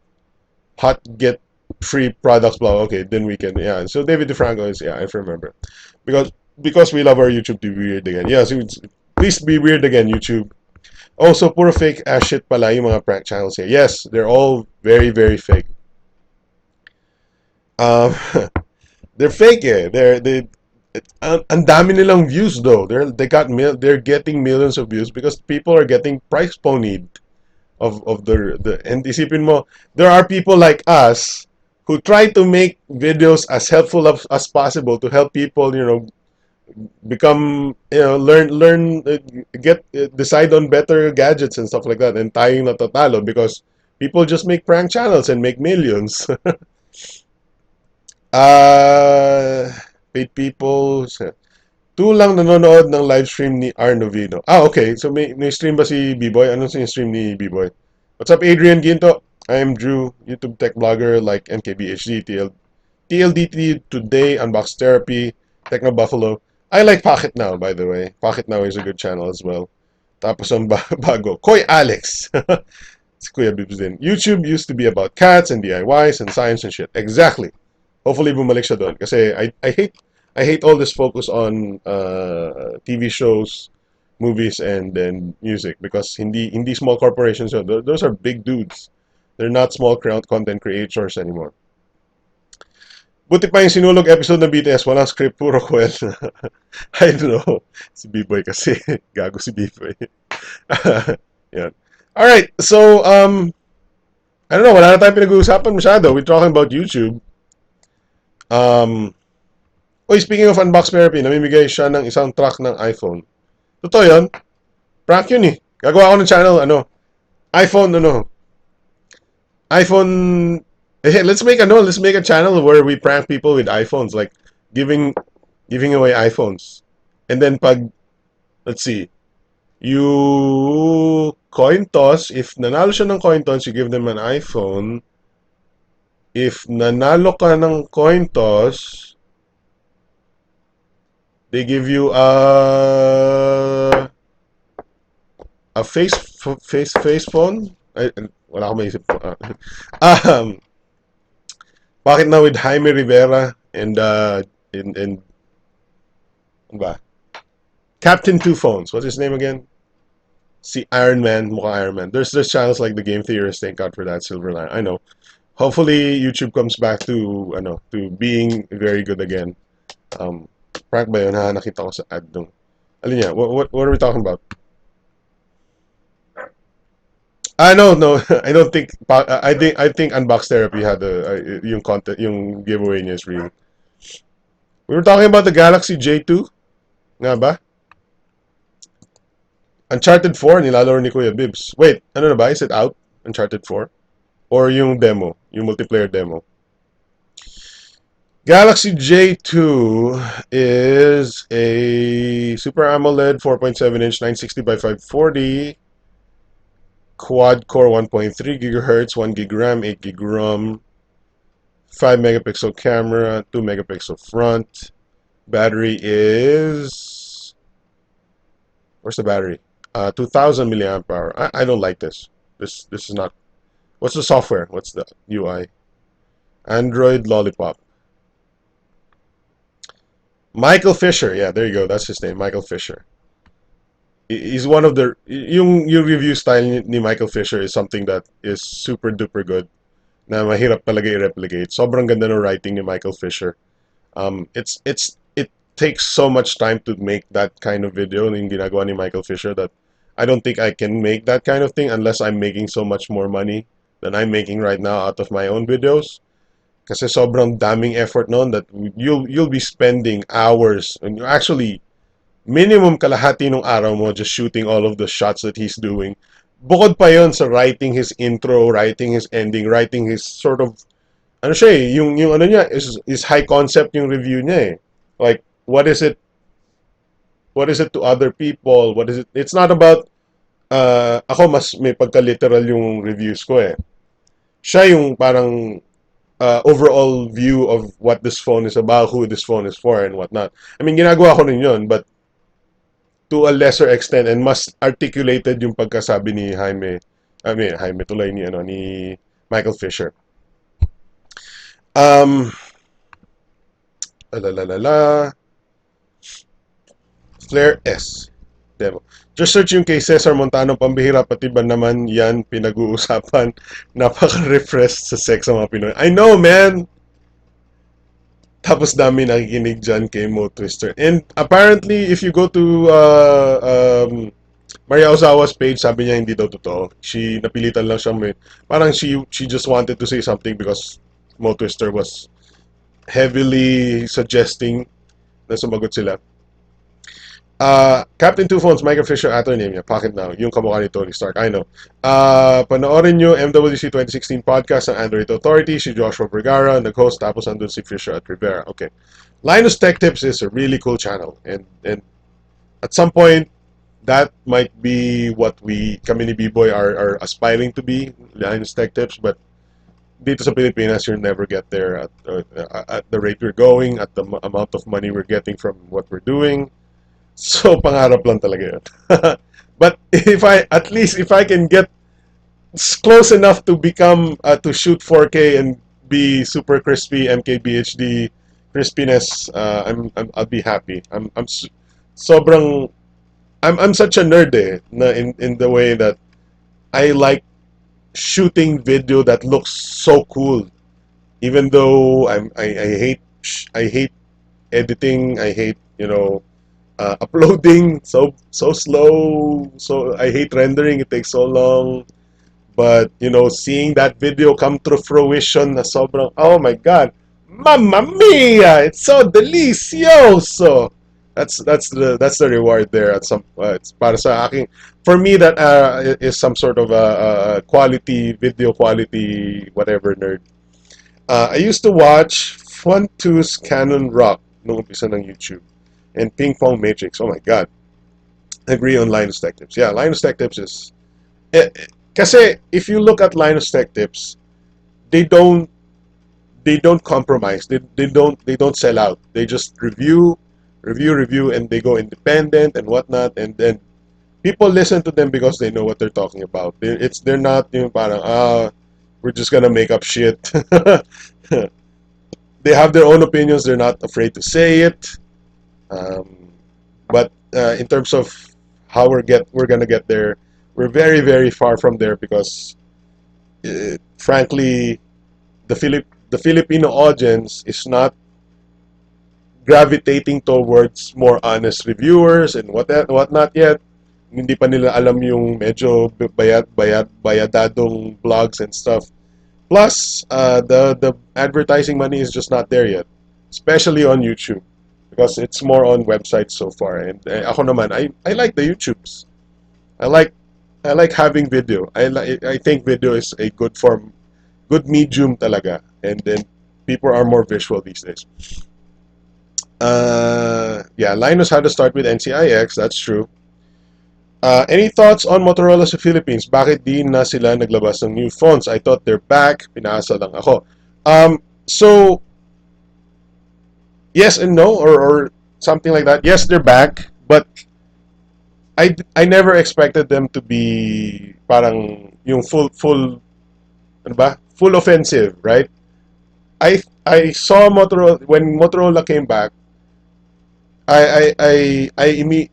A: get free products blog. Okay, then we can, yeah. So David DeFranco is, yeah, I remember. Because we love our YouTube to be weird again. Yeah, so please be weird again, YouTube. Also, puro fake ass shit pala yung mga prank channels here. Yes, they're all very, very fake. Um, they're fake eh. Ang dami nilang views though. They're getting millions of views because people are getting price ponied of the and isipin mo, there are people like us who try to make videos as helpful as possible to help people, become, learn, get decide on better gadgets and stuff like that, and tayong natatalo because people just make prank channels and make millions. uh 8 people. Two lang nanonood ng live stream ni Arnovino. Okay. So may stream ba si B-Boy? Anong stream ni B-Boy? What's up, Adrian Ginto? I am Drew, YouTube tech blogger like MKBHD, TLDT Today, Unbox Therapy, Techno Buffalo. I like Pocket Now, by the way. Pocket Now is a good channel as well. Tapos ang bago, Koy Alex. Si Kuya Bibs din. YouTube used to be about cats and DIYs and science and shit. Exactly. Hopefully bumalik siya doon. Kasi I hate all this focus on TV shows, movies, and then music. Because hindi small corporations yun. Those are big dudes. They're not small content creators anymore. Buti pa yung sinulog episode ng BTS, walang script, puro kwento. I don't know. Si B-Boy kasi. Gago si B-Boy. Yan. Alright, so, I don't know, wala na tayong pinag-uusapan masyado. We're talking about YouTube. Speaking of Unbox Therapy, namimigay siya ng isang track ng iPhone. Totoo yun? Prank yun eh. Gagawa ako ng channel, iPhone, let's make a channel where we prank people with iPhones, like giving away iPhones. And then let's see, you coin toss, if nanalo siya ng coin toss, you give them an iPhone. If nanalo ka ng coin toss, they give you a face phone. Wala akong maisip. Bakit na with Jaime Rivera and ba? Captain Two Phones. What's his name again? Si Iron Man, mukhang Iron Man. There's channels like the Game Theorist. Thank God for that, Silverline. I know. Hopefully YouTube comes back to being very good again. Prank ba yun? Nakita ko sa ad nung. Alin niya? What are we talking about? No. I don't think. I think Unbox Therapy had yung content, yung giveaway niya is real. We were talking about the Galaxy J2, nga ba? Uncharted 4 nilalaro ni Kuya Bibs. Wait, ano na ba? Is it out? Uncharted 4? Or yung demo, yung multiplayer demo? Galaxy J2 is a Super AMOLED 4.7-inch 960 by 540 quad-core 1.3 GHz, 1 GB RAM, 8 GB ROM, 5 megapixel camera, 2 megapixel front. Battery is... Where's the battery? 2000 milliamp hour. I don't like this. This is not... What's the software? What's the UI? Android Lollipop. Michael Fisher. Yeah, there you go. That's his name. Michael Fisher. He's one of the... Yung review style ni Michael Fisher is something that is super duper good. Na mahirap talaga i-replicate. Sobrang ganda ng writing ni Michael Fisher. It takes so much time to make that kind of video yung ginagawa ni Michael Fisher that I don't think I can make that kind of thing unless I'm making so much more money than I'm making right now out of my own videos. Kasi sobrang daming effort noon that you'll be spending hours and actually minimum kalahati ng araw mo just shooting all of the shots that he's doing. Bukod pa yon sa writing his intro, writing his ending, writing his sort of ano siya eh, yung ano niya is high concept yung review niya eh. Like what is it to other people? What is it? It's not about ako mas may pagka-literal yung reviews ko eh. Siya yung parang overall view of what this phone is about, who this phone is for, and whatnot. I mean, ginagawa ko rin yun, but to a lesser extent and mas articulated yung pagkasabi ni Jaime tuloy ni Michael Fisher. Flare S demo. Just search yung kay Cesar Montano, pambihira, pati ba naman yan pinag-uusapan? Napaka-refresh sa sex sa mga Pinoy. I know, man! Tapos dami nakikinig dyan kay Mo Twister. And apparently, if you go to Maria Ozawa's page, sabi niya hindi daw totoo. Napilitan lang siyang parang she just wanted to say something because Mo Twister was heavily suggesting na sumagot sila. Captain Two Phones, Michael Fisher, ato name niya, Pocket Now, yung kamukha ni Tony Stark, I know. Panoorin nyo MWC 2016 podcast ng Android Authority, si Joshua Vergara, nag-host, tapos andun si Fisher at Rivera. Okay. Linus Tech Tips is a really cool channel, and at some point that might be what we Kamini B-Boy are aspiring to be, Linus Tech Tips. But dito sa Pilipinas, you'll never get there at the rate we're going, at the amount of money we're getting from what we're doing. So pangarap lang talaga yun. But if I at least if I can get close enough to become to shoot 4K and be super crispy MKBHD crispiness, I'll be happy. Sobrang I'm such a nerd na in the way that I like shooting video that looks so cool. Even though I hate editing, I hate uploading so slow. So I hate rendering. It takes so long. But seeing that video come to fruition, na sobrang oh my god, mamma mia, it's so delicioso. That's the reward there at some it's para sa akin. For me, that is some sort of a quality video quality whatever nerd. I used to watch Funtus Canon Rock nung umpisa ng YouTube and Ping Pong Matrix. Oh my god, I agree on Linus Tech Tips. Yeah, Linus Tech Tips is eh, kasi if you look at Linus Tech Tips, they don't they don't compromise. They don't sell out. They just review, and they go independent and whatnot. And then people listen to them because they know what they're talking about. They're not parang we're just gonna make up shit. They have their own opinions. They're not afraid to say it. Um, but in terms of how we're gonna get there, we're very very far from there because frankly the Filipino audience is not gravitating towards more honest reviewers and whatnot yet. Hindi pa nila alam yung medyo bayadadong blogs and stuff. Plus, the advertising money is just not there yet, especially on YouTube, because it's more on websites so far. And ako naman, I like the YouTubes. I like I like having video. I think video is a good form, good medium talaga, and then people are more visual these days. Yeah, Linus had to start with NCIX. That's true. Any thoughts on Motorola sa Philippines? Bakit di na sila naglabas ng new phones? I thought they're back. Pinasa lang ako. So yes and no, or something like that. Yes, they're back, but I never expected them to be parang yung full ano ba? Full offensive, right? I saw Motorola when Motorola came back.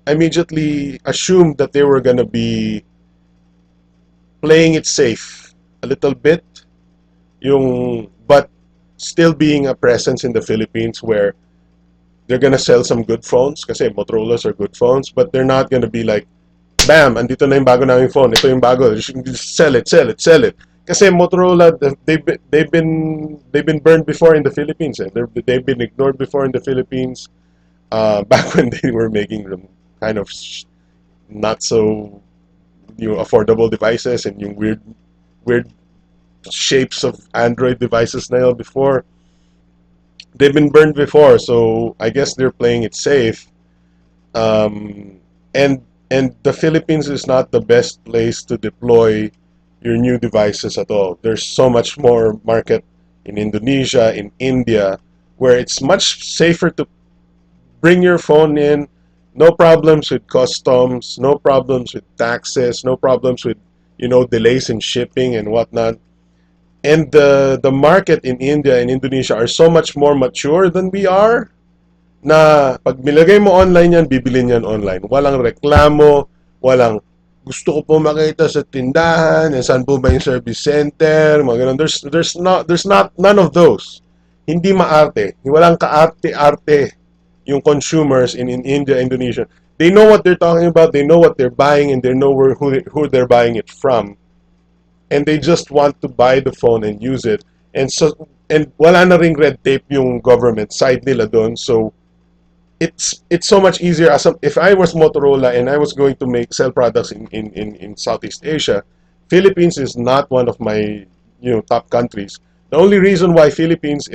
A: Immediately assumed that they were gonna be playing it safe a little bit, but still being a presence in the Philippines where they're gonna sell some good phones kasi Motorola's are good phones, but they're not gonna be like, bam, andito na yung bago naming phone, ito yung bago, just sell it, sell it, sell it. Kasi Motorola, they've been burned before in the Philippines. They've been ignored before in the Philippines. Back when they were making them kind of not so affordable devices and yung weird shapes of Android devices na yun before. They've been burned before, so I guess they're playing it safe. Um, and the Philippines is not the best place to deploy your new devices at all. There's so much more market in Indonesia, in India, where it's much safer to bring your phone in. No problems with customs, no problems with taxes, no problems with delays in shipping and whatnot. And the market in India and Indonesia are so much more mature than we are, na pag nilagay mo online yan, bibilin yan online. Walang reklamo, walang gusto ko po makita sa tindahan, and saan po ba yung service center, mga ganun. There's not none of those. Hindi maarte. Walang kaarte-arte yung consumers in India, Indonesia. They know what they're talking about, they know what they're buying, and they know who they're buying it from. And they just want to buy the phone and use it. And wala na ring red tape yung government side nila doon. So it's so much easier if I was Motorola and I was going to sell products in Southeast Asia. Philippines is not one of my top countries. The only reason why Philippines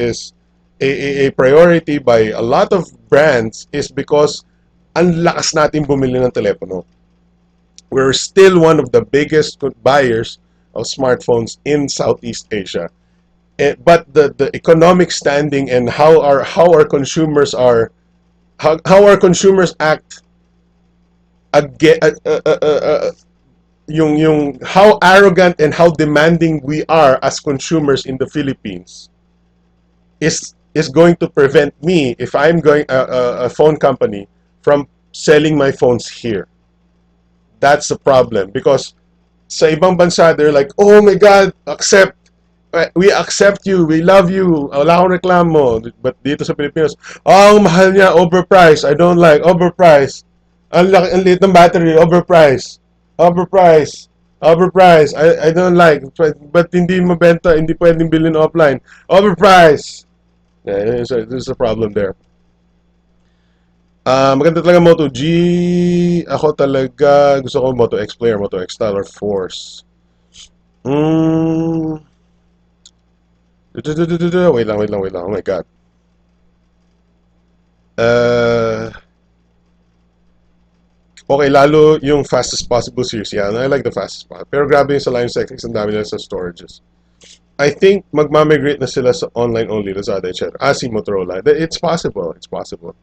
A: a priority by a lot of brands is because ang lakas natin bumili ng telepono. We're still one of the biggest buyers of smartphones in Southeast Asia. But the economic standing and how our consumers are how our consumers act again yung how arrogant and how demanding we are as consumers in the Philippines is going to prevent me if I'm going a phone company from selling my phones here. That's the problem because sa ibang bansa they're like, "Oh my god, we accept you, we love you, wala akong reklamo." But dito sa Pilipinas, oh, ang mahal niya, overpriced, I don't like, overpriced. Ang liit ng battery, overpriced. Overpriced. Overpriced. I don't like. But hindi mabenta, hindi pwedeng bilhin offline. Overpriced. Yeah, there's a problem there. Maganda talaga Moto G. Ako talaga, gusto ko Moto X Player, Moto X Style, or Force. Mm. Wait lang. Oh my God. Okay, lalo yung fastest possible series. Yeah, I like the fastest possible. Pero grabe yung sa Line Settings, ang dami nila sa storages. I think magmamigrate na sila sa online only, Lazada, etc. Si Motorola. It's possible. It's possible.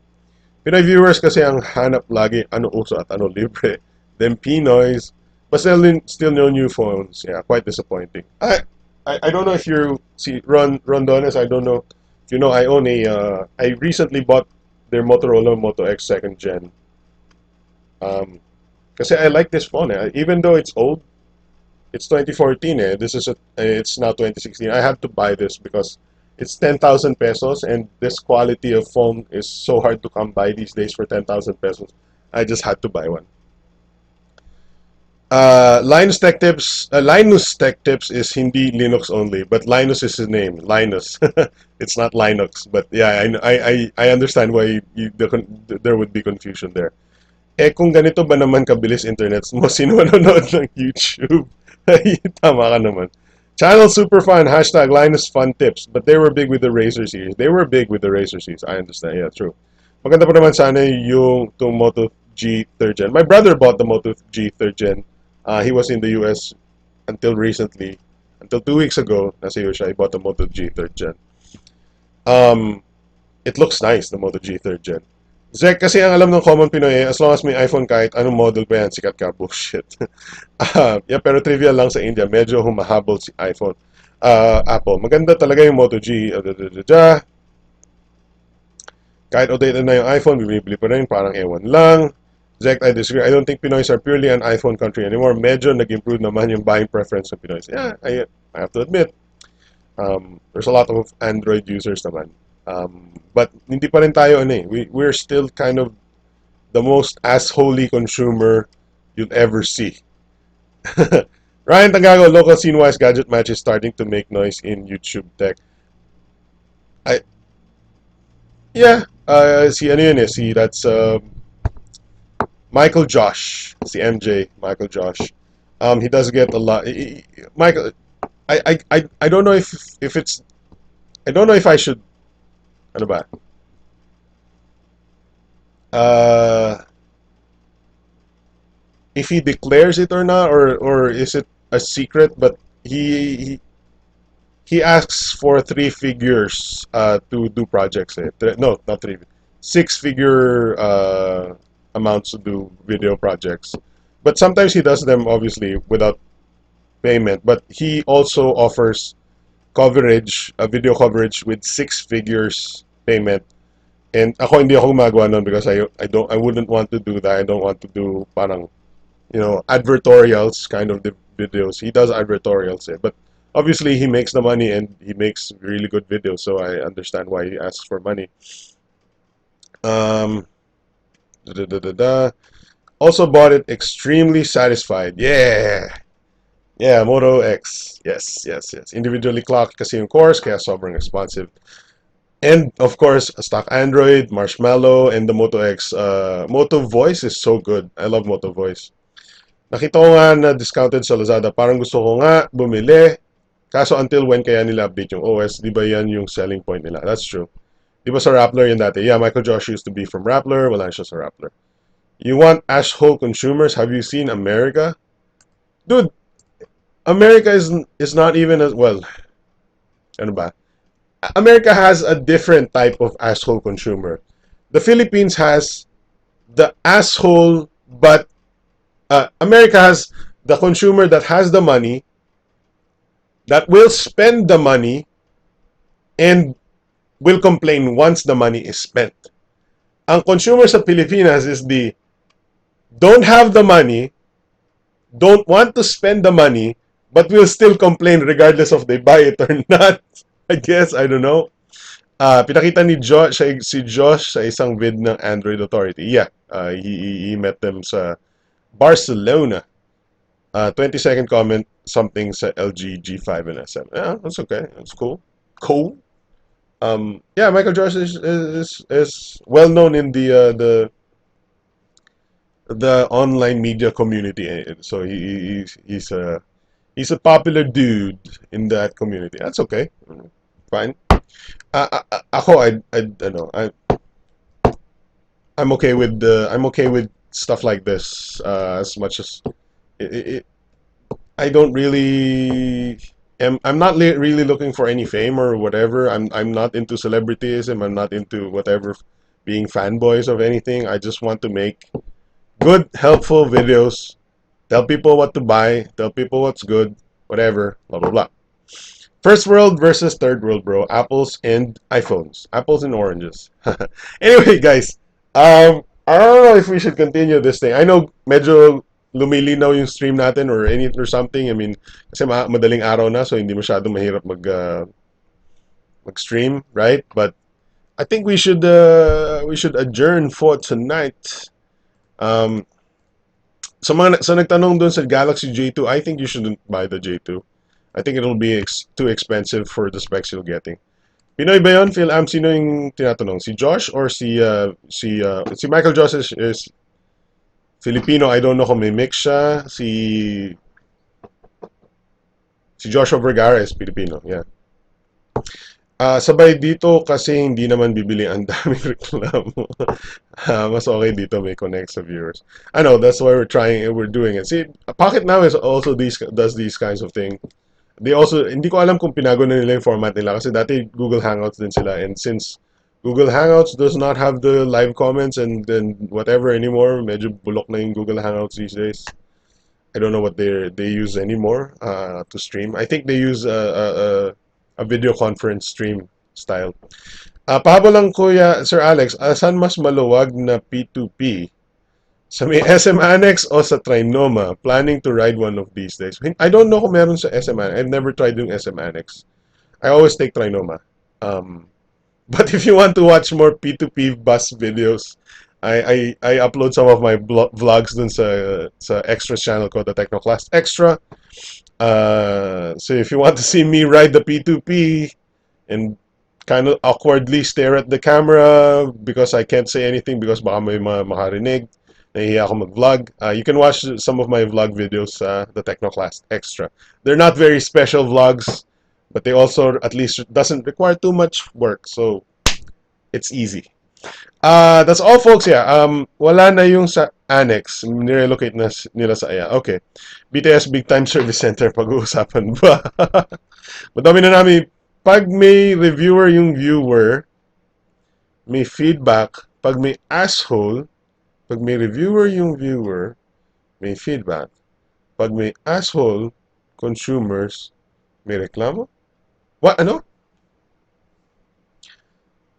A: Pinoy viewers kasi ang hanap lagi ano uso at ano libre. Then Pinoys, but still no new phones. Yeah, quite disappointing. I don't know if you see Rondones. I don't know if you know. I recently bought their Motorola Moto X second gen. Kasi I like this phone. Even though it's old, it's 2014. It's now 2016. I had to buy this because it's 10,000 pesos, and this quality of phone is so hard to come by these days for 10,000 pesos. I just had to buy one. Linus Tech Tips is hindi Linux only, but Linus is his name. Linus. It's not Linux, but yeah, I understand why there would be confusion there. Kung ganito ba naman kabilis internet mo, sino manonood ng YouTube? Tama ka naman. Channel super fun, hashtag Linus Fun Tips. But they were big with the Razer series. They were big with the Razer series. I understand. Yeah, true. Maganda pa naman sana yung Moto G 3rd Gen. My brother bought the Moto G 3rd Gen. He was in the US until recently. Until 2 weeks ago, nasa US siya. He bought the Moto G 3rd Gen. It looks nice, the Moto G 3rd Gen. Zek, kasi ang alam ng common Pinoy, as long as may iPhone kahit anong model pa yan, sikat ka, bullshit. Yeah, pero trivia lang sa India, medyo humahabol si iPhone. Apple, maganda talaga yung Moto G. Kahit outdated na yung iPhone, bibili pa rin, parang ewan lang. Zek, I disagree. I don't think Pinoys are purely an iPhone country anymore. Medyo nag-improve naman yung buying preference ng Pinoys. Yeah, I have to admit. There's a lot of Android users naman. But hindi pa rin tayo we're still kind of the most assholey consumer you'll ever see. Ryan Tangago, local scene-wise gadget match is starting to make noise in YouTube tech. See ano yun that's Michael Josh. Si MJ, Michael Josh. He does get a lot. Michael, I don't know if it's I don't know if I should ano ba? If he declares it or not, or is it a secret? But he asks for 3 figures to do projects. No, not 3. 6-figure amounts to do video projects. But sometimes he does them obviously without payment. But he also offers coverage, video coverage with 6 figures payment. And ako hindi ako gumagawa nun because I wouldn't want to do that. I don't want to do parang advertorials kind of the videos. He does advertorials, but obviously he makes the money and he makes really good videos, so I understand why he asks for money. Also bought it, extremely satisfied. Yeah, Moto X. Yes. Individually clocked kasi yung course, kaya sobrang responsive. And of course, stock Android, Marshmallow, and the Moto X. Moto Voice is so good. I love Moto Voice. Nakita ko nga na discounted sa Lazada. Parang gusto ko nga bumili. Kaso until when kaya nila update yung OS? Di ba yan yung selling point nila? That's true. Di ba sa Rappler yun dati? Yeah, Michael Josh used to be from Rappler. Wala siya sa Rappler. You want asshole consumers? Have you seen America? Dude, America is not even as well. Ano ba? America has a different type of asshole consumer. The Philippines has the asshole, but America has the consumer that has the money, that will spend the money, and will complain once the money is spent. Ang consumer sa Pilipinas is the don't have the money, don't want to spend the money, but will still complain regardless of they buy it or not. I guess, I don't know. Pinakita ni Josh, si Josh sa isang vid ng Android Authority. Yeah, he met them sa Barcelona. 20-second comment, something sa LG G5 and SM. Yeah, that's okay. That's cool. Cool. Yeah, Michael Josh is well known in the online media community. So he's a popular dude in that community. That's okay. Fine. Ako, I'm okay with stuff like this. As much as it, I don't really I'm not really looking for any fame or whatever. I'm not into celebrityism. I'm not into whatever being fanboys of anything. I just want to make good, helpful videos. Tell people what to buy. Tell people what's good. Whatever. Blah blah blah. First world versus third world, bro. Apples and iPhones. Apples and oranges. Anyway, guys. I don't know if we should continue this thing. I know medyo lumilinaw yung stream natin or any or something. I mean, kasi madaling araw na, so hindi masyadong mahirap mag-stream, right? But I think we should adjourn for tonight. Um, sa nagtanong dun sa Galaxy J2, I think you shouldn't buy the J2. I think it'll be too expensive for the specs you're getting. Pinoy ba yun? Phil Am, sino yung tinatanong? Si Josh or si Michael Josh is Filipino. I don't know kung may mix siya. Si Joshua Vergara is Filipino. Yeah. Sabay dito kasi hindi naman bibili, ang daming reklamo. Mas okay dito may connect sa viewers. I know, that's why we're doing it. See, Pocket Now is also does these kinds of thing. They also, hindi ko alam kung pinago na nila yung format nila kasi dati Google Hangouts din sila, and since Google Hangouts does not have the live comments and then whatever anymore, medyo bulok na yung Google Hangouts these days. I don't know what they use anymore to stream. I think they use a video conference stream style. Pahabol lang Kuya Sir Alex, saan mas maluwag na P2P? Sa may SM Annex o sa Trinoma? Planning to ride one of these days. I don't know kung meron sa SM Annex. I've never tried yung SM Annex. I always take Trinoma. But if you want to watch more P2P bus videos, I upload some of my vlogs dun sa extra channel ko, the Technoclass Extra. So if you want to see me ride the P2P and kind of awkwardly stare at the camera because I can't say anything because baka may makarinig, nahihiya ako mag-vlog, you can watch some of my vlog videos the Technoclass Extra. They're not very special vlogs, but they also at least doesn't require too much work, so it's easy. That's all, folks. Yeah. Wala na yung sa annex. Nirelocate na nila sa Aya. Okay. BTS Big Time Service Center. Pag-uusapan ba? Madami na namin. Pag may reviewer yung viewer, may feedback. Pag may asshole, pag may reviewer yung viewer, may feedback. Pag may asshole, consumers, may reklamo? What? Ano?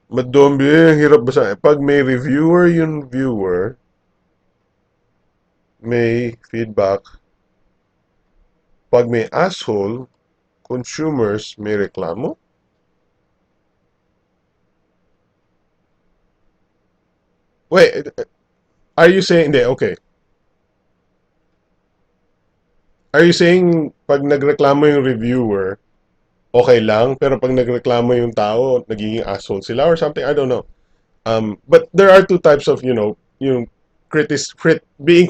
A: Madombi, hirap basa. Pag may reviewer yung viewer, may feedback. Pag may asshole, consumers, may reklamo? Wait, are you saying, hindi, okay. Are you saying, pag nagreklamo yung reviewer, okay lang, pero pag nagreklamo yung tao, nagiging asshole sila or something? I don't know. But there are two types of, being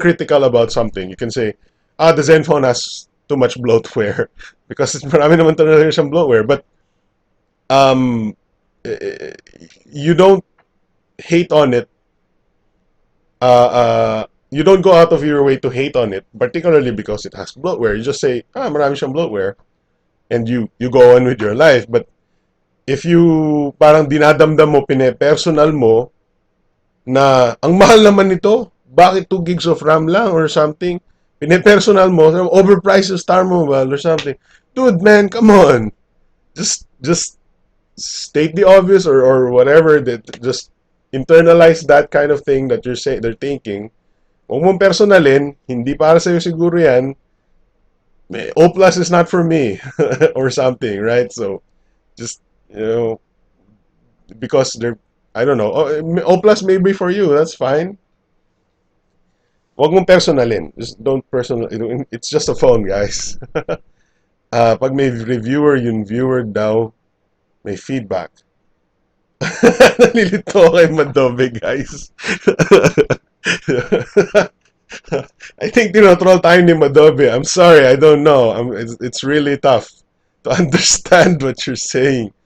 A: critical about something. You can say, the Zenfone has too much bloatware because marami naman talaga siyang bloatware. But eh, you don't hate on it. You don't go out of your way to hate on it, particularly because it has bloatware. You just say, marami siyang bloatware, and you go on with your life. But if you parang dinadamdam mo, pine-personal mo, na ang mahal naman nito, bakit 2 gigs of RAM lang or something? Pine-personal mo, overpriced yung Star Mobile or something. Dude, man, come on. Just state the obvious or whatever, that just internalize that kind of thing that they're thinking. Huwag mong personalin, hindi para sa'yo siguro yan. O plus is not for me or something, right? So just, you know, because they're, I don't know, O plus maybe for you, that's fine. Huwag mong personalin. Just don't personal. It's just a phone, guys. Pag may reviewer, yung viewer daw may feedback. Nalilito kay Madobe, guys. I think tinotroll tayo ni Madobe. I'm sorry, I don't know. It's really tough to understand what you're saying.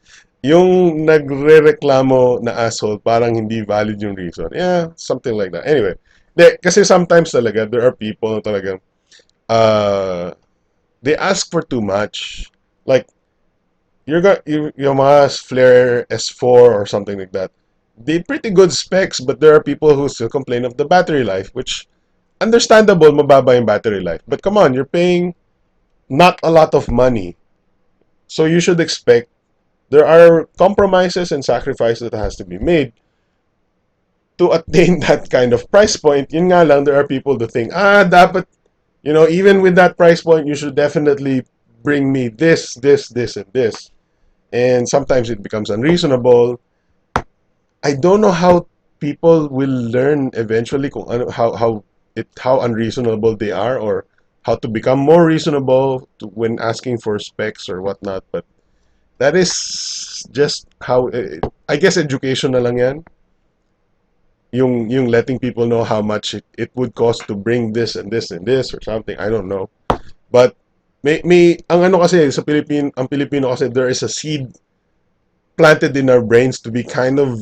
A: Yung nagre-reklamo na asshole, parang hindi valid yung reason. Yeah, something like that. Anyway, kasi sometimes talaga, there are people na talagang, uh, they ask for too much. Like, yung mga Flare S4 or something like that. They pretty good specs, but there are people who still complain of the battery life, which understandable, mababa yung battery life. But come on, you're paying not a lot of money. So you should expect there are compromises and sacrifices that has to be made to attain that kind of price point. Yun nga lang, there are people that think, dapat, even with that price point, you should definitely bring me this, and this. And sometimes it becomes unreasonable. I don't know how people will learn eventually kung how unreasonable they are, or how to become more reasonable when asking for specs or whatnot. But that is just how, I guess education na lang yan. Yung letting people know how much it would cost to bring this and this and this or something. I don't know. But may ang ano kasi sa ang Pilipino kasi, there is a seed planted in our brains to be kind of,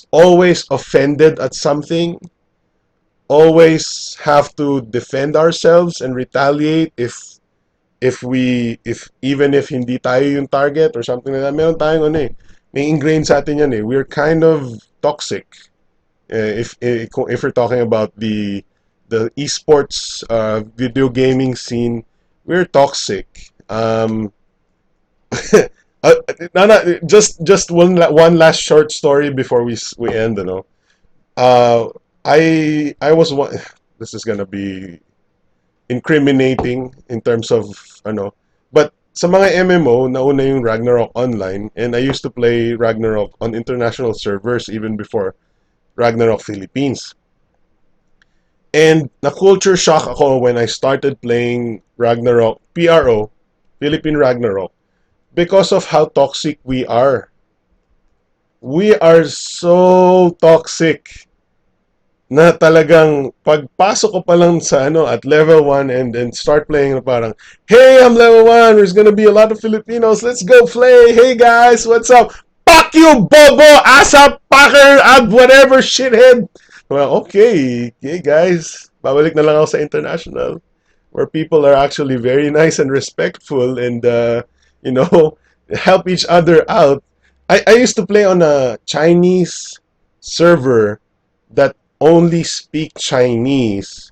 A: always offended at something, always have to defend ourselves and retaliate if even if hindi tayo yung target or something like that. Meron tayong ano may ingrained sa atin yan We're kind of toxic. If we're talking about the esports video gaming scene, we're toxic. Just one last short story before we end. Uh, I was one. This is gonna be incriminating in terms of but sa mga MMO, nauna yung Ragnarok Online, and I used to play Ragnarok on international servers even before Ragnarok Philippines. And na culture shock ako when I started playing Ragnarok PRO, Philippine Ragnarok, because of how toxic we are. We are so toxic na talagang pagpasok ko pa lang sa at level 1 and start playing parang, hey, I'm level 1, there's gonna be a lot of Filipinos, let's go play, hey guys, what's up? Fuck you, Bobo, Asa, Packer, whatever, shithead. Well, okay, guys, babalik na lang ako sa international, where people are actually very nice and respectful and, you know, help each other out. I used to play on a Chinese server that only speak Chinese,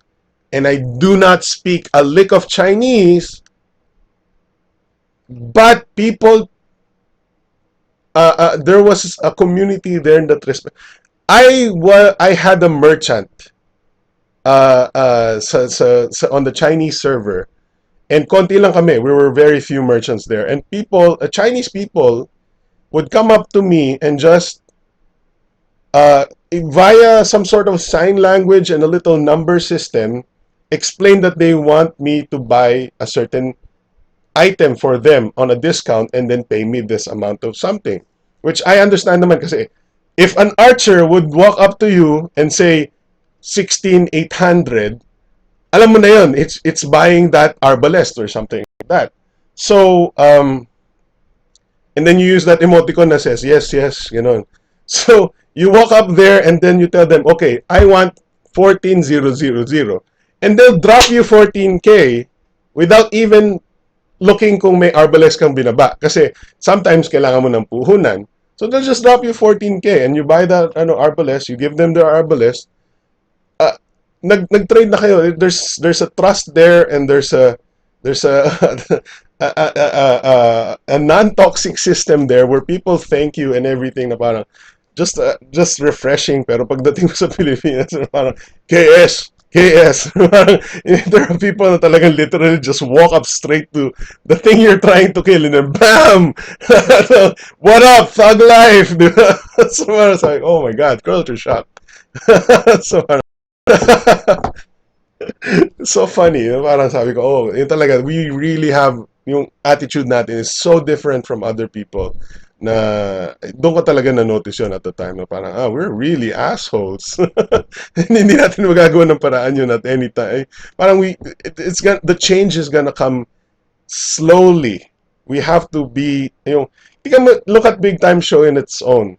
A: and I do not speak a lick of Chinese, but people, there was a community there that respect. I had a merchant on the Chinese server, and konti lang kami. We were very few merchants there, and Chinese people would come up to me and just via some sort of sign language and a little number system, explain that they want me to buy a certain item for them on a discount and then pay me this amount of something. Which I understand naman kasi if an archer would walk up to you and say 16,800, alam mo na yun, it's buying that arbalest or something like that. So, And then you use that emoticon that says, yes, yes, you know. So you walk up there and then you tell them, okay, I want 14,000. And they'll drop you 14K without even looking kung may arbalest kang binaba. Kasi sometimes kailangan mo ng puhunan. So they'll just drop you 14K and you buy that arbalest, you give them their arbalest, nag-trade na kayo. There's a trust there, and there's a a non-toxic system there where people thank you and everything na parang just refreshing. Pero pagdating mo sa Pilipinas, parang KS KS. There are people na talagang literally just walk up straight to the thing you're trying to kill and then BAM! What up, thug life? So I was like, oh my god, culture shock. So so funny. Parang sabi ko, oh, yun talaga, we really have, yung attitude natin is so different from other people na doon ko talaga na-notice yun at the time na parang, we're really assholes. Hindi natin magagawa ng paraan yun at any time. Parang the change is gonna come slowly. We have to be, look at Big Time Show in its own.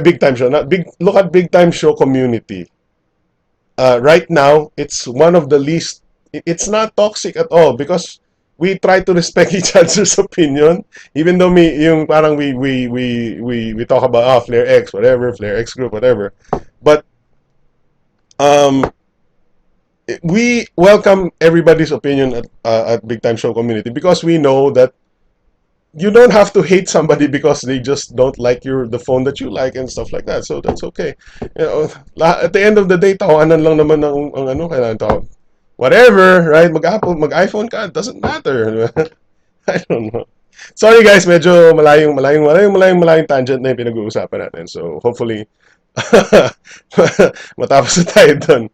A: Big Time Show, look at Big Time Show community. Right now, it's one of the least. It's not toxic at all because we try to respect each other's opinion, even though we talk about Flare X, whatever, Flare X group, whatever. But we welcome everybody's opinion at Big Time Show community because we know that you don't have to hate somebody because they just don't like the phone that you like and stuff like that. So that's okay. At the end of the day, tawanan lang naman ang kailangan tawag. Whatever, right? Mag-Apple, mag-iPhone ka, it doesn't matter. I don't know. Sorry guys, medyo malayong tangent na yung pinag-uusapan natin. So hopefully matapos na tayo dun.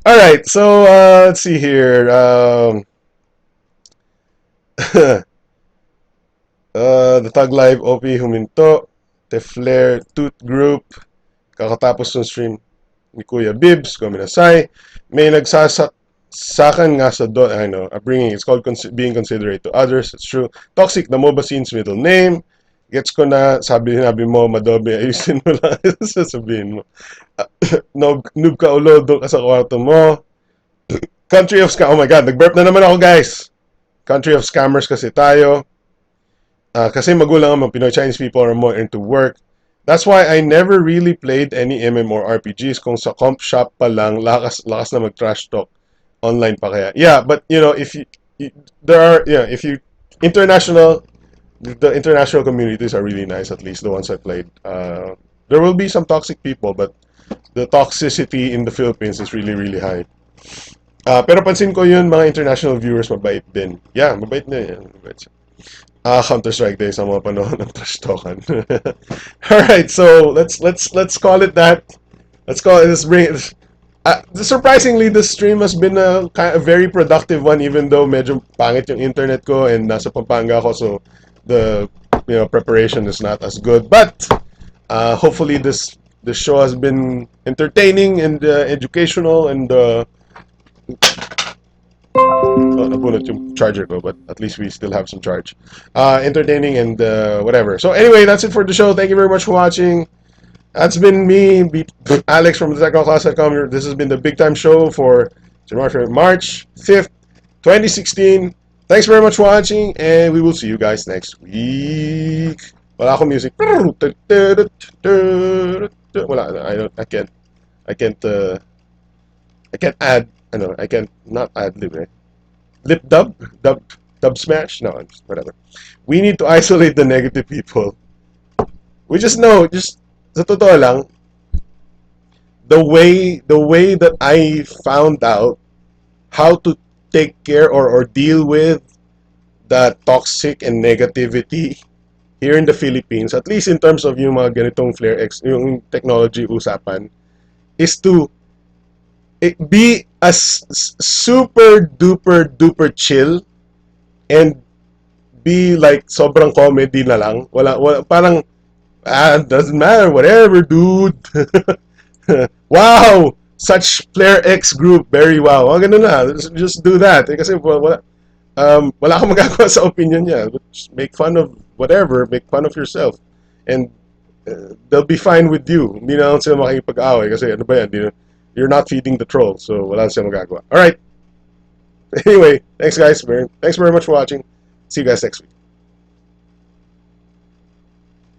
A: Alright, so let's see here. The Tag Live, OP, huminto, Teflare, Toot Group, kakatapos ng stream ni Kuya Bibs, Gominasay, may nagsasakan nga sa I know, upbringing, it's called being considerate to others, it's true. Toxic, the MOBA scene's middle name, gets ko na, sabi mo, Madobe, ayusin mo lang, sasabihin mo. Noob ka ulo, doon ka sa kwarto mo. Country of Scammers, oh my god, nag-burp na naman ako guys. Country of Scammers kasi tayo. Kasi magulang naman, Pinoy Chinese people are more into work. That's why I never really played any MMORPGs. Kung sa comp shop pa lang, lakas na mag-trash talk. Online pa kaya. Yeah, but if the international communities are really nice, at least the ones I played. There will be some toxic people, but the toxicity in the Philippines is really, really high. Pero pansin ko yun, mga international viewers, mabait din. Yeah, mabait na yan. Mabait siya. Counter-Strike Day sa mga panahon ng trash talkan. Alright, so let's call it that. Let's call it this. Surprisingly, this stream has been a very productive one, even though medyo pangit yung internet ko and nasa Pampanga ko, so the preparation is not as good. But hopefully this show has been entertaining and educational and nabunot yung charger ko, but at least we still have some charge. Entertaining and whatever. So anyway, that's it for the show. Thank you very much for watching. That's been me, Alex from TechnoClass.com. This has been the Big Time Show for March 5th, 2016. Thanks very much for watching, and we will see you guys next week. Wala akong music. Wala, I can't add. I can't not add lib. Lip dub smash. No, whatever. We need to isolate the negative people. We just know, sa totoo lang, the way that I found out how to take care or deal with the toxic and negativity here in the Philippines, at least in terms of yung mga ganitong Flare X, yung technology usapan, is to be a super duper chill and be like sobrang comedy na lang. Wala parang doesn't matter, whatever, dude. Wow, such Flare X group, very wow. Ganun na, just do that. Kasi wala, Wala akong magagawa sa opinion niya. Just make fun of whatever, make fun of yourself. And they'll be fine with you. Hindi na lang sila makikipag-away kasi ano ba yan, you're not feeding the troll. So wala sila magagawa. Alright. Anyway, thanks guys. Thanks very much for watching. See you guys next week.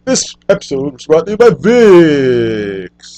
A: This episode was brought to you by Vix.